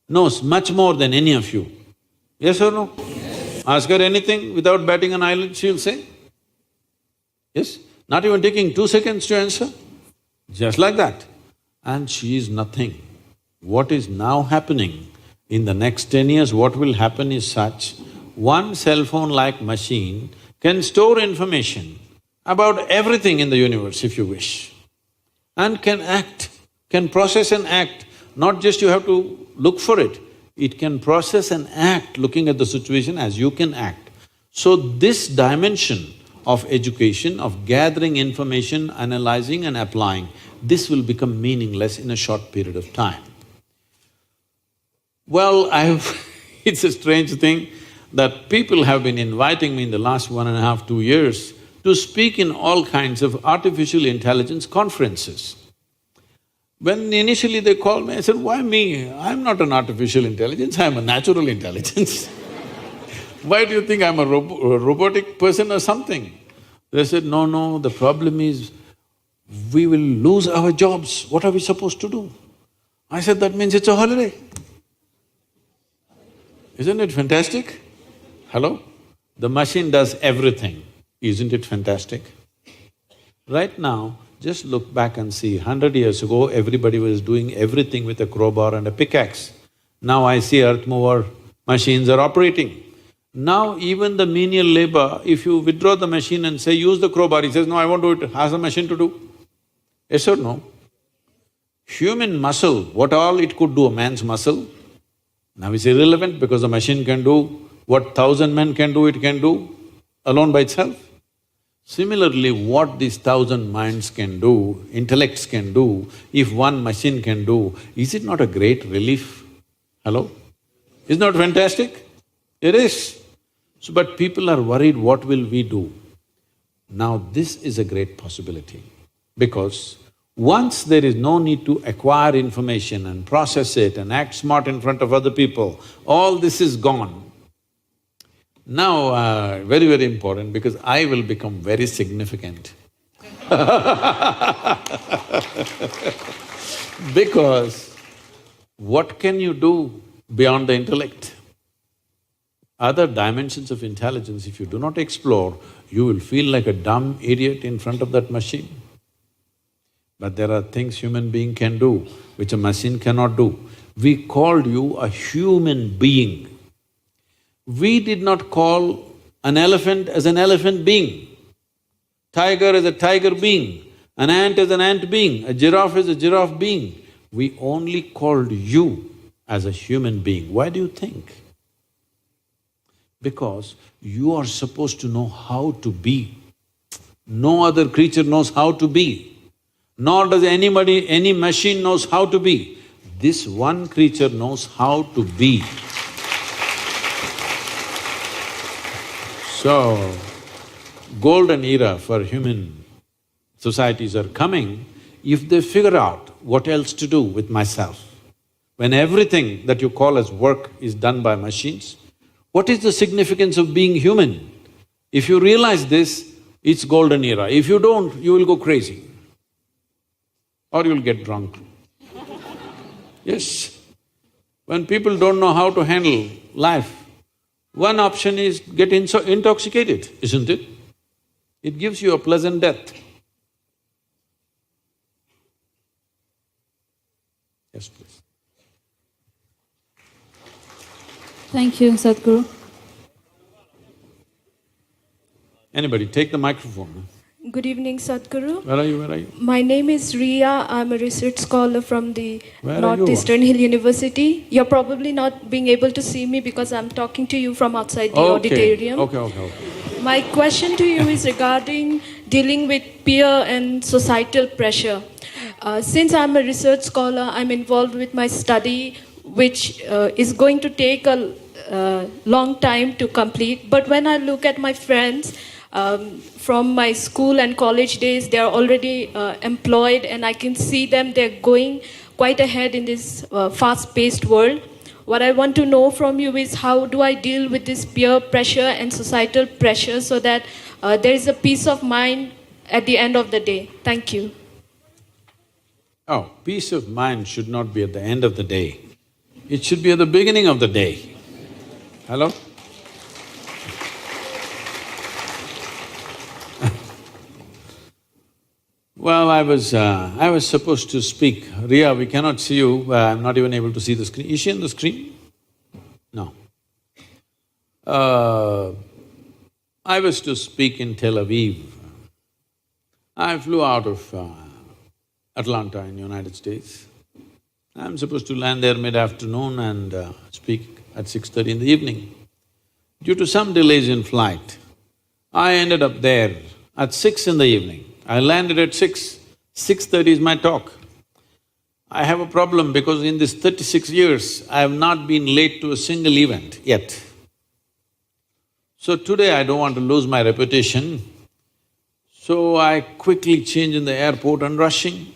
knows much more than any of you. Yes or no? Yes. Ask her anything without batting an eyelid, she'll say. Yes? Not even taking 2 seconds to answer, just like that. And she is nothing. What is now happening, in the next 10 years what will happen is such, one cell phone-like machine can store information about everything in the universe if you wish, and can act, can process and act. Not just you have to look for it, it can process and act looking at the situation as you can act. So this dimension of education, of gathering information, analyzing and applying, this will become meaningless in a short period of time. Well, it's a strange thing that people have been inviting me in the last 1.5, 2 years to speak in all kinds of artificial intelligence conferences. When initially they called me, I said, why me? I'm not an artificial intelligence, I'm a natural intelligence. Why do you think I'm a robotic person or something? They said, no, the problem is we will lose our jobs, what are we supposed to do? I said, that means it's a holiday. Isn't it fantastic? Hello? The machine does everything, isn't it fantastic? Right now, just look back and see, 100 years ago, everybody was doing everything with a crowbar and a pickaxe. Now I see earth mover machines are operating. Now even the menial labor, if you withdraw the machine and say, use the crowbar, he says, no, I won't do it, ask the machine to do. Yes or no? Human muscle, what all it could do, a man's muscle, now is irrelevant because the machine can do what 1,000 men can do, it can do alone by itself. Similarly, what these 1,000 minds can do, intellects can do, if one machine can do, is it not a great relief? Hello? Is not fantastic? It is. So, but people are worried, what will we do? Now this is a great possibility because once there is no need to acquire information and process it and act smart in front of other people, all this is gone. Now, very, very important because I will become very significant. Because what can you do beyond the intellect? Other dimensions of intelligence, if you do not explore, you will feel like a dumb idiot in front of that machine. But there are things human being can do, which a machine cannot do. We called you a human being. We did not call an elephant as an elephant being, tiger as a tiger being, an ant as an ant being, a giraffe as a giraffe being. We only called you as a human being. Why do you think? Because you are supposed to know how to be. No other creature knows how to be, nor does anybody, any machine knows how to be. This one creature knows how to be. So, golden era for human societies are coming if they figure out what else to do with myself. When everything that you call as work is done by machines, what is the significance of being human? If you realize this, it's golden era. If you don't, you will go crazy or you'll get drunk. Yes. When people don't know how to handle life, one option is get intoxicated, isn't it? It gives you a pleasant death. Yes, please. Thank you, Sadhguru. Anybody, take the microphone. Good evening, Sadhguru. Where are you? My name is Ria. I'm a research scholar from the Where are you? Northeastern Hill University. You're probably not being able to see me because I'm talking to you from outside the auditorium. Okay. My question to you is regarding dealing with peer and societal pressure. Since I'm a research scholar, I'm involved with my study, which is going to take a long time to complete. But when I look at my friends, from my school and college days, they are already employed, and I can see them, they're going quite ahead in this fast-paced world. What I want to know from you is how do I deal with this peer pressure and societal pressure so that there is a peace of mind at the end of the day? Thank you. Oh, peace of mind should not be at the end of the day. It should be at the beginning of the day. Hello? Well, I was supposed to speak. Ria, we cannot see you, I'm not even able to see the screen. Is she on the screen? No. I was to speak in Tel Aviv. I flew out of Atlanta in United States. I'm supposed to land there mid-afternoon and speak at 6:30 in the evening. Due to some delays in flight, I ended up there at 6 in the evening. I landed at 6. 6:30 is my talk. I have a problem because in this 36 years, I have not been late to a single event yet. So today I don't want to lose my reputation, so I quickly change in the airport and rushing.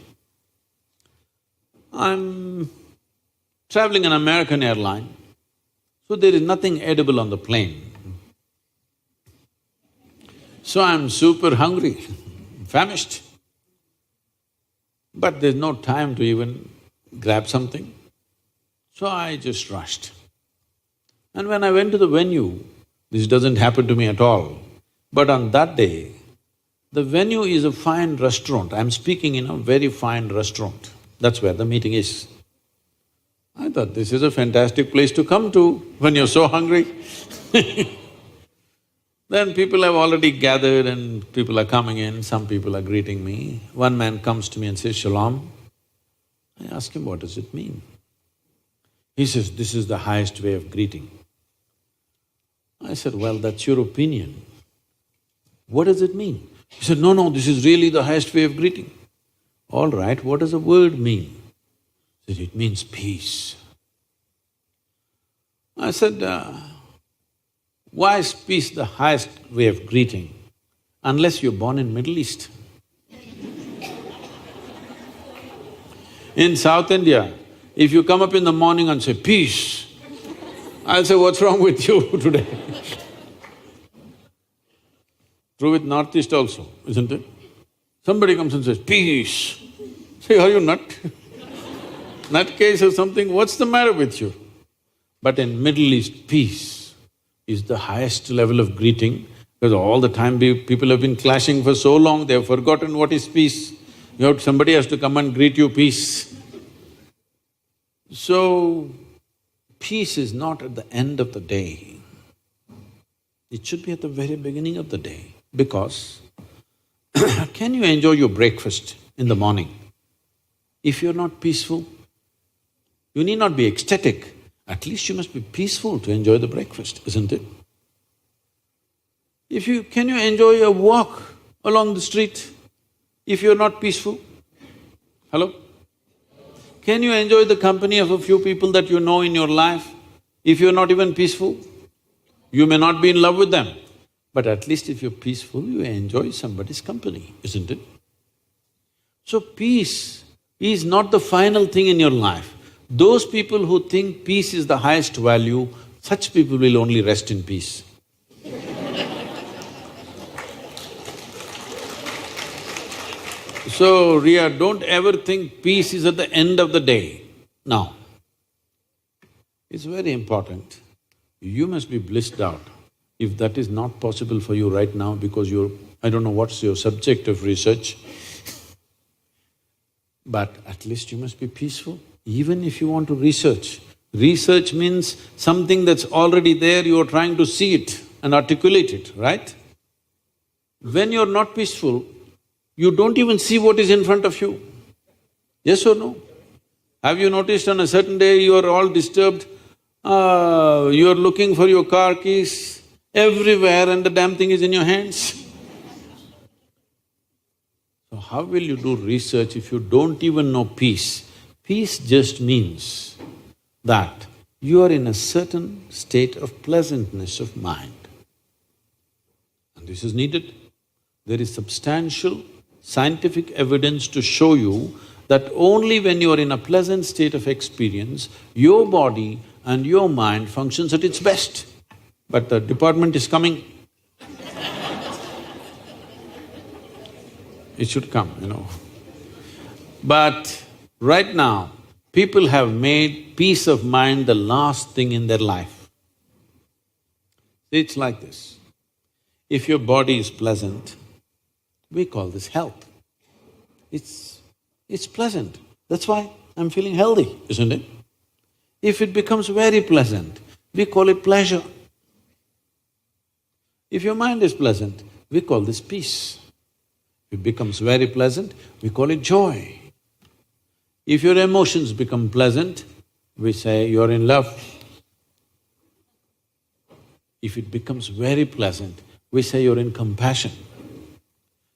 I'm traveling an American airline, so there is nothing edible on the plane. So I'm super hungry, famished. But there's no time to even grab something. So I just rushed. And when I went to the venue, this doesn't happen to me at all, but on that day, the venue is a fine restaurant. I'm speaking in a very fine restaurant. That's where the meeting is. I thought, this is a fantastic place to come to when you're so hungry. Then people have already gathered and people are coming in, some people are greeting me. One man comes to me and says, "Shalom." I ask him, what does it mean? He says, "This is the highest way of greeting." I said, "Well, that's your opinion. What does it mean?" He said, "No, this is really the highest way of greeting." All right, what does the word mean? He said, "It means peace." I said, why is peace the highest way of greeting unless you're born in Middle East? In South India, if you come up in the morning and say, "Peace," I'll say, "What's wrong with you today?" True with Northeast also, isn't it? Somebody comes and says, "Peace." Say, "Are you nut? Nutcase or something, what's the matter with you?" But in Middle East, peace is the highest level of greeting, because all the time people have been clashing for so long, they have forgotten what is peace. Somebody has to come and greet you, peace. So, peace is not at the end of the day. It should be at the very beginning of the day, because can you enjoy your breakfast in the morning if you're not peaceful? You need not be ecstatic. At least you must be peaceful to enjoy the breakfast, isn't it? Can you enjoy a walk along the street if you're not peaceful? Hello? Can you enjoy the company of a few people that you know in your life if you're not even peaceful? You may not be in love with them, but at least if you're peaceful, you enjoy somebody's company, isn't it? So peace is not the final thing in your life. Those people who think peace is the highest value, such people will only rest in peace. So, Ria, don't ever think peace is at the end of the day. No. It's very important. You must be blissed out. If that is not possible for you right now because I don't know what's your subject of research, but at least you must be peaceful. Even if you want to research, research means something that's already there, you are trying to see it and articulate it, right? When you're not peaceful, you don't even see what is in front of you. Yes or no? Have you noticed on a certain day you are all disturbed, you are looking for your car keys everywhere and the damn thing is in your hands? So how will you do research if you don't even know peace? Peace just means that you are in a certain state of pleasantness of mind. And this is needed. There is substantial scientific evidence to show you that only when you are in a pleasant state of experience, your body and your mind functions at its best. But the department is coming. It should come, But right now, people have made peace of mind the last thing in their life. It's like this. If your body is pleasant, we call this health. It's pleasant. That's why I'm feeling healthy, isn't it? If it becomes very pleasant, we call it pleasure. If your mind is pleasant, we call this peace. If it becomes very pleasant, we call it joy. If your emotions become pleasant, we say you're in love. If it becomes very pleasant, we say you're in compassion.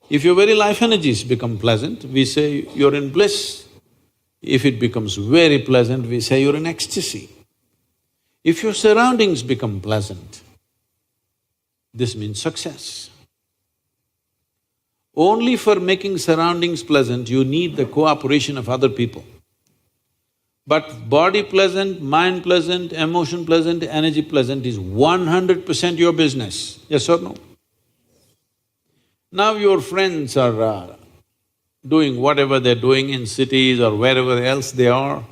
If your very life energies become pleasant, we say you're in bliss. If it becomes very pleasant, we say you're in ecstasy. If your surroundings become pleasant, this means success. Only for making surroundings pleasant, you need the cooperation of other people. But body pleasant, mind pleasant, emotion pleasant, energy pleasant is 100% your business, yes or no? Now your friends are doing whatever they're doing in cities or wherever else they are,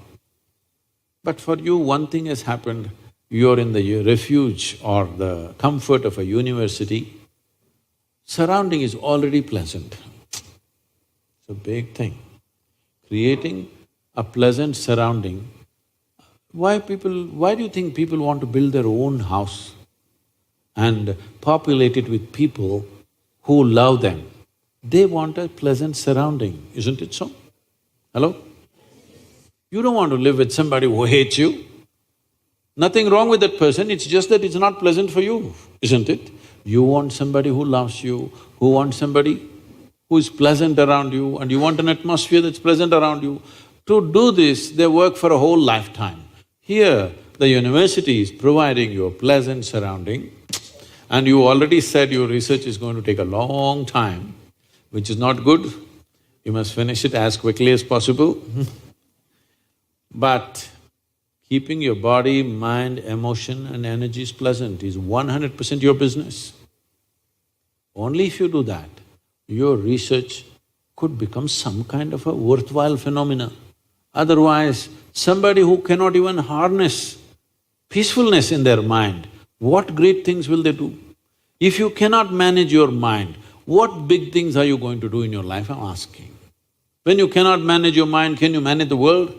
but for you one thing has happened, you're in the refuge or the comfort of a university, surrounding is already pleasant. It's a big thing. Creating a pleasant surrounding. Why do you think people want to build their own house and populate it with people who love them? They want a pleasant surrounding, isn't it so? Hello? You don't want to live with somebody who hates you. Nothing wrong with that person, it's just that it's not pleasant for you, isn't it? You want somebody who loves you, who wants somebody who is pleasant around you, and you want an atmosphere that's pleasant around you. To do this, they work for a whole lifetime. Here, the university is providing you a pleasant surrounding, and you already said your research is going to take a long time, which is not good. You must finish it as quickly as possible. But keeping your body, mind, emotion and energies pleasant is 100% your business. Only if you do that, your research could become some kind of a worthwhile phenomena. Otherwise, somebody who cannot even harness peacefulness in their mind, what great things will they do? If you cannot manage your mind, what big things are you going to do in your life, I'm asking. When you cannot manage your mind, can you manage the world?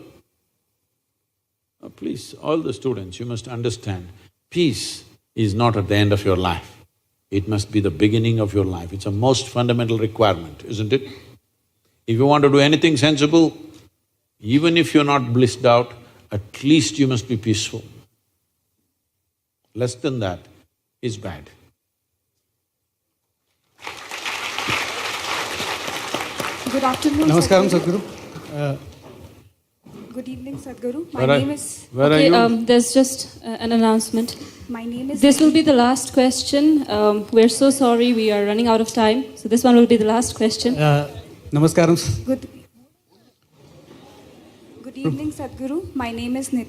Please, all the students, you must understand, peace is not at the end of your life. It must be the beginning of your life. It's a most fundamental requirement, isn't it? If you want to do anything sensible, even if you're not blissed out, at least you must be peaceful. Less than that is bad. Good afternoon, Namaskaram, Sadhguru. Sadhguru. Good evening, Sadhguru. Where My are- name is… Where are Okay, you? there's just an announcement. My name is… This will be the last question. We're so sorry, we are running out of time. So this one will be the last question. Namaskaram. Good evening, Sadhguru. My name is Nit.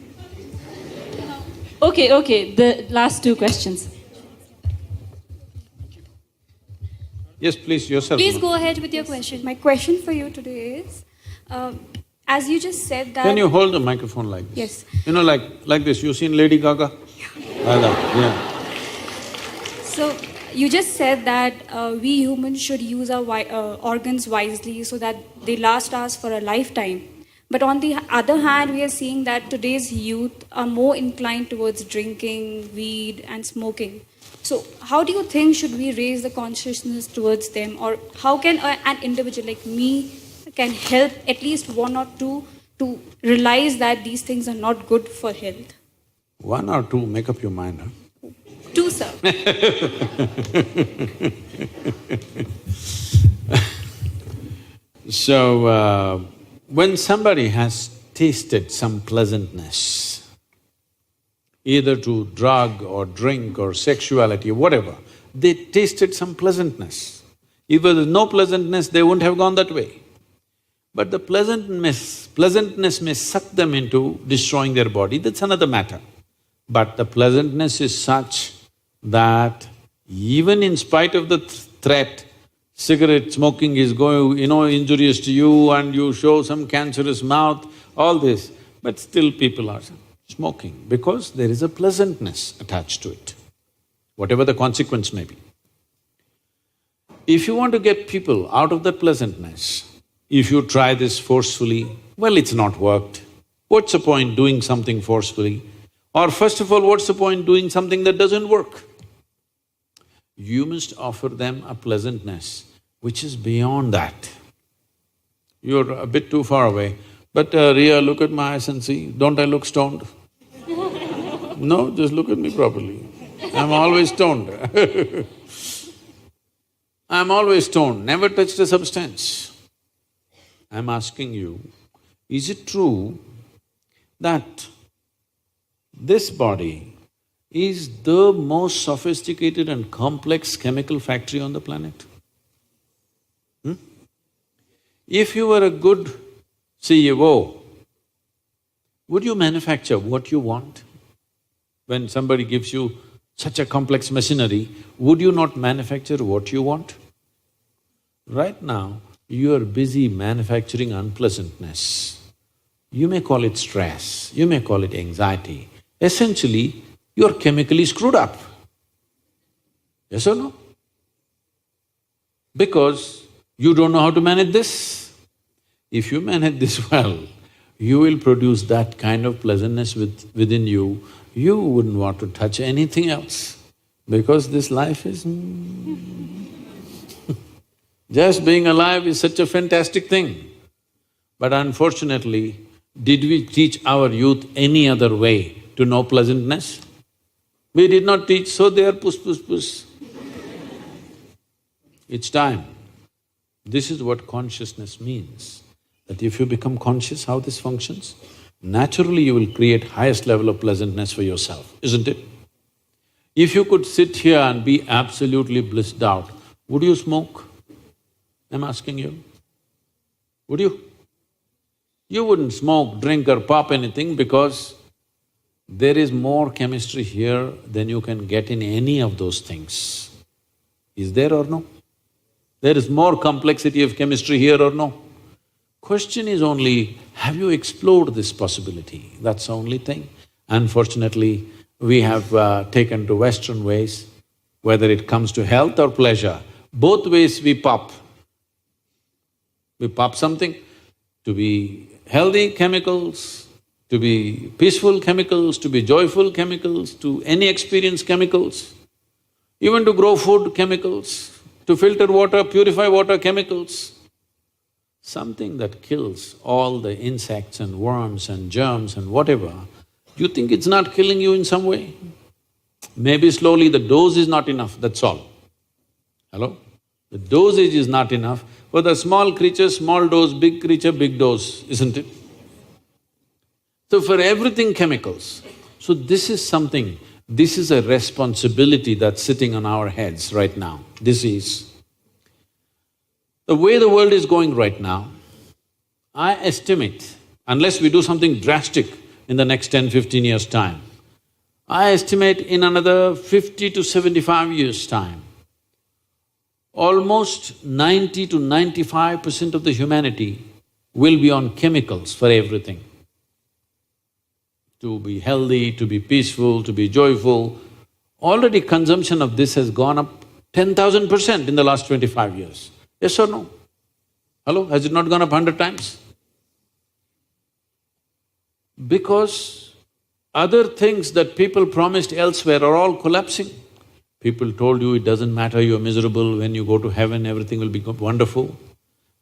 Okay, the last two questions. Yes, please, yourself. Please go ahead with your question. My question for you today is, as you just said that… Can you hold the microphone like this? Yes. You know, like this, you seen Lady Gaga? Like that, yeah. So, you just said that we humans should use our organs wisely so that they last us for a lifetime. But on the other hand, we are seeing that today's youth are more inclined towards drinking, weed and smoking. So how do you think should we raise the consciousness towards them, or how can an individual like me can help at least one or two to realize that these things are not good for health? One or two, make up your mind, huh? Two, sir. So, when somebody has tasted some pleasantness, either to drug or drink or sexuality or whatever, they tasted some pleasantness. If there was no pleasantness, they wouldn't have gone that way. But the pleasantness may suck them into destroying their body, that's another matter. But the pleasantness is such that even in spite of the threat, cigarette smoking is injurious to you and you show some cancerous mouth, all this, but still people are smoking because there is a pleasantness attached to it, whatever the consequence may be. If you want to get people out of that pleasantness, if you try this forcefully, well, it's not worked. What's the point doing something forcefully? Or first of all, what's the point doing something that doesn't work? You must offer them a pleasantness which is beyond that. You're a bit too far away, but Ria, look at my eyes and see, don't I look stoned? No, just look at me properly. I'm always stoned. I'm always stoned, never touched a substance. I'm asking you, is it true that this body is the most sophisticated and complex chemical factory on the planet? If you were a good CEO, would you manufacture what you want? When somebody gives you such a complex machinery, would you not manufacture what you want? Right now, you are busy manufacturing unpleasantness. You may call it stress, you may call it anxiety. Essentially, you're chemically screwed up. Yes or no? Because you don't know how to manage this. If you manage this well, you will produce that kind of pleasantness within you, you wouldn't want to touch anything else, because this life is just being alive is such a fantastic thing. But unfortunately, did we teach our youth any other way to know pleasantness? We did not teach, so they are puss. It's time. This is what consciousness means, that if you become conscious how this functions, naturally you will create highest level of pleasantness for yourself, isn't it? If you could sit here and be absolutely blissed out, would you smoke? I'm asking you. Would you? You wouldn't smoke, drink or pop anything because there is more chemistry here than you can get in any of those things. Is there or no? There is more complexity of chemistry here or no? Question is only, have you explored this possibility? That's the only thing. Unfortunately, we have taken to Western ways, whether it comes to health or pleasure, both ways we pop. We pop something to be healthy chemicals, to be peaceful chemicals, to be joyful chemicals, to any experience chemicals, even to grow food chemicals, to filter water, purify water chemicals. Something that kills all the insects and worms and germs and whatever, you think it's not killing you in some way? Maybe slowly the dose is not enough, that's all. Hello? The dosage is not enough. For the small creature, small dose, big creature, big dose, isn't it? So for everything chemicals. So this is something, this is a responsibility that's sitting on our heads right now. This is… The way the world is going right now, I estimate, unless we do something drastic in the next 10-15 years' time, I estimate in another 50 to 75 years' time, almost 90 to 95% of the humanity will be on chemicals for everything. To be healthy, to be peaceful, to be joyful. Already consumption of this has gone up 10,000% in the last 25 years. Yes or no? Hello, has it not gone up 100 times? Because other things that people promised elsewhere are all collapsing. People told you it doesn't matter, you're miserable, when you go to heaven everything will be wonderful.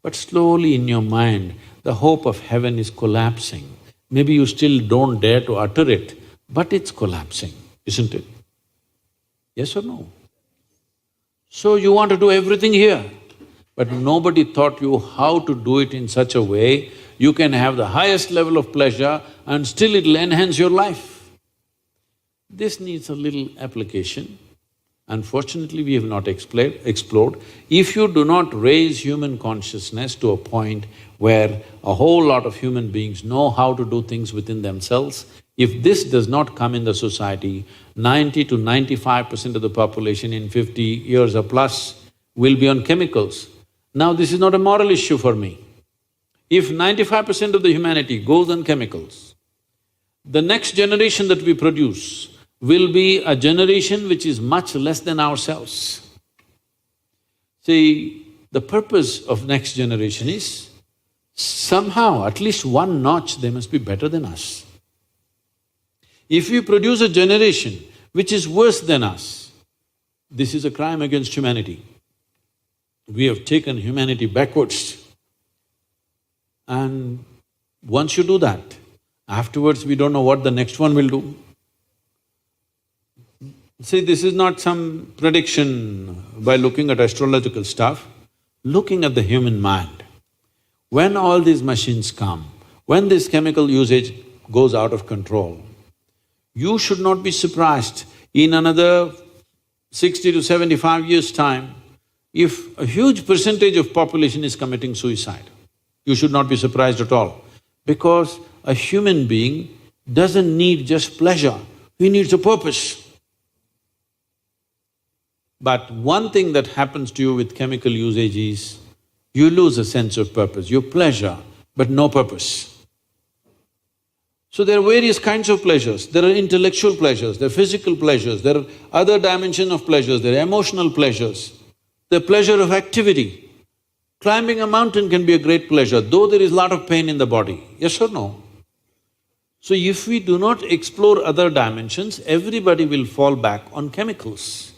But slowly in your mind, the hope of heaven is collapsing. Maybe you still don't dare to utter it, but it's collapsing, isn't it? Yes or no? So you want to do everything here, but nobody taught you how to do it in such a way you can have the highest level of pleasure and still it'll enhance your life. This needs a little application. Unfortunately, we have not explored. If you do not raise human consciousness to a point where a whole lot of human beings know how to do things within themselves, if this does not come in the society, 90 to 95% of the population in 50 years or plus will be on chemicals. Now, this is not a moral issue for me. If 95% of the humanity goes on chemicals, the next generation that we produce will be a generation which is much less than ourselves. See, the purpose of next generation is somehow, at least one notch, they must be better than us. If we produce a generation which is worse than us, this is a crime against humanity. We have taken humanity backwards. And once you do that, afterwards we don't know what the next one will do. See, this is not some prediction by looking at astrological stuff, looking at the human mind. When all these machines come, when this chemical usage goes out of control, you should not be surprised in another 60 to 75 years' time, if a huge percentage of population is committing suicide. You should not be surprised at all, because a human being doesn't need just pleasure, he needs a purpose. But one thing that happens to you with chemical usage is, you lose a sense of purpose, you pleasure, but no purpose. So there are various kinds of pleasures. There are intellectual pleasures, there are physical pleasures, there are other dimension of pleasures, there are emotional pleasures, the pleasure of activity. Climbing a mountain can be a great pleasure, though there is a lot of pain in the body, yes or no? So if we do not explore other dimensions, everybody will fall back on chemicals.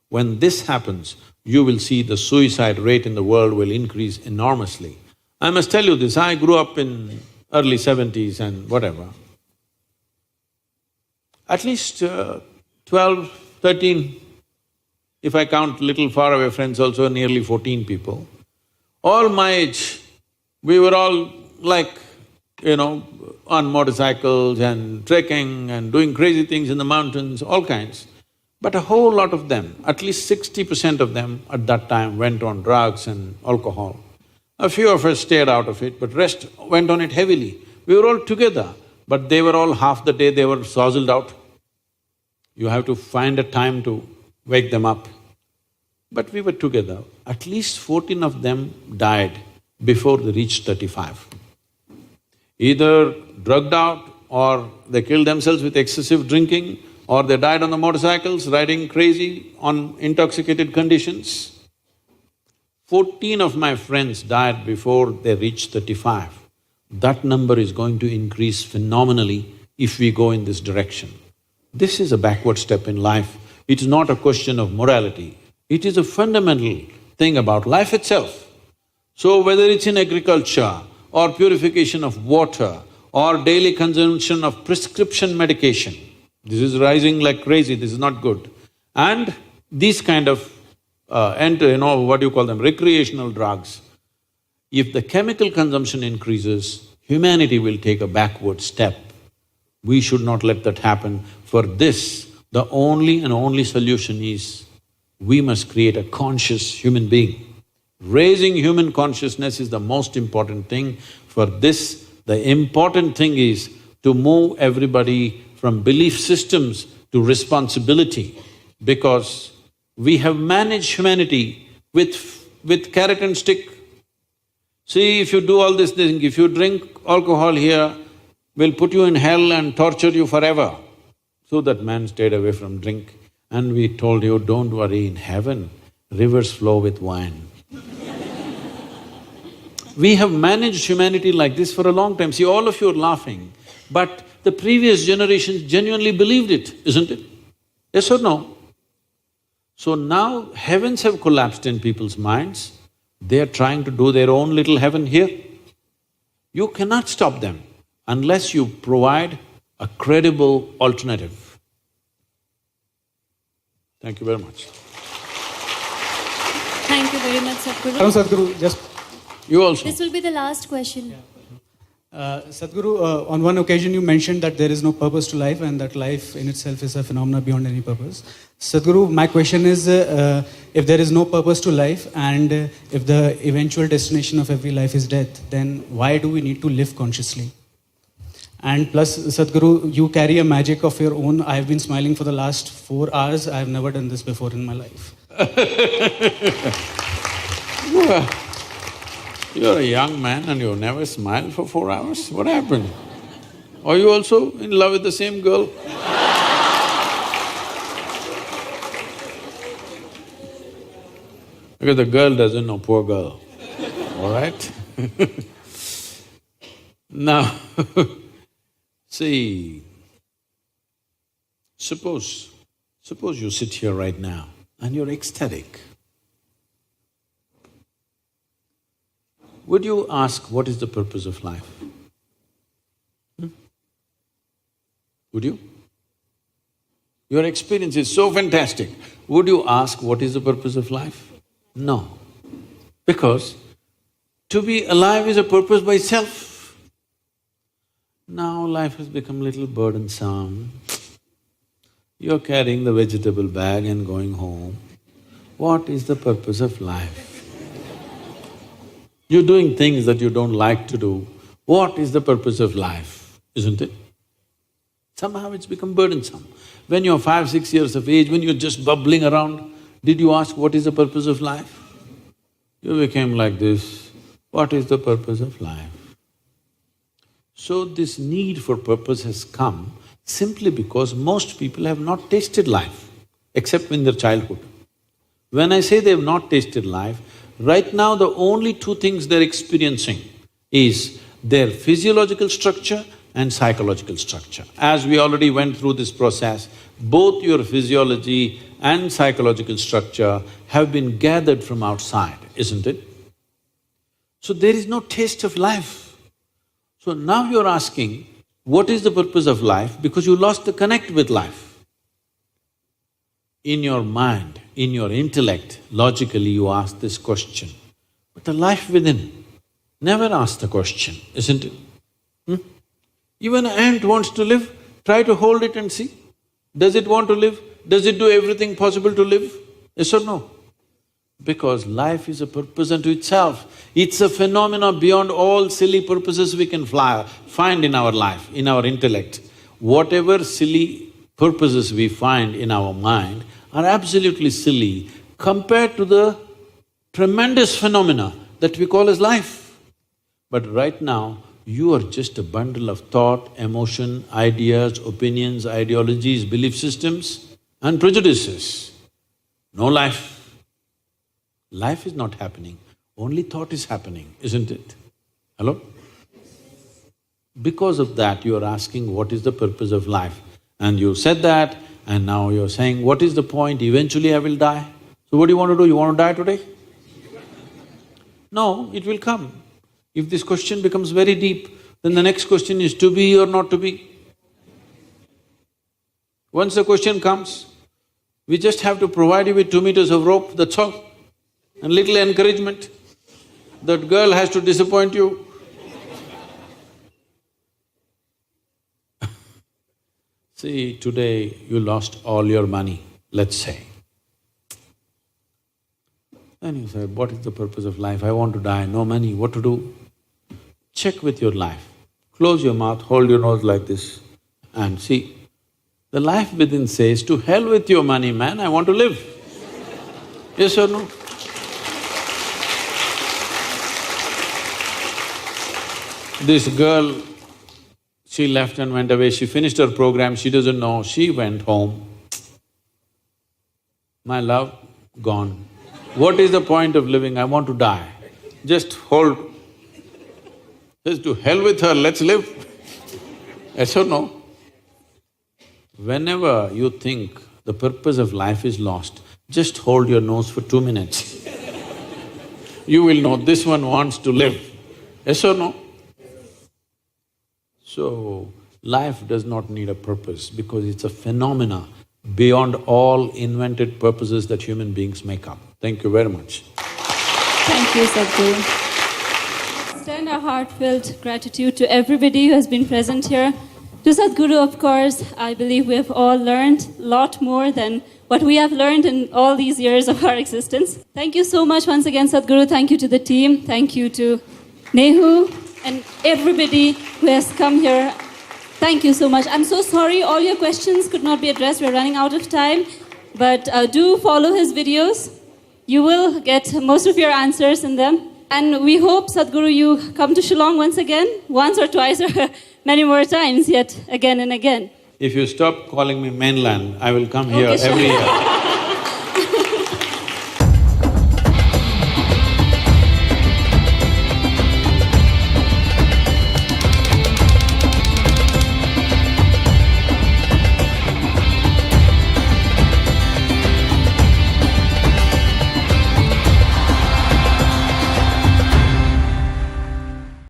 When this happens, you will see the suicide rate in the world will increase enormously. I must tell you this, I grew up in early 70s and whatever. At least 12, 13, if I count little faraway friends also, nearly 14 people. All my age, we were all like, on motorcycles and trekking and doing crazy things in the mountains, all kinds. But a whole lot of them, at least 60% of them at that time went on drugs and alcohol. A few of us stayed out of it, but rest went on it heavily. We were all together, but they were all half the day they were sozzled out. You have to find a time to wake them up. But we were together. At least 14 of them died before they reached 35. Either drugged out, or they killed themselves with excessive drinking, or they died on the motorcycles, riding crazy on intoxicated conditions. 14 of my friends died before they reached 35. That number is going to increase phenomenally if we go in this direction. This is a backward step in life. It's not a question of morality, it is a fundamental thing about life itself. So whether it's in agriculture, or purification of water, or daily consumption of prescription medication, this is rising like crazy, this is not good. And these kind of what do you call them, recreational drugs, if the chemical consumption increases, humanity will take a backward step. We should not let that happen. For this, the only and only solution is, we must create a conscious human being. Raising human consciousness is the most important thing. For this, the important thing is to move everybody from belief systems to responsibility, because we have managed humanity with carrot and stick. See, if you do all this thing, if you drink alcohol here, we'll put you in hell and torture you forever. So that man stayed away from drink. And we told you, don't worry, in heaven, rivers flow with wine. We have managed humanity like this for a long time. See, all of you are laughing, but the previous generations genuinely believed it, isn't it? Yes or no? So now heavens have collapsed in people's minds, they are trying to do their own little heaven here. You cannot stop them unless you provide a credible alternative. Thank you very much. Thank you very much, Sadhguru. Hello, Sadhguru. Just You also. This will be the last question. Sadhguru, on one occasion you mentioned that there is no purpose to life and that life in itself is a phenomena beyond any purpose. Sadhguru, my question is, if there is no purpose to life and if the eventual destination of every life is death, then why do we need to live consciously? And plus, Sadhguru, you carry a magic of your own. I've been smiling for the last 4 hours. I've never done this before in my life. You're a young man and you never smiled for 4 hours? What happened? Are you also in love with the same girl? Because the girl doesn't know, poor girl, all right? Now, see, suppose you sit here right now and you're ecstatic. Would you ask, what is the purpose of life? Would you? Your experience is so fantastic. Would you ask, what is the purpose of life? No. Because to be alive is a purpose by itself. Now life has become a little burdensome. You're carrying the vegetable bag and going home. What is the purpose of life? You're doing things that you don't like to do. What is the purpose of life, isn't it? Somehow it's become burdensome. When you're 5, 6 years of age, when you're just bubbling around, did you ask what is the purpose of life? You became like this, what is the purpose of life? So this need for purpose has come simply because most people have not tasted life, except in their childhood. When I say they have not tasted life, right now the only two things they're experiencing is their physiological structure and psychological structure. As we already went through this process, both your physiology and psychological structure have been gathered from outside, isn't it? So there is no taste of life. So now you're asking, what is the purpose of life? Because you lost the connect with life. In your mind, in your intellect, logically you ask this question, but the life within never asks the question, isn't it? Even an ant wants to live, try to hold it and see. Does it want to live? Does it do everything possible to live? Yes or no? Because life is a purpose unto itself. It's a phenomena beyond all silly purposes we can find in our life, in our intellect. Whatever silly purposes we find in our mind are absolutely silly compared to the tremendous phenomena that we call as life. But right now, you are just a bundle of thought, emotion, ideas, opinions, ideologies, belief systems and prejudices. No life. Life is not happening, only thought is happening, isn't it? Hello? Because of that, you are asking what is the purpose of life. And you said that, and now you're saying, what is the point? Eventually I will die. So what do you want to do? You want to die today? No, it will come. If this question becomes very deep, then the next question is to be or not to be. Once the question comes, we just have to provide you with 2 meters of rope, that's all, and little encouragement. That girl has to disappoint you. See, today you lost all your money, let's say. Then you say, what is the purpose of life? I want to die, no money, what to do? Check with your life. Close your mouth, hold your nose like this and see. The life within says, to hell with your money, man, I want to live. Yes or no? This girl, she left and went away, she finished her program, she doesn't know, she went home. My love, gone. What is the point of living? I want to die. Just hold. Just to hell with her, let's live. Yes or no? Whenever you think the purpose of life is lost, just hold your nose for 2 minutes. You will know this one wants to live. Yes or no? So, life does not need a purpose because it's a phenomena beyond all invented purposes that human beings make up. Thank you very much. Thank you, Sadhguru. Extend our heartfelt gratitude to everybody who has been present here. To Sadhguru, of course, I believe we have all learned a lot more than what we have learned in all these years of our existence. Thank you so much once again, Sadhguru. Thank you to the team. Thank you to NEHU and everybody who has come here. Thank you so much. I'm so sorry all your questions could not be addressed. We're running out of time. But do follow his videos. You will get most of your answers in them. And we hope, Sadhguru, you come to Shillong once again, once or twice or many more times yet, again and again. If you stop calling me mainland, I will come here Okay, sure. every year.